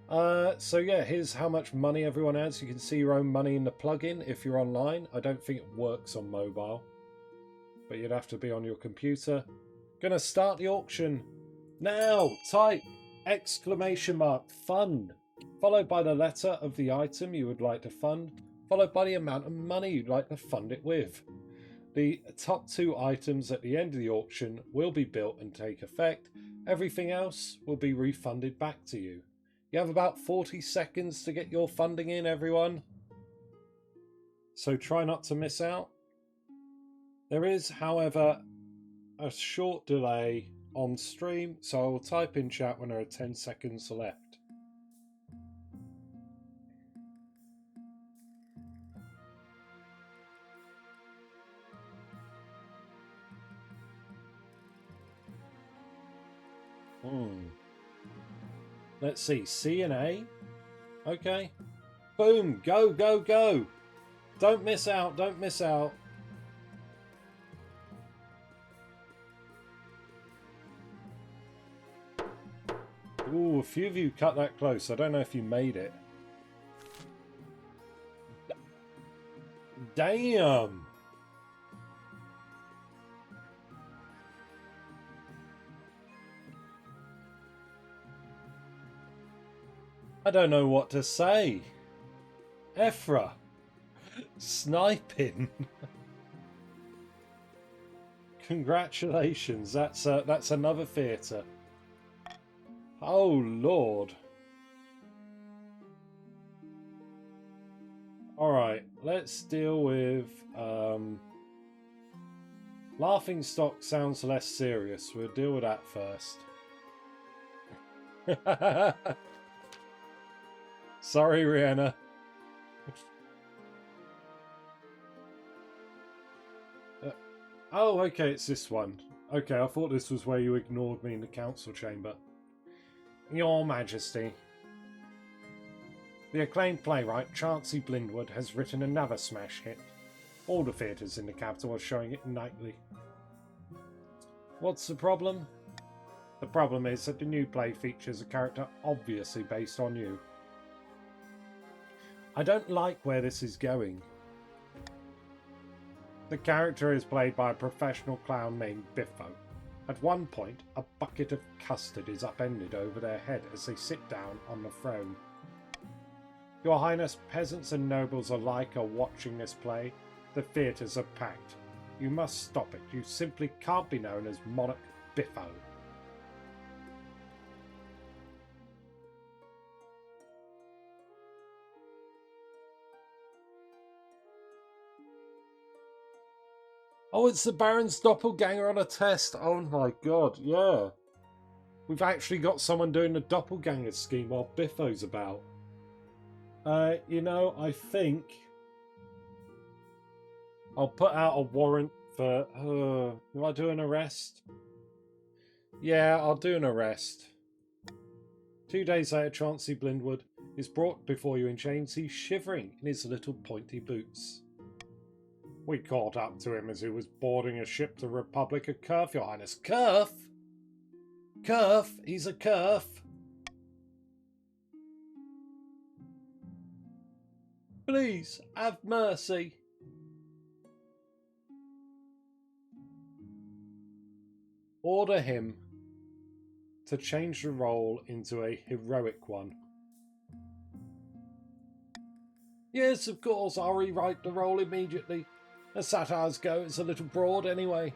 So yeah, here's how much money everyone has. You can see your own money in the plugin if you're online. I don't think it works on mobile. But you'd have to be on your computer. Gonna start the auction. Now, type !fund. Followed by the letter of the item you would like to fund, followed by the amount of money you'd like to fund it with. The top 2 items at the end of the auction will be built and take effect. Everything else will be refunded back to you. You have about 40 seconds to get your funding in, everyone. So try not to miss out. There is, however, a short delay on stream, so I will type in chat when there are 10 seconds left. Let's see, C and A. Okay. Boom. Go, go, go. Don't miss out. Don't miss out. Ooh, a few of you cut that close. I don't know if you made it. Damn. I don't know what to say. Ephra. Sniping. Congratulations. That's another theatre. Oh, Lord. Alright, let's deal with... Laughing Stock sounds less serious. We'll deal with that first. Sorry, Rihanna. Oh, okay, it's this one. Okay, I thought this was where you ignored me in the council chamber. Your Majesty. The acclaimed playwright Chauncey Blindwood has written another smash hit. All the theatres in the capital are showing it nightly. What's the problem? The problem is that the new play features a character obviously based on you. I don't like where this is going. The character is played by a professional clown named Biffo. At one point, a bucket of custard is upended over their head as they sit down on the throne. Your Highness, peasants and nobles alike are watching this play. The theatres are packed. You must stop it. You simply can't be known as Monarch Biffo. Oh, it's the Baron's doppelganger on a test. Oh my god, yeah. We've actually got someone doing the doppelganger scheme while Biffo's about. You know, I think I'll put out a warrant for... do I do an arrest? Yeah, I'll do an arrest. 2 days later, Chauncey Blindwood is brought before you in chains. He's shivering in his little pointy boots. We caught up to him as he was boarding a ship to Republic of Curf, Your Highness. Curf? Curf? He's a Curf? Please, have mercy. Order him to change the role into a heroic one. Yes, of course, I'll rewrite the role immediately. As satires go, it's a little broad anyway.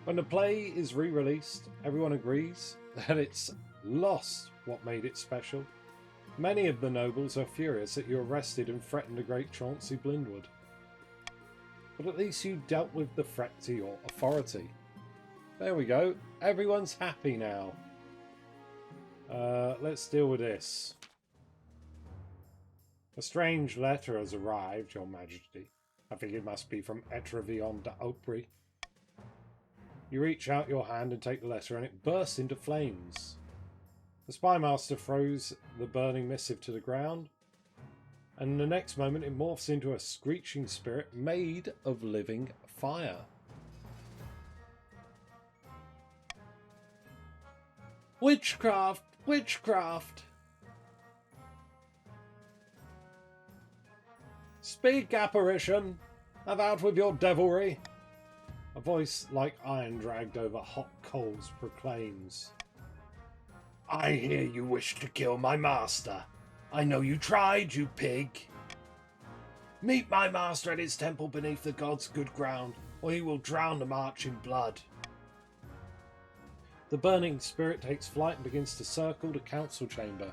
When the play is re-released, everyone agrees that it's lost what made it special. Many of the nobles are furious that you arrested and threatened the great Chauncey Blindwood. But at least you dealt with the threat to your authority. There we go. Everyone's happy now. Let's deal with this. A strange letter has arrived, Your Majesty. I think it must be from Etrevillon d'Aupry. You reach out your hand and take the letter, and it bursts into flames. The spymaster throws the burning missive to the ground, and the next moment it morphs into a screeching spirit made of living fire. Witchcraft! Witchcraft! Speak, apparition! Have out with your devilry! A voice like iron dragged over hot coals proclaims. I hear you wish to kill my master. I know you tried, you pig. Meet my master at his temple beneath the gods' good ground, or he will drown the march in blood. The burning spirit takes flight and begins to circle the council chamber.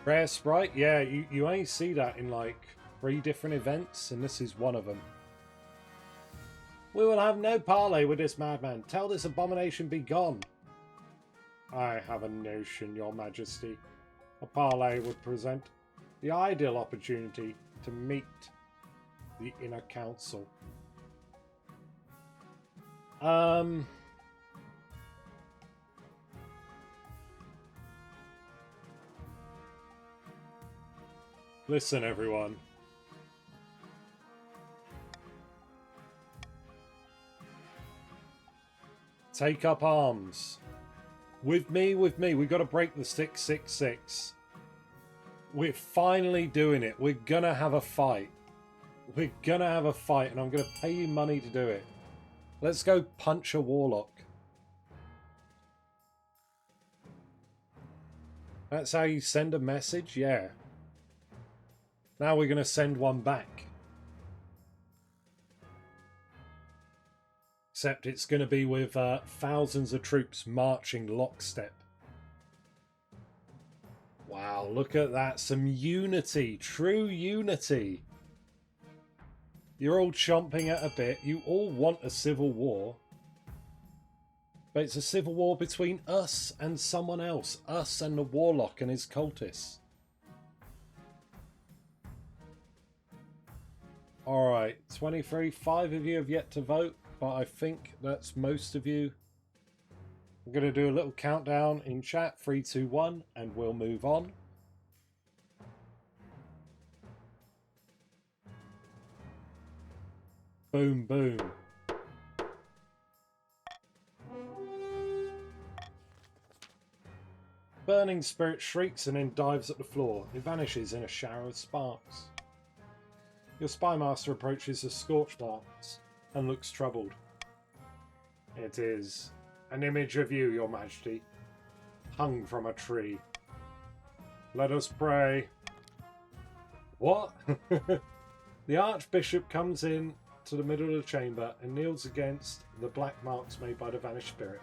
Rare sprite? Yeah, you only see that in like 3 different events, and this is one of them. We will have no parley with this madman. Tell this abomination be gone. I have a notion, Your Majesty. A parley would present the ideal opportunity to meet the inner council. Listen, everyone. Take up arms. With me. We've got to break the 666. We're finally doing it. We're gonna have a fight. We're gonna have a fight, and I'm gonna pay you money to do it. Let's go punch a warlock. That's how you send a message? Yeah. Now we're gonna send one back. Except it's gonna be with thousands of troops marching lockstep. Wow, look at that. Some unity. True unity. You're all chomping at a bit. You all want a civil war. But it's a civil war between us and someone else. Us and the warlock and his cultists. Alright, 23. 5 of you have yet to vote. But I think that's most of you. I'm going to do a little countdown in chat. 3, 2, 1. And we'll move on. Boom, boom. Burning spirit shrieks and then dives at the floor. It vanishes in a shower of sparks. Your spy master approaches the scorched marks and looks troubled. It is an image of you, your majesty, hung from a tree. Let us pray. What? The archbishop comes in to the middle of the chamber and kneels against the black marks made by the vanished spirit.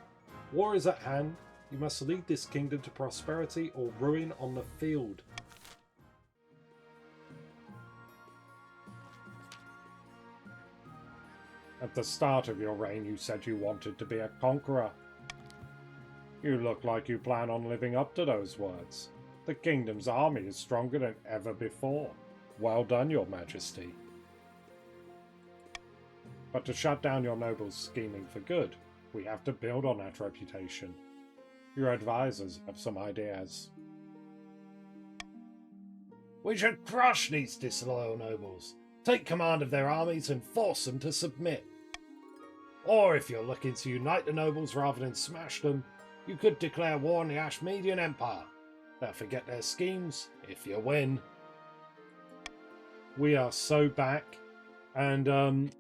War is at hand. You must lead this kingdom to prosperity or ruin on the field. At the start of your reign, you said you wanted to be a conqueror. You look like you plan on living up to those words. The kingdom's army is stronger than ever before. Well done, your majesty. But to shut down your nobles scheming for good, we have to build on that reputation. Your advisors have some ideas. We should crush these disloyal nobles, take command of their armies and force them to submit. Or if you're looking to unite the nobles rather than smash them, you could declare war on the Ashmedian Empire. They'll forget their schemes if you win. We are so back. And,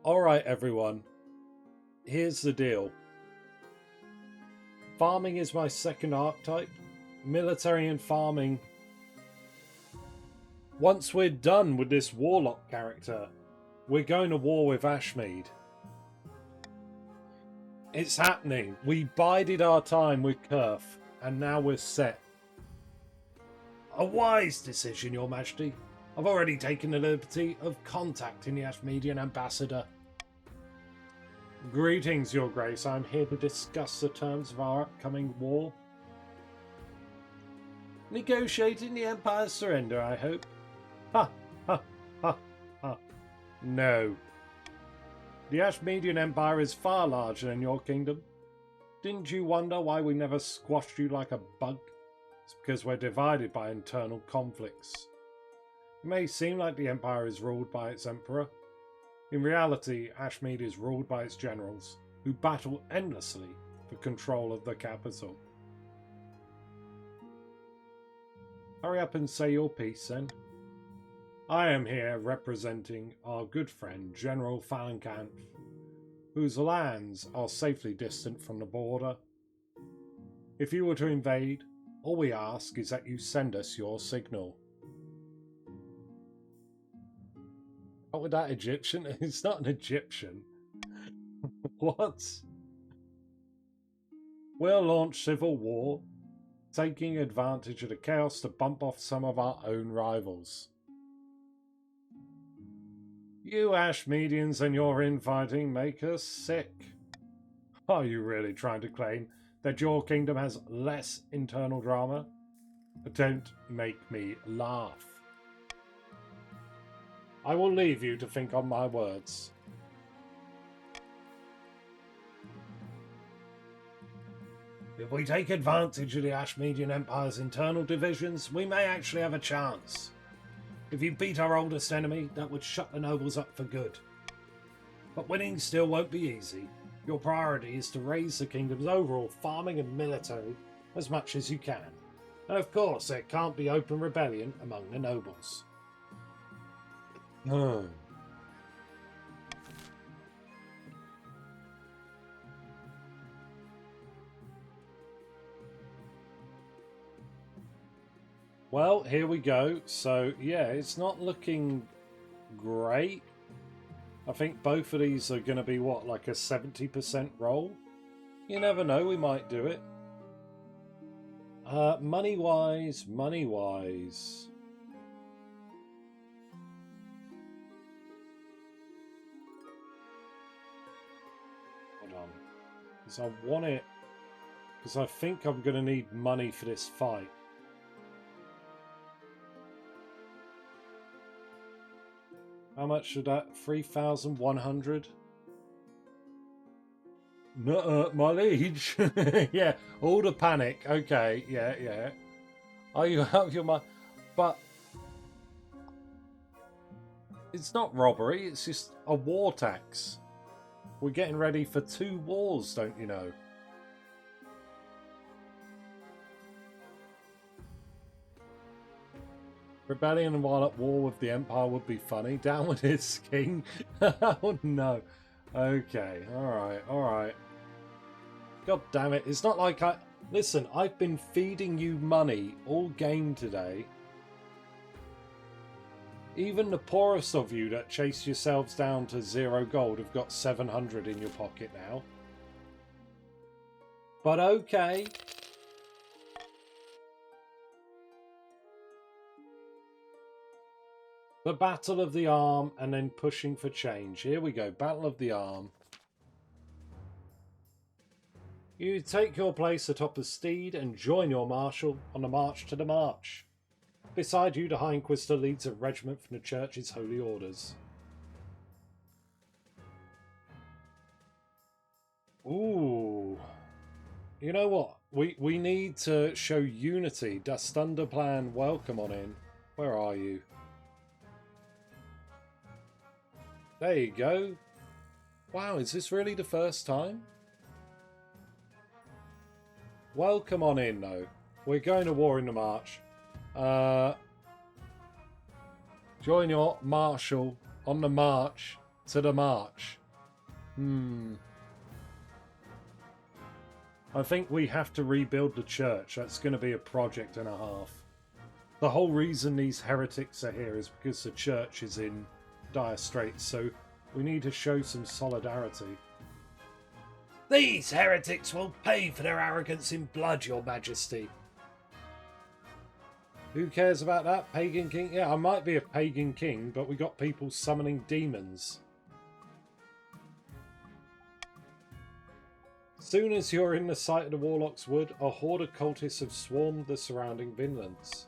alright everyone. Here's the deal. Farming is my second archetype. Military and farming. Once we're done with this warlock character, we're going to war with Ashmead. It's happening. We bided our time with Kurf, and now we're set. A wise decision, your majesty. I've already taken the liberty of contacting the Ashmedian ambassador. Greetings, your grace. I'm here to discuss the terms of our upcoming war. Negotiating the Empire's surrender, I hope. Ha, ha, ha, ha. No. The Ashmedian Empire is far larger than your kingdom. Didn't you wonder why we never squashed you like a bug? It's because we're divided by internal conflicts. It may seem like the Empire is ruled by its emperor. In reality, Ashmead is ruled by its generals, who battle endlessly for control of the capital. Hurry up and say your piece, then. I am here representing our good friend General Fahlenkamp, whose lands are safely distant from the border. If you were to invade, all we ask is that you send us your signal. What with that Egyptian? It's not an Egyptian. What? We'll launch civil war, taking advantage of the chaos to bump off some of our own rivals. You Ashmedians and your infighting make us sick. Are you really trying to claim that your kingdom has less internal drama? Don't make me laugh. I will leave you to think on my words. If we take advantage of the Ashmedian Empire's internal divisions, we may actually have a chance. If you beat our oldest enemy, that would shut the nobles up for good. But winning still won't be easy. Your priority is to raise the kingdom's overall farming and military as much as you can. And of course, there can't be open rebellion among the nobles. Well, here we go. So, yeah, it's not looking great. I think both of these are going to be, what, like a 70% roll? You never know, we might do it. Money-wise. Hold on. Because I want it... Because I think I'm going to need money for this fight. How much should that? 3,100? No, my liege. Yeah, all the panic. Okay, yeah. Are you out of your mind? But it's not robbery, it's just a war tax. We're getting ready for 2 wars, don't you know? Rebellion while at war with the Empire would be funny. Down with his king. Oh no. Okay, alright. God damn it. It's not like I... Listen, I've been feeding you money all game today. Even the poorest of you that chase yourselves down to 0 gold have got 700 in your pocket now. But okay. The Battle of the Arm and then pushing for change. Here we go. Battle of the Arm. You take your place atop the steed and join your marshal on the march to the march. Beside you, the High Inquisitor leads a regiment from the Church's holy orders. Ooh. You know what? We need to show unity. Das Thunderplan, welcome on in. Where are you? There you go. Wow, is this really the first time? Welcome on in, though. We're going to war in the march. Join your marshal on the march to the march. I think we have to rebuild the church. That's going to be a project and a half. The whole reason these heretics are here is because the church is in dire straits, so we need to show some solidarity. These heretics will pay for their arrogance in blood, your majesty. Who cares about that? Pagan king? Yeah, I might be a pagan king, but we got people summoning demons. Soon as you're in the sight of the Warlock's Wood, a horde of cultists have swarmed the surrounding vinlands.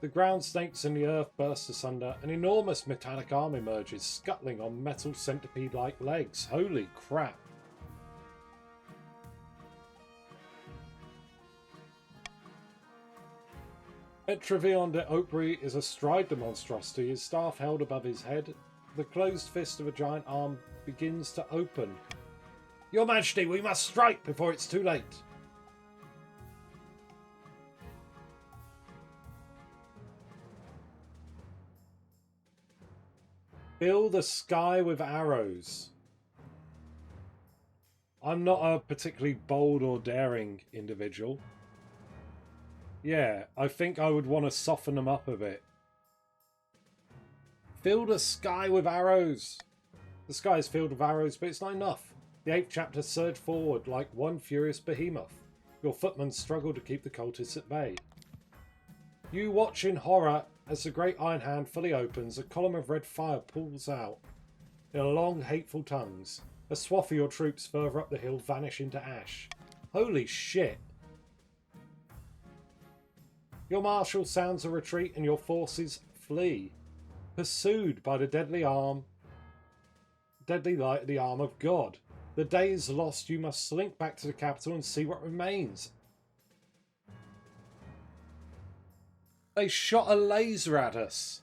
The ground snakes and the earth burst asunder. An enormous metallic arm emerges, scuttling on metal centipede-like legs. Holy crap. Etrevillon de Aubry is astride the monstrosity, his staff held above his head. The closed fist of a giant arm begins to open. Your Majesty, we must strike before it's too late. Fill the sky with arrows. I'm not a particularly bold or daring individual. Yeah, I think I would want to soften them up a bit. Fill the sky with arrows. The sky is filled with arrows, but it's not enough. The 8th chapter surged forward like one furious behemoth. Your footmen struggle to keep the cultists at bay. You watch in horror as the great iron hand fully opens. A column of red fire pulls out in long, hateful tongues. A swath of your troops further up the hill vanish into ash. Holy shit! Your marshal sounds a retreat and your forces flee, pursued by the deadly light of the arm of God. The day is lost. You must slink back to the capital and see what remains. They shot a laser at us.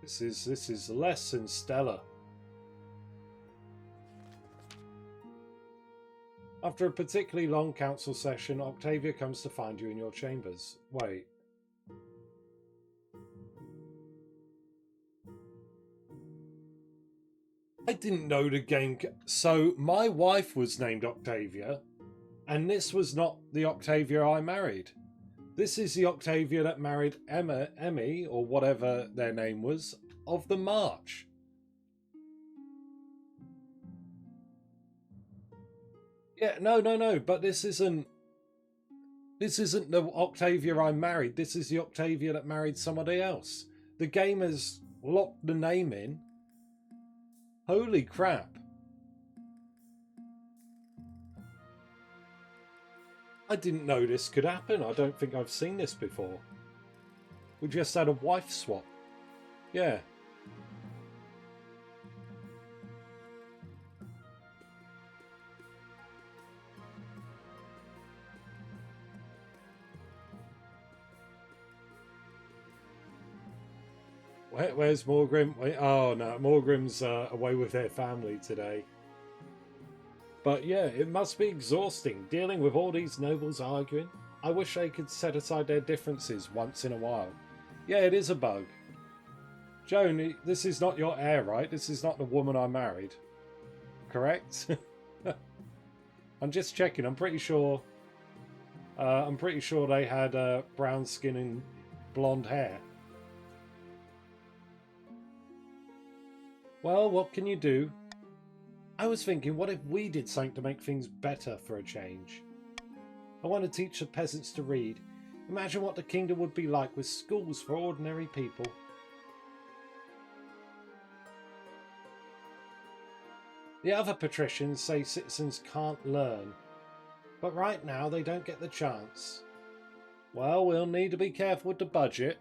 This is less than stellar. After a particularly long council session, Octavia comes to find you in your chambers. Wait. I didn't know the game... So, my wife was named Octavia, and this was not the Octavia I married. This is the Octavia that married Emmy, or whatever their name was, of the March. Yeah, no, but this isn't the Octavia I married. This is the Octavia that married somebody else. The game has locked the name in. Holy crap. I didn't know this could happen. I don't think I've seen this before. We just had a wife swap. Yeah. Where's Morgrim? Oh no, Morgrim's away with their family today. But yeah, it must be exhausting dealing with all these nobles arguing. I wish they could set aside their differences once in a while. Yeah, it is a bug. Joan, this is not your heir, right? This is not the woman I married. Correct? I'm just checking. I'm pretty sure they had brown skin and blonde hair. Well, what can you do? I was thinking, what if we did something to make things better for a change? I want to teach the peasants to read. Imagine what the kingdom would be like with schools for ordinary people. The other patricians say citizens can't learn, but right now they don't get the chance. Well, we'll need to be careful with the budget.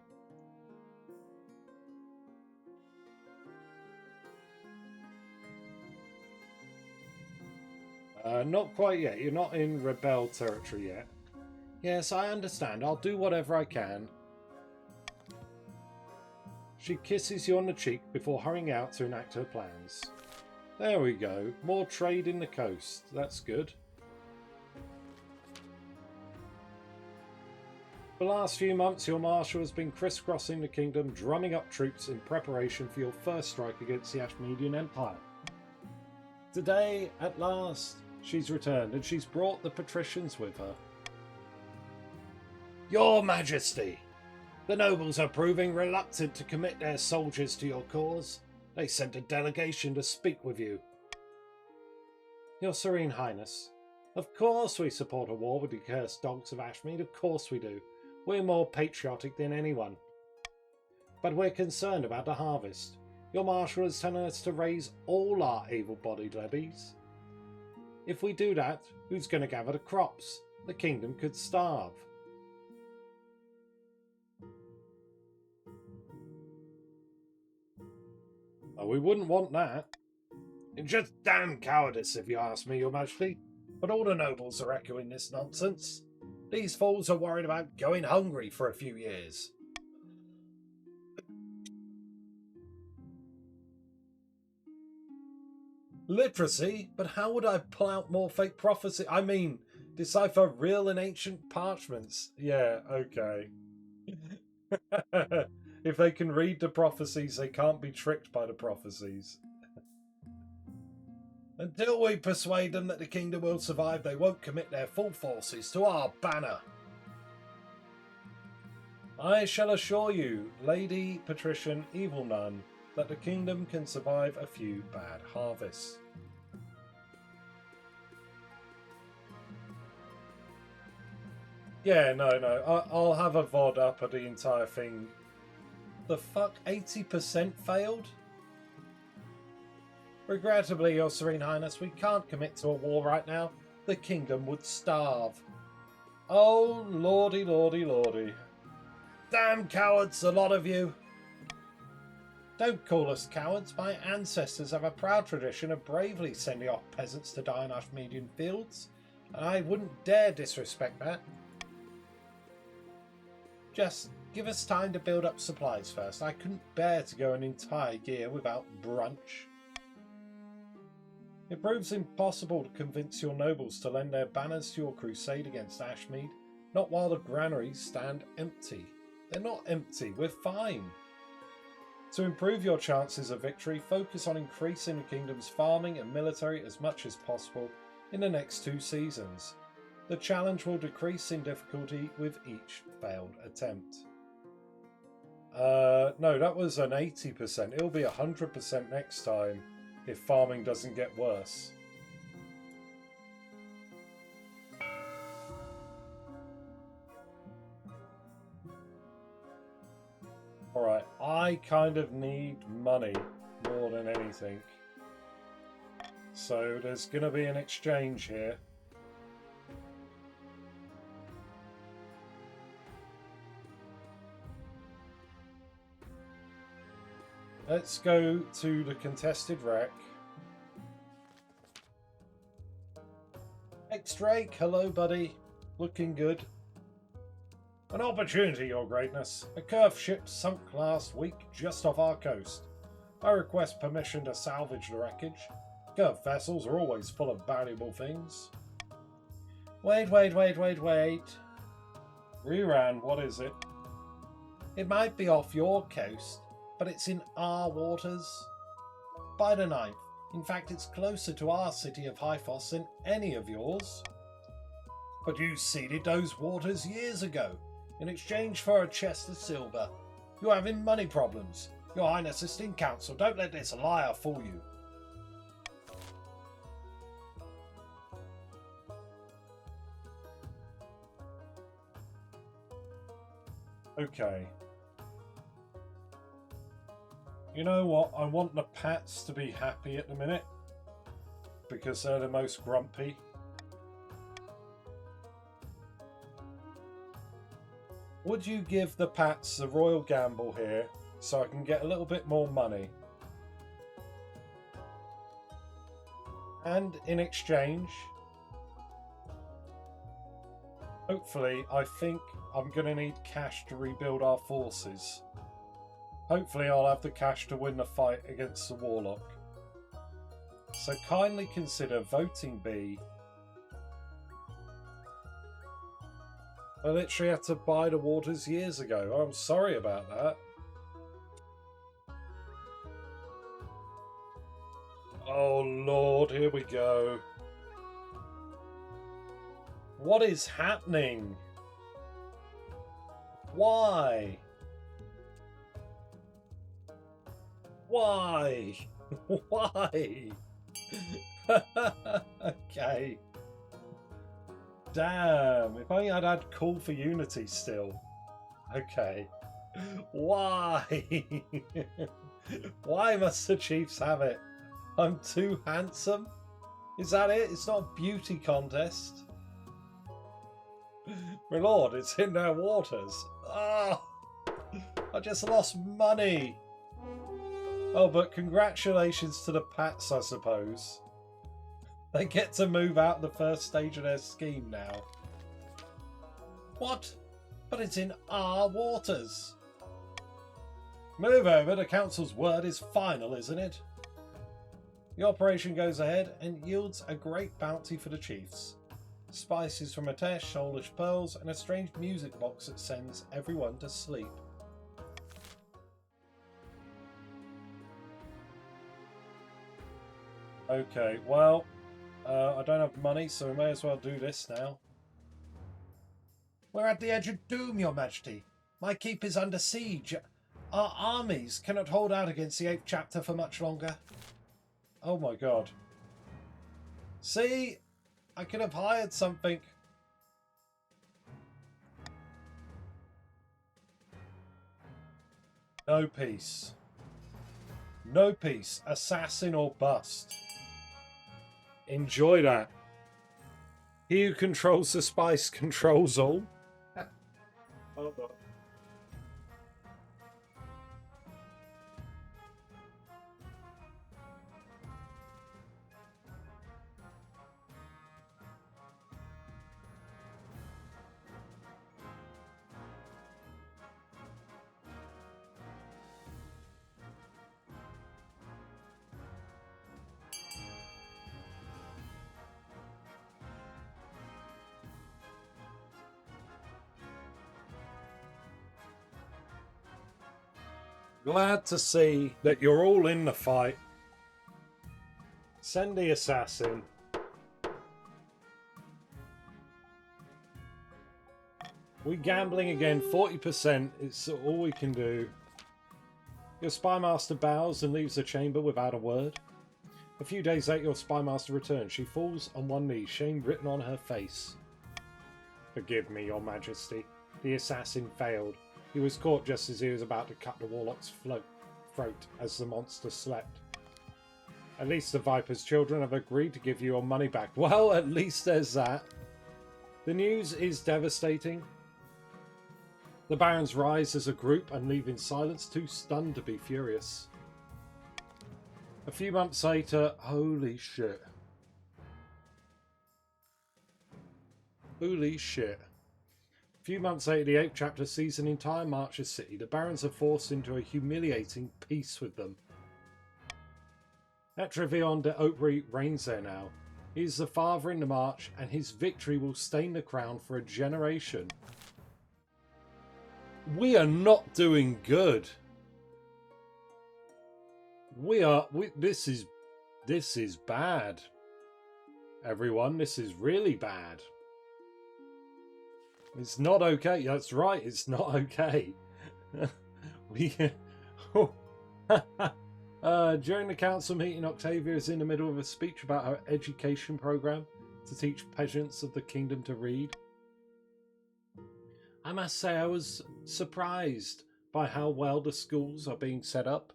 Not quite yet. You're not in rebel territory yet. Yes, I understand. I'll do whatever I can. She kisses you on the cheek before hurrying out to enact her plans. There we go. More trade in the coast. That's good. For the last few months, your marshal has been crisscrossing the kingdom, drumming up troops in preparation for your first strike against the Ashmedian Empire. Today, at last, she's returned, and she's brought the patricians with her. Your Majesty! The nobles are proving reluctant to commit their soldiers to your cause. They sent a delegation to speak with you. Your Serene Highness, of course we support a war with the cursed dogs of Ashmead, of course we do. We're more patriotic than anyone. But we're concerned about the harvest. Your marshal is telling us to raise all our able-bodied levies. If we do that, who's going to gather the crops? The kingdom could starve. Oh, we wouldn't want that. It's just damn cowardice, if you ask me, Your Majesty. But all the nobles are echoing this nonsense. These fools are worried about going hungry for a few years. Literacy? But how would I pull out more fake prophecy? I mean, decipher real and ancient parchments. Yeah, okay. If they can read the prophecies, they can't be tricked by the prophecies. Until we persuade them that the kingdom will survive, they won't commit their full forces to our banner. I shall assure you, Lady Patrician Evil Nun, that the kingdom can survive a few bad harvests. Yeah, no, I'll have a VOD up of the entire thing. The fuck? 80% failed? Regrettably, Your Serene Highness, we can't commit to a war right now. The kingdom would starve. Oh, lordy, lordy, lordy. Damn cowards, a lot of you. Don't call us cowards. My ancestors have a proud tradition of bravely sending off peasants to die in Ashmedian fields, and I wouldn't dare disrespect that. Just give us time to build up supplies first. I couldn't bear to go an entire year without brunch. It proves impossible to convince your nobles to lend their banners to your crusade against Ashmead, not while the granaries stand empty. They're not empty, we're fine. To improve your chances of victory, focus on increasing the kingdom's farming and military as much as possible in the next 2 seasons. The challenge will decrease in difficulty with each failed attempt. No, that was an 80%. It'll be 100% next time if farming doesn't get worse. Alright, I kind of need money more than anything. So there's going to be an exchange here. Let's go to the contested wreck. X-Drake, hello buddy. Looking good. An opportunity, your greatness. A curved ship sunk last week just off our coast. I request permission to salvage the wreckage. Curved vessels are always full of valuable things. Wait. Reran, what is it? It might be off your coast, but it's in our waters. By the ninth. In fact, it's closer to our city of Hyphos than any of yours. But you ceded those waters years ago, in exchange for a chest of silver. You're having money problems. Your Highness is in council. Don't let this liar fool you. Okay. You know what? I want the Pats to be happy at the minute, because they're the most grumpy. Would you give the Pats the royal gamble here so I can get a little bit more money? And in exchange, hopefully, I think I'm going to need cash to rebuild our forces. Hopefully I'll have the cash to win the fight against the Warlock. So kindly consider voting B. I literally had to buy the waters years ago. I'm sorry about that. Oh Lord, here we go. What is happening? Why? Why? Why? Okay. Damn, if only I'd had call for unity still. Okay. Why? Why must the Chiefs have it? I'm too handsome? Is that it? It's not a beauty contest. My lord, it's in their waters. Ah! I just lost money. Oh, but congratulations to the Pats, I suppose. They get to move out the first stage of their scheme now. What? But it's in our waters. Move over, the council's word is final, isn't it? The operation goes ahead and yields a great bounty for the chiefs. Spices from Atesh, soulish pearls, and a strange music box that sends everyone to sleep. Okay, well, I don't have money, so we may as well do this now. We're at the edge of doom, your majesty. My keep is under siege. Our armies cannot hold out against the 8th chapter for much longer. Oh my god. See? I could have hired something. No peace. No peace. Assassin or bust. Enjoy that. He who controls the spice controls all. Hold on. Glad to see that you're all in the fight. Send the assassin. We gambling again, 40%. It's all we can do. Your spymaster bows and leaves the chamber without a word. A few days later, your spymaster returns. She falls on one knee, shame written on her face. Forgive me, your majesty. The assassin failed. He was caught just as he was about to cut the warlock's throat as the monster slept. At least the Viper's children have agreed to give you your money back. Well, at least there's that. The news is devastating. The barons rise as a group and leave in silence, too stunned to be furious. A few months later, holy shit. Holy shit. A few months later, the 8th chapter sees an entire Marcher city. The barons are forced into a humiliating peace with them. Etrevillon de Aubry reigns there now. He is the father in the march, and his victory will stain the crown for a generation. We are not doing good. This is bad. Everyone, this is really bad. It's not okay. That's right, it's not okay. During the council meeting, Octavia is in the middle of a speech about her education program to teach peasants of the kingdom to read. I must say I was surprised by how well the schools are being set up.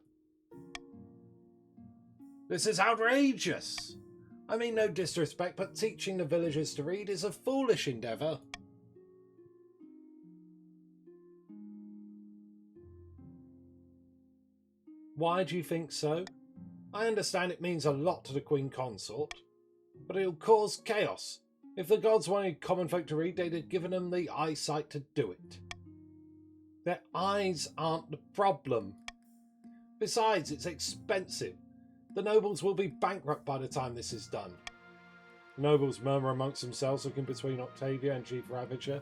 This is outrageous! I mean no disrespect, but teaching the villagers to read is a foolish endeavour. Why do you think so? I understand it means a lot to the Queen Consort, but it'll cause chaos. If the gods wanted common folk to read, they'd have given them the eyesight to do it. Their eyes aren't the problem. Besides, it's expensive. The nobles will be bankrupt by the time this is done. The nobles murmur amongst themselves, looking between Octavia and Chief Ravager.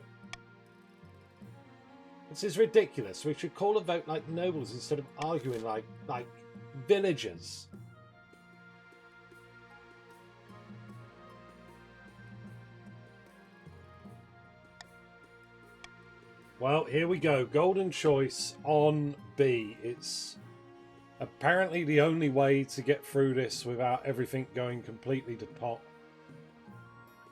This is ridiculous. We should call a vote like nobles instead of arguing like villagers. Well, here we go. Golden choice on B. It's apparently the only way to get through this without everything going completely to pot.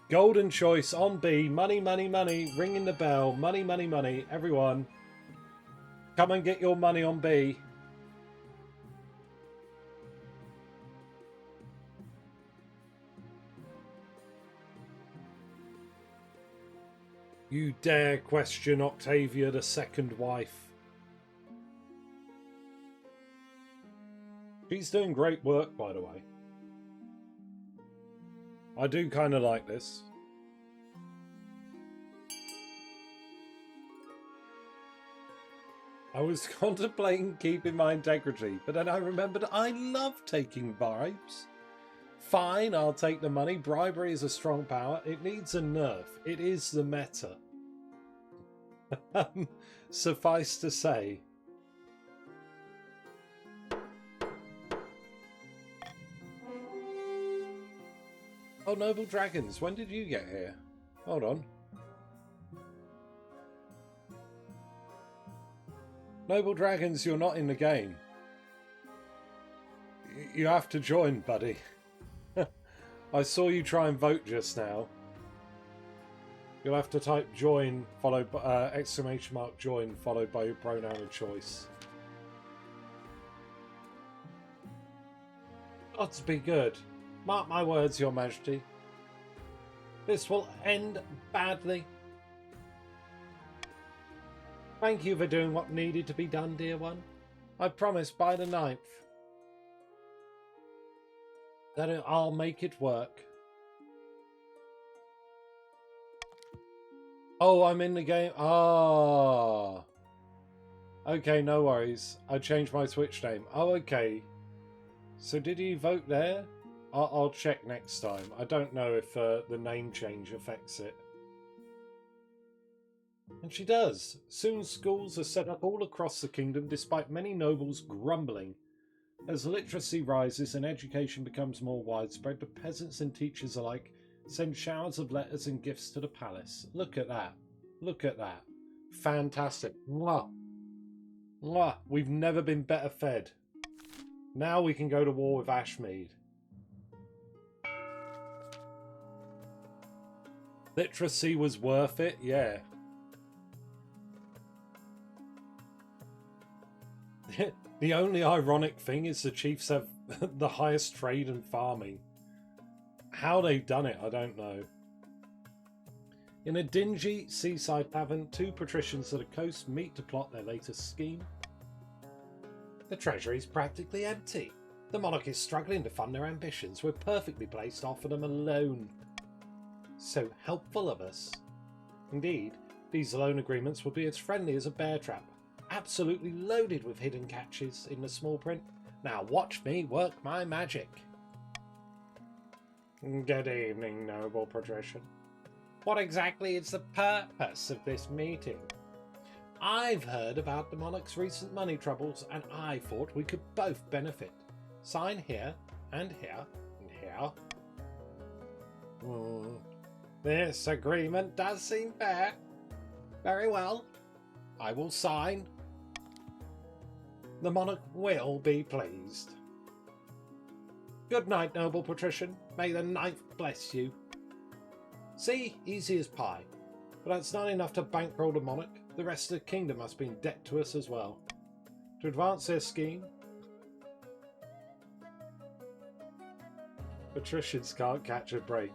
Golden choice on B. Money, money, money. Ringing the bell. Money, money, money. Everyone, come and get your money on B. You dare question Octavia, the second wife. She's doing great work, by the way. I do kind of like this. I was contemplating keeping my integrity, but then I remembered I love taking bribes. Fine, I'll take the money. Bribery is a strong power. It needs a nerf. It is the meta. Suffice to say. Oh, Noble Dragons, when did you get here? Hold on. Noble Dragons, you're not in the game. You have to join, buddy. I saw you try and vote just now. You'll have to type join, followed by exclamation mark join, followed by your pronoun of choice. Odds be good. Mark my words, Your Majesty. This will end badly. Thank you for doing what needed to be done, dear one. I promise by the 9th that I'll make it work. Oh, I'm in the game. Ah. Okay, no worries. I changed my Twitch name. Oh, okay. So did you vote there? I'll check next time. I don't know if the name change affects it. And she does. Soon schools are set up all across the kingdom, despite many nobles grumbling. As literacy rises and education becomes more widespread, the peasants and teachers alike send showers of letters and gifts to the palace. Look at that. Look at that. Fantastic. Mwah. Mwah. We've never been better fed. Now we can go to war with Ashmead. Literacy was worth it, yeah. The only ironic thing is the chiefs have the highest trade and farming. How they've done it, I don't know. In a dingy seaside tavern, two patricians of the coast meet to plot their latest scheme. The treasury is practically empty. The monarch is struggling to fund their ambitions. We're perfectly placed to offer them a loan. So helpful of us. Indeed, these loan agreements will be as friendly as a bear trap. Absolutely loaded with hidden catches in the small print. Now watch me work my magic. Good evening, noble patrician. What exactly is the purpose of this meeting? I've heard about the monarch's recent money troubles, and I thought we could both benefit. Sign here, and here, and here. This agreement does seem fair. Very well. I will sign. The monarch will be pleased. Good night, noble patrician. May the ninth bless you. See, easy as pie. But that's not enough to bankroll the monarch. The rest of the kingdom must be in debt to us as well. To advance their scheme, patricians can't catch a break.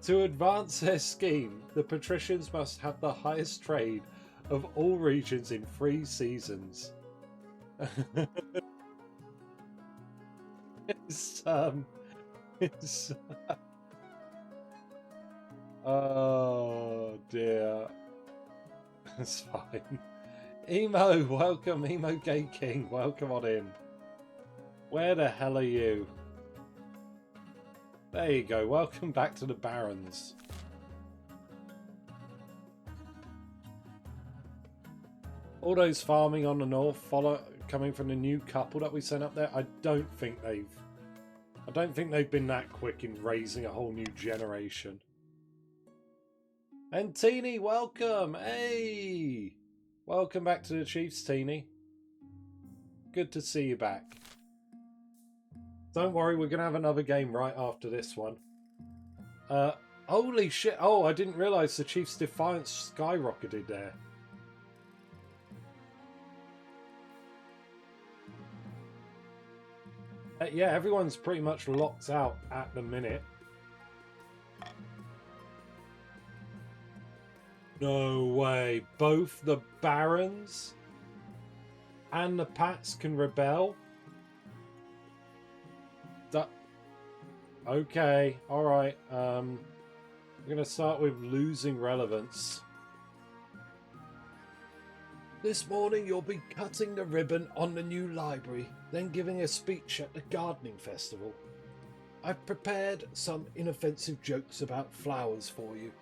To advance their scheme, the patricians must have the highest trade of all regions in 3 seasons. Oh dear. It's fine. Emo, welcome. Emo Gay King, welcome on in. Where the hell are you? There you go. Welcome back to the Barons. All those farming on the north coming from the new couple that we sent up there. I don't think they've been that quick in raising a whole new generation. And Teeny, welcome! Hey! Welcome back to the Chiefs, Teeny. Good to see you back. Don't worry, we're going to have another game right after this one. Holy shit! Oh, I didn't realise the Chiefs' Defiance skyrocketed there. Yeah, everyone's pretty much locked out at the minute. No way. Both the Barons and the Pats can rebel? Okay, alright. We're going to start with losing relevance. This morning you'll be cutting the ribbon on the new library, then giving a speech at the gardening festival. I've prepared some inoffensive jokes about flowers for you.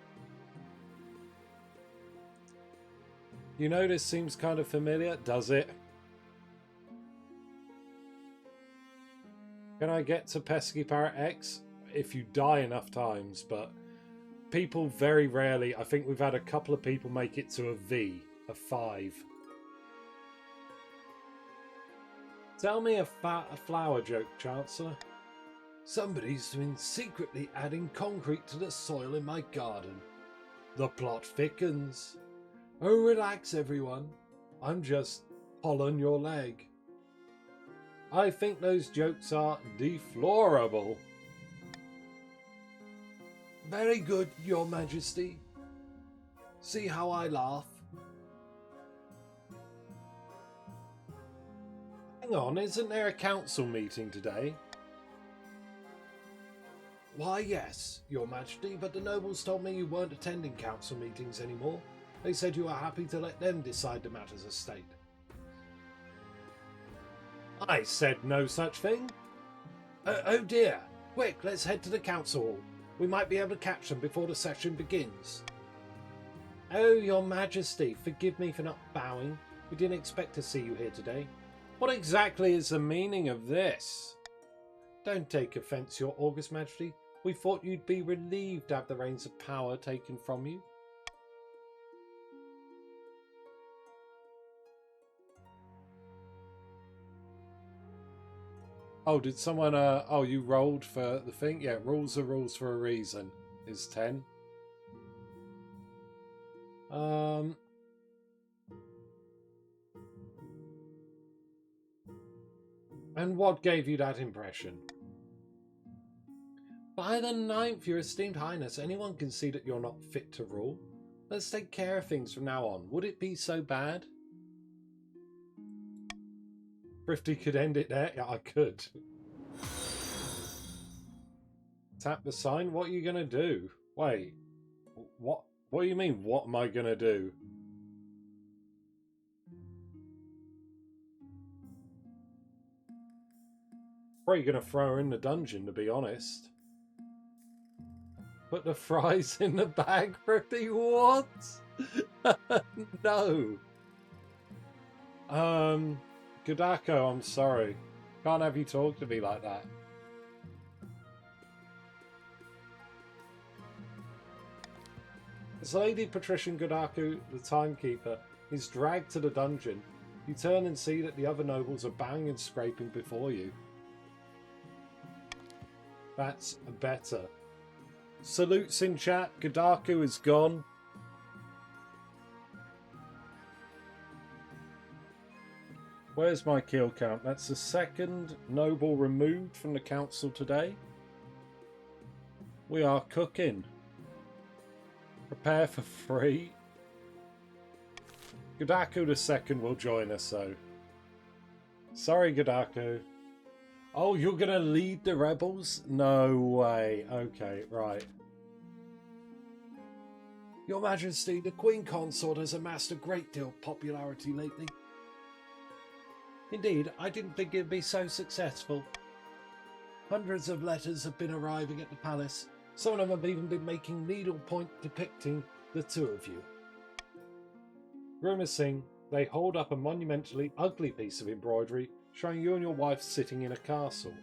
You know, this seems kind of familiar, does it? Can I get to Pesky Parrot X? If you die enough times, but people very rarely, I think we've had a couple of people make it to a V, a 5. Tell me a flower joke, Chancellor. Somebody's been secretly adding concrete to the soil in my garden. The plot thickens. Oh, relax, everyone. I'm just pulling your leg. I think those jokes are deplorable. Very good, Your Majesty. See how I laugh? Hang on, isn't there a council meeting today? Why, yes, Your Majesty, but the nobles told me you weren't attending council meetings anymore. They said you were happy to let them decide the matters of state. I said no such thing. Oh dear. Quick, let's head to the council hall. We might be able to catch them before the session begins. Oh, your majesty, forgive me for not bowing. We didn't expect to see you here today. What exactly is the meaning of this? Don't take offence, your august majesty. We thought you'd be relieved to have the reins of power taken from you. Oh, did someone, oh, you rolled for the thing? Yeah, rules are rules for a reason, is 10. And what gave you that impression? By the 9th, your esteemed highness, anyone can see that you're not fit to rule. Let's take care of things from now on. Would it be so bad? Thrifty could end it there. Yeah, I could. Tap the sign. What are you going to do? Wait. What do you mean, what am I going to do? Probably going to throw her in the dungeon, to be honest. Put the fries in the bag, Thrifty? What? No. Gudako, I'm sorry. Can't have you talk to me like that. As Lady Patrician Gudaku, the timekeeper, is dragged to the dungeon, you turn and see that the other nobles are banging and scraping before you. That's better. Salutes in chat. Gudaku is gone. Where's my kill count? That's the second noble removed from the council today. We are cooking. Prepare for 3. Gudaku the second will join us, though. Sorry, Gudaku. Oh, you're going to lead the rebels? No way. Okay, right. Your Majesty, the Queen Consort has amassed a great deal of popularity lately. Indeed, I didn't think it'd be so successful. Hundreds of letters have been arriving at the palace. Some of them have even been making needlepoint depicting the two of you. Rumours sing they hold up a monumentally ugly piece of embroidery showing you and your wife sitting in a castle.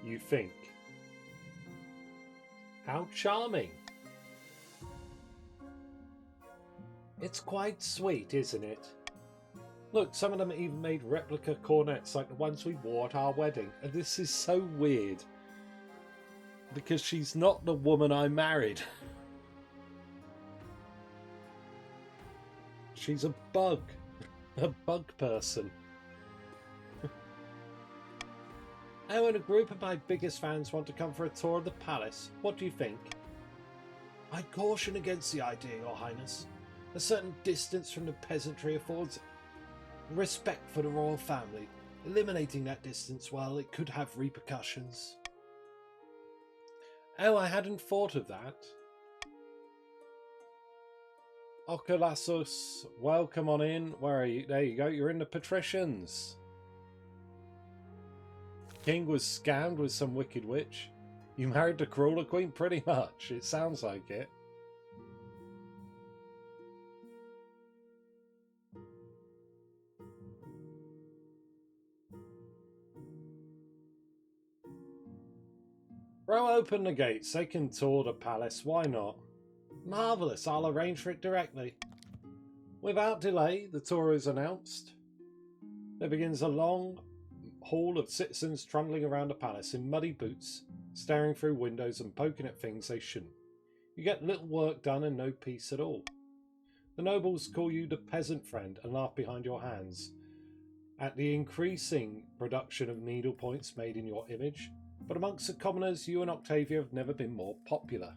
You think. How charming. It's quite sweet, isn't it? Look, some of them even made replica cornets like the ones we wore at our wedding. And this is so weird. Because she's not the woman I married. She's a bug. A bug person. Oh, and a group of my biggest fans want to come for a tour of the palace. What do you think? I caution against the idea, Your Highness. A certain distance from the peasantry affords respect for the royal family. Eliminating that distance, well, it could have repercussions. Oh, I hadn't thought of that. Oculassus, welcome on in. Where are you? There you go. You're in the patricians. King was scammed with some wicked witch. You married the crueler queen? Pretty much. It sounds like it. Throw open the gates. They can tour the palace. Why not? Marvellous. I'll arrange for it directly. Without delay, the tour is announced. There begins a long hall of citizens trundling around the palace in muddy boots, staring through windows and poking at things they shouldn't. You get little work done and no peace at all. The nobles call you the peasant friend and laugh behind your hands at the increasing production of needlepoints made in your image, but amongst the commoners, you and Octavia have never been more popular.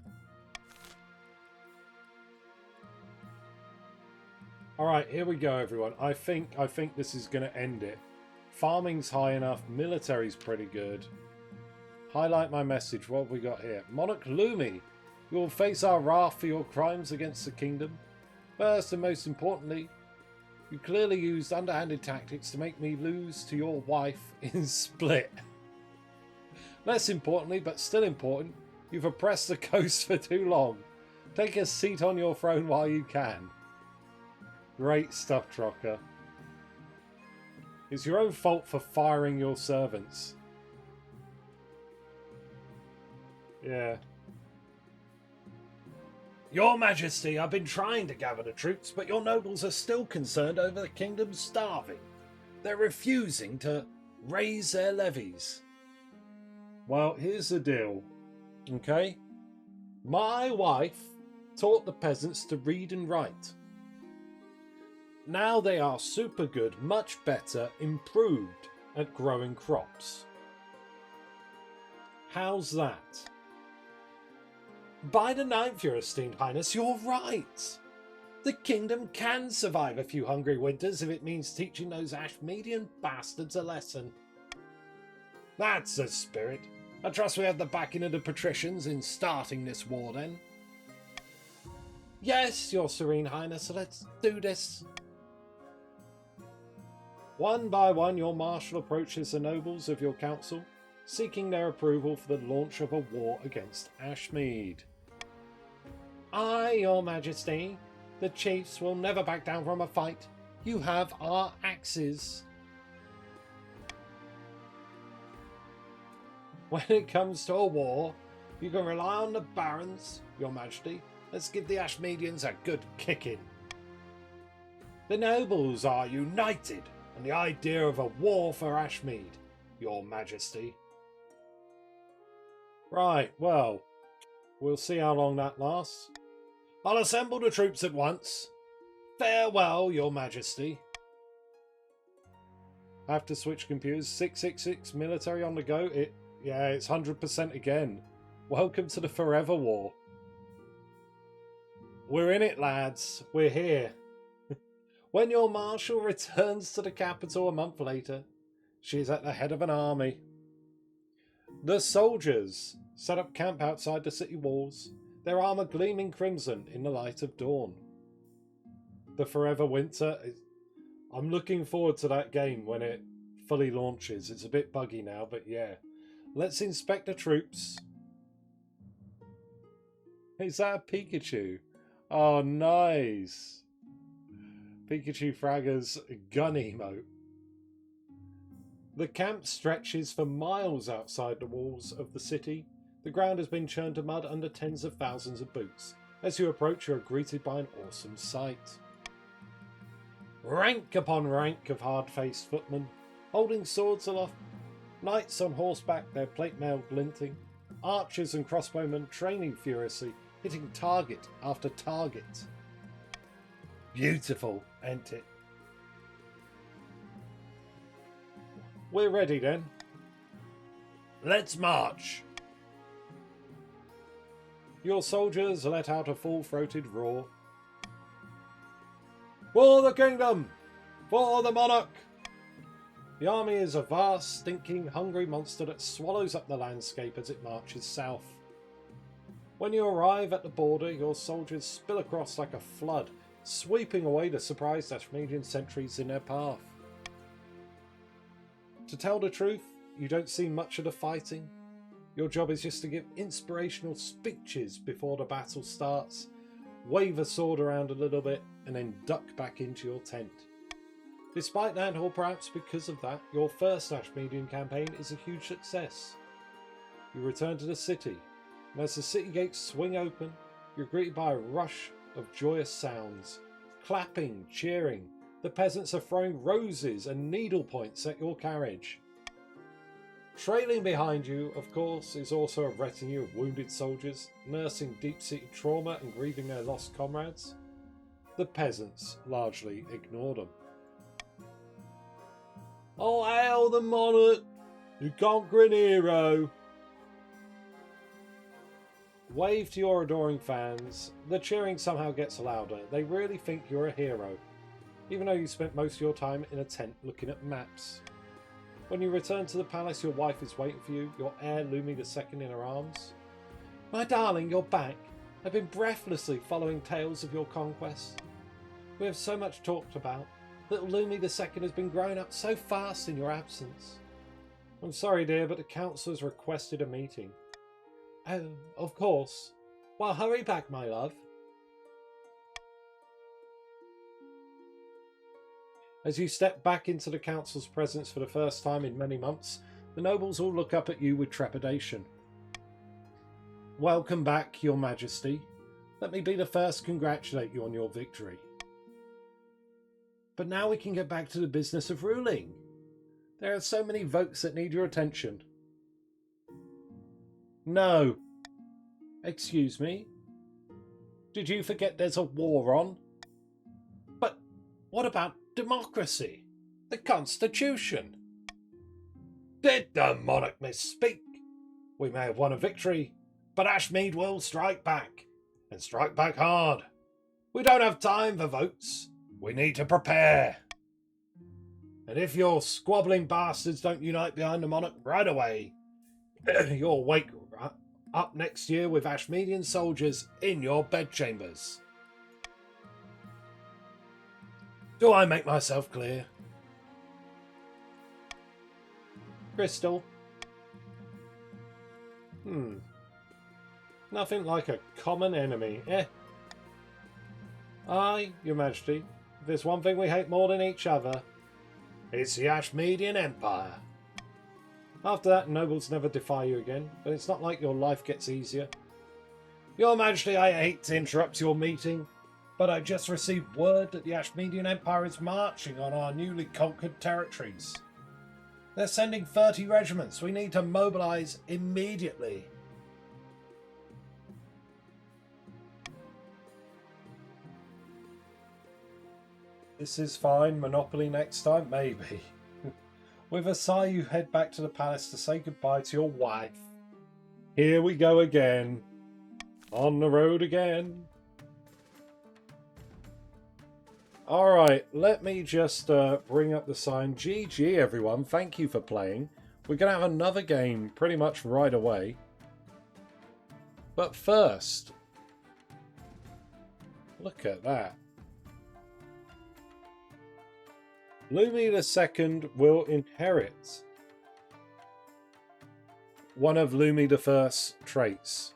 Alright, here we go, everyone. I think this is going to end it. Farming's high enough. Military's pretty good. Highlight my message. What have we got here? Monarch Lumi. You will face our wrath for your crimes against the kingdom. First and most importantly, you clearly used underhanded tactics to make me lose to your wife in Split. Less importantly, but still important, you've oppressed the coast for too long. Take a seat on your throne while you can. Great stuff, Trocker. It's your own fault for firing your servants. Yeah. Your Majesty, I've been trying to gather the troops, but your nobles are still concerned over the kingdom starving. They're refusing to raise their levies. Well, here's the deal, okay? My wife taught the peasants to read and write. Now they are super good, much better, improved at growing crops. How's that? By the 9th, Your Esteemed Highness, you're right. The kingdom can survive a few hungry winters if it means teaching those Ashmedian bastards a lesson. That's the spirit. I trust we have the backing of the patricians in starting this war then. Yes, Your Serene Highness, let's do this. One by one, your marshal approaches the nobles of your council, seeking their approval for the launch of a war against Ashmead. Aye, Your Majesty. The chiefs will never back down from a fight. You have our axes. When it comes to a war, you can rely on the barons, Your Majesty. Let's give the Ashmedians a good kicking. The nobles are united on the idea of a war for Ashmead, Your Majesty. Right, well, we'll see how long that lasts. I'll assemble the troops at once. Farewell, Your Majesty. I have to switch computers. 666 military on the go. Yeah, it's 100% again. Welcome to the Forever War. We're in it, lads. We're here. When your marshal returns to the capital a month later, she's at the head of an army. The soldiers set up camp outside the city walls, their armour gleaming crimson in the light of dawn. The Forever Winter. I'm looking forward to that game when it fully launches. It's a bit buggy now, but yeah. Let's inspect the troops. Is that a Pikachu? Oh, nice. Pikachu Fragger's gun emote. The camp stretches for miles outside the walls of the city. The ground has been churned to mud under tens of thousands of boots. As you approach, you are greeted by an awesome sight. Rank upon rank of hard-faced footmen, holding swords aloft, knights on horseback, their plate mail glinting, archers and crossbowmen training furiously, hitting target after target. Beautiful, ain't it? We're ready then. Let's march. Your soldiers let out a full-throated roar. For the kingdom! For the monarch! The army is a vast, stinking, hungry monster that swallows up the landscape as it marches south. When you arrive at the border, your soldiers spill across like a flood, sweeping away the surprised Ashmedian sentries in their path. To tell the truth, you don't see much of the fighting. Your job is just to give inspirational speeches before the battle starts, wave a sword around a little bit, and then duck back into your tent. Despite that, or perhaps because of that, your first Ashmedian campaign is a huge success. You return to the city, and as the city gates swing open, you're greeted by a rush of joyous sounds. Clapping, cheering, the peasants are throwing roses and needle points at your carriage. Trailing behind you, of course, is also a retinue of wounded soldiers, nursing deep-seated trauma and grieving their lost comrades. The peasants largely ignore them. Oh, hail the monarch, you conquering hero! Wave to your adoring fans. The cheering somehow gets louder. They really think you're a hero, even though you spent most of your time in a tent looking at maps. When you return to the palace, your wife is waiting for you, your heir Lumi II in her arms. My darling, you're back. I've been breathlessly following tales of your conquest. We have so much talked about. Little Lumi II has been growing up so fast in your absence. I'm sorry, dear, but the council has requested a meeting. Oh, of course. Well, hurry back, my love. As you step back into the council's presence for the first time in many months, the nobles all look up at you with trepidation. Welcome back, Your Majesty. Let me be the first to congratulate you on your victory. But now we can get back to the business of ruling. There are so many votes that need your attention. No. Excuse me? Did you forget there's a war on? But what about democracy? The Constitution? Did the monarch misspeak? We may have won a victory, but Ashmead will strike back, and strike back hard. We don't have time for votes. We need to prepare. And if your squabbling bastards don't unite behind the monarch right away, you'll wake up next year with Ashmeadian soldiers in your bedchambers. Do I make myself clear? Crystal. Nothing like a common enemy, eh? Aye, Your Majesty. If there's one thing we hate more than each other, it's the Ashmeadian Empire. After that, nobles never defy you again, but it's not like your life gets easier. Your Majesty, I hate to interrupt your meeting, but I just received word that the Ashmeadian Empire is marching on our newly conquered territories. They're sending 30 regiments. We need to mobilise immediately. This is fine. Monopoly next time? Maybe. With a sigh, you head back to the palace to say goodbye to your wife. Here we go again. On the road again. Alright, let me just bring up the sign. GG everyone, thank you for playing. We're going to have another game pretty much right away. But first, look at that. Lumi II will inherit one of Lumi I's traits.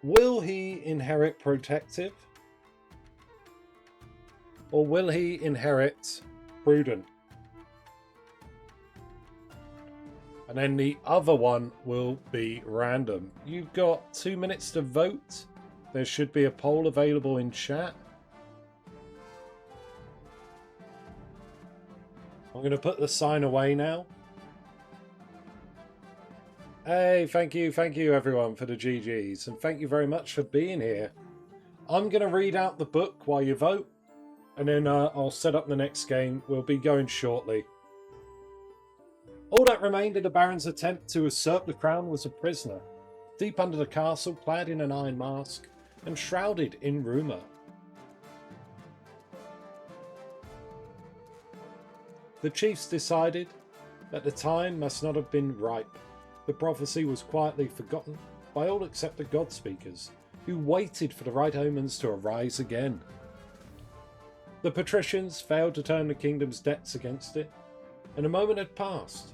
Will he inherit protective? Or will he inherit prudent? And then the other one will be random. You've got 2 minutes to vote. There should be a poll available in chat. I'm going to put the sign away now. Hey, thank you everyone for the GGs, and thank you very much for being here. I'm going to read out the book while you vote, and then I'll set up the next game. We'll be going shortly. All that remained of the Baron's attempt to usurp the crown was a prisoner, deep under the castle, clad in an iron mask, and shrouded in rumour. The chiefs decided that the time must not have been ripe. The prophecy was quietly forgotten by all except the God Speakers, who waited for the right omens to arise again. The patricians failed to turn the kingdom's debts against it, and a moment had passed.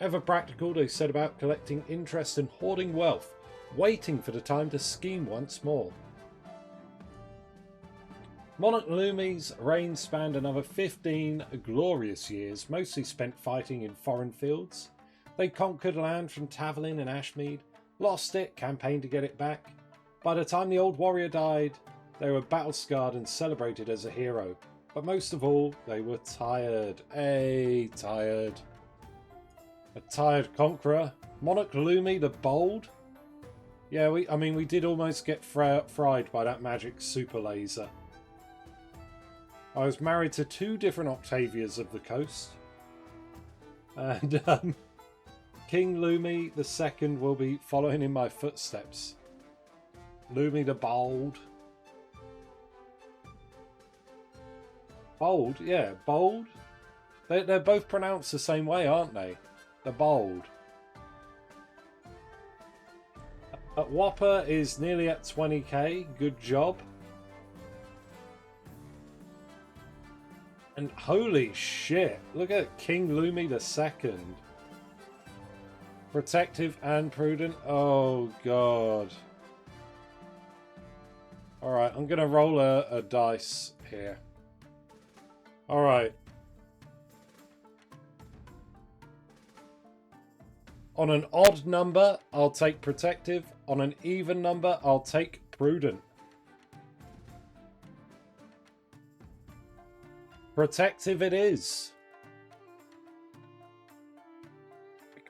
Ever practical, they set about collecting interest and hoarding wealth, waiting for the time to scheme once more. Monarch Lumi's reign spanned another 15 glorious years, mostly spent fighting in foreign fields. They conquered land from Taverlin and Ashmead, lost it, campaigned to get it back. By the time the old warrior died, they were battle-scarred and celebrated as a hero. But most of all, they were tired. Tired. A tired conqueror. Monarch Lumi the Bold? Yeah, we did almost get fried by that magic super laser. I was married to 2 different Octavias of the coast. And King Lumi II will be following in my footsteps. Lumi the Bold. Bold? Yeah, bold. They're both pronounced the same way, aren't they? The Bold. Whopper is nearly at 20k. Good job. And holy shit, look at King Lumi II. Protective and prudent. Oh god. Alright, I'm going to roll a dice here. Alright. On an odd number, I'll take protective. On an even number, I'll take prudent. Protective it is.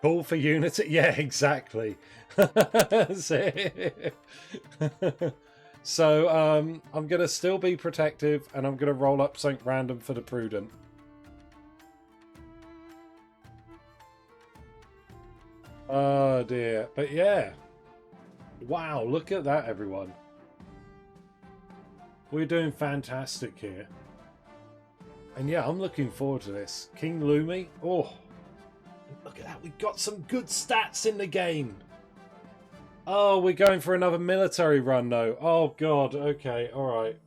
Call for unity. Yeah, exactly. So, I'm going to still be protective, and I'm going to roll up something random for the prudent. Oh dear. But yeah. Wow, look at that, everyone. We're doing fantastic here. And yeah, I'm looking forward to this. King Lumi. Oh, look at that. We've got some good stats in the game. Oh, we're going for another military run, though. Oh, God. Okay, all right.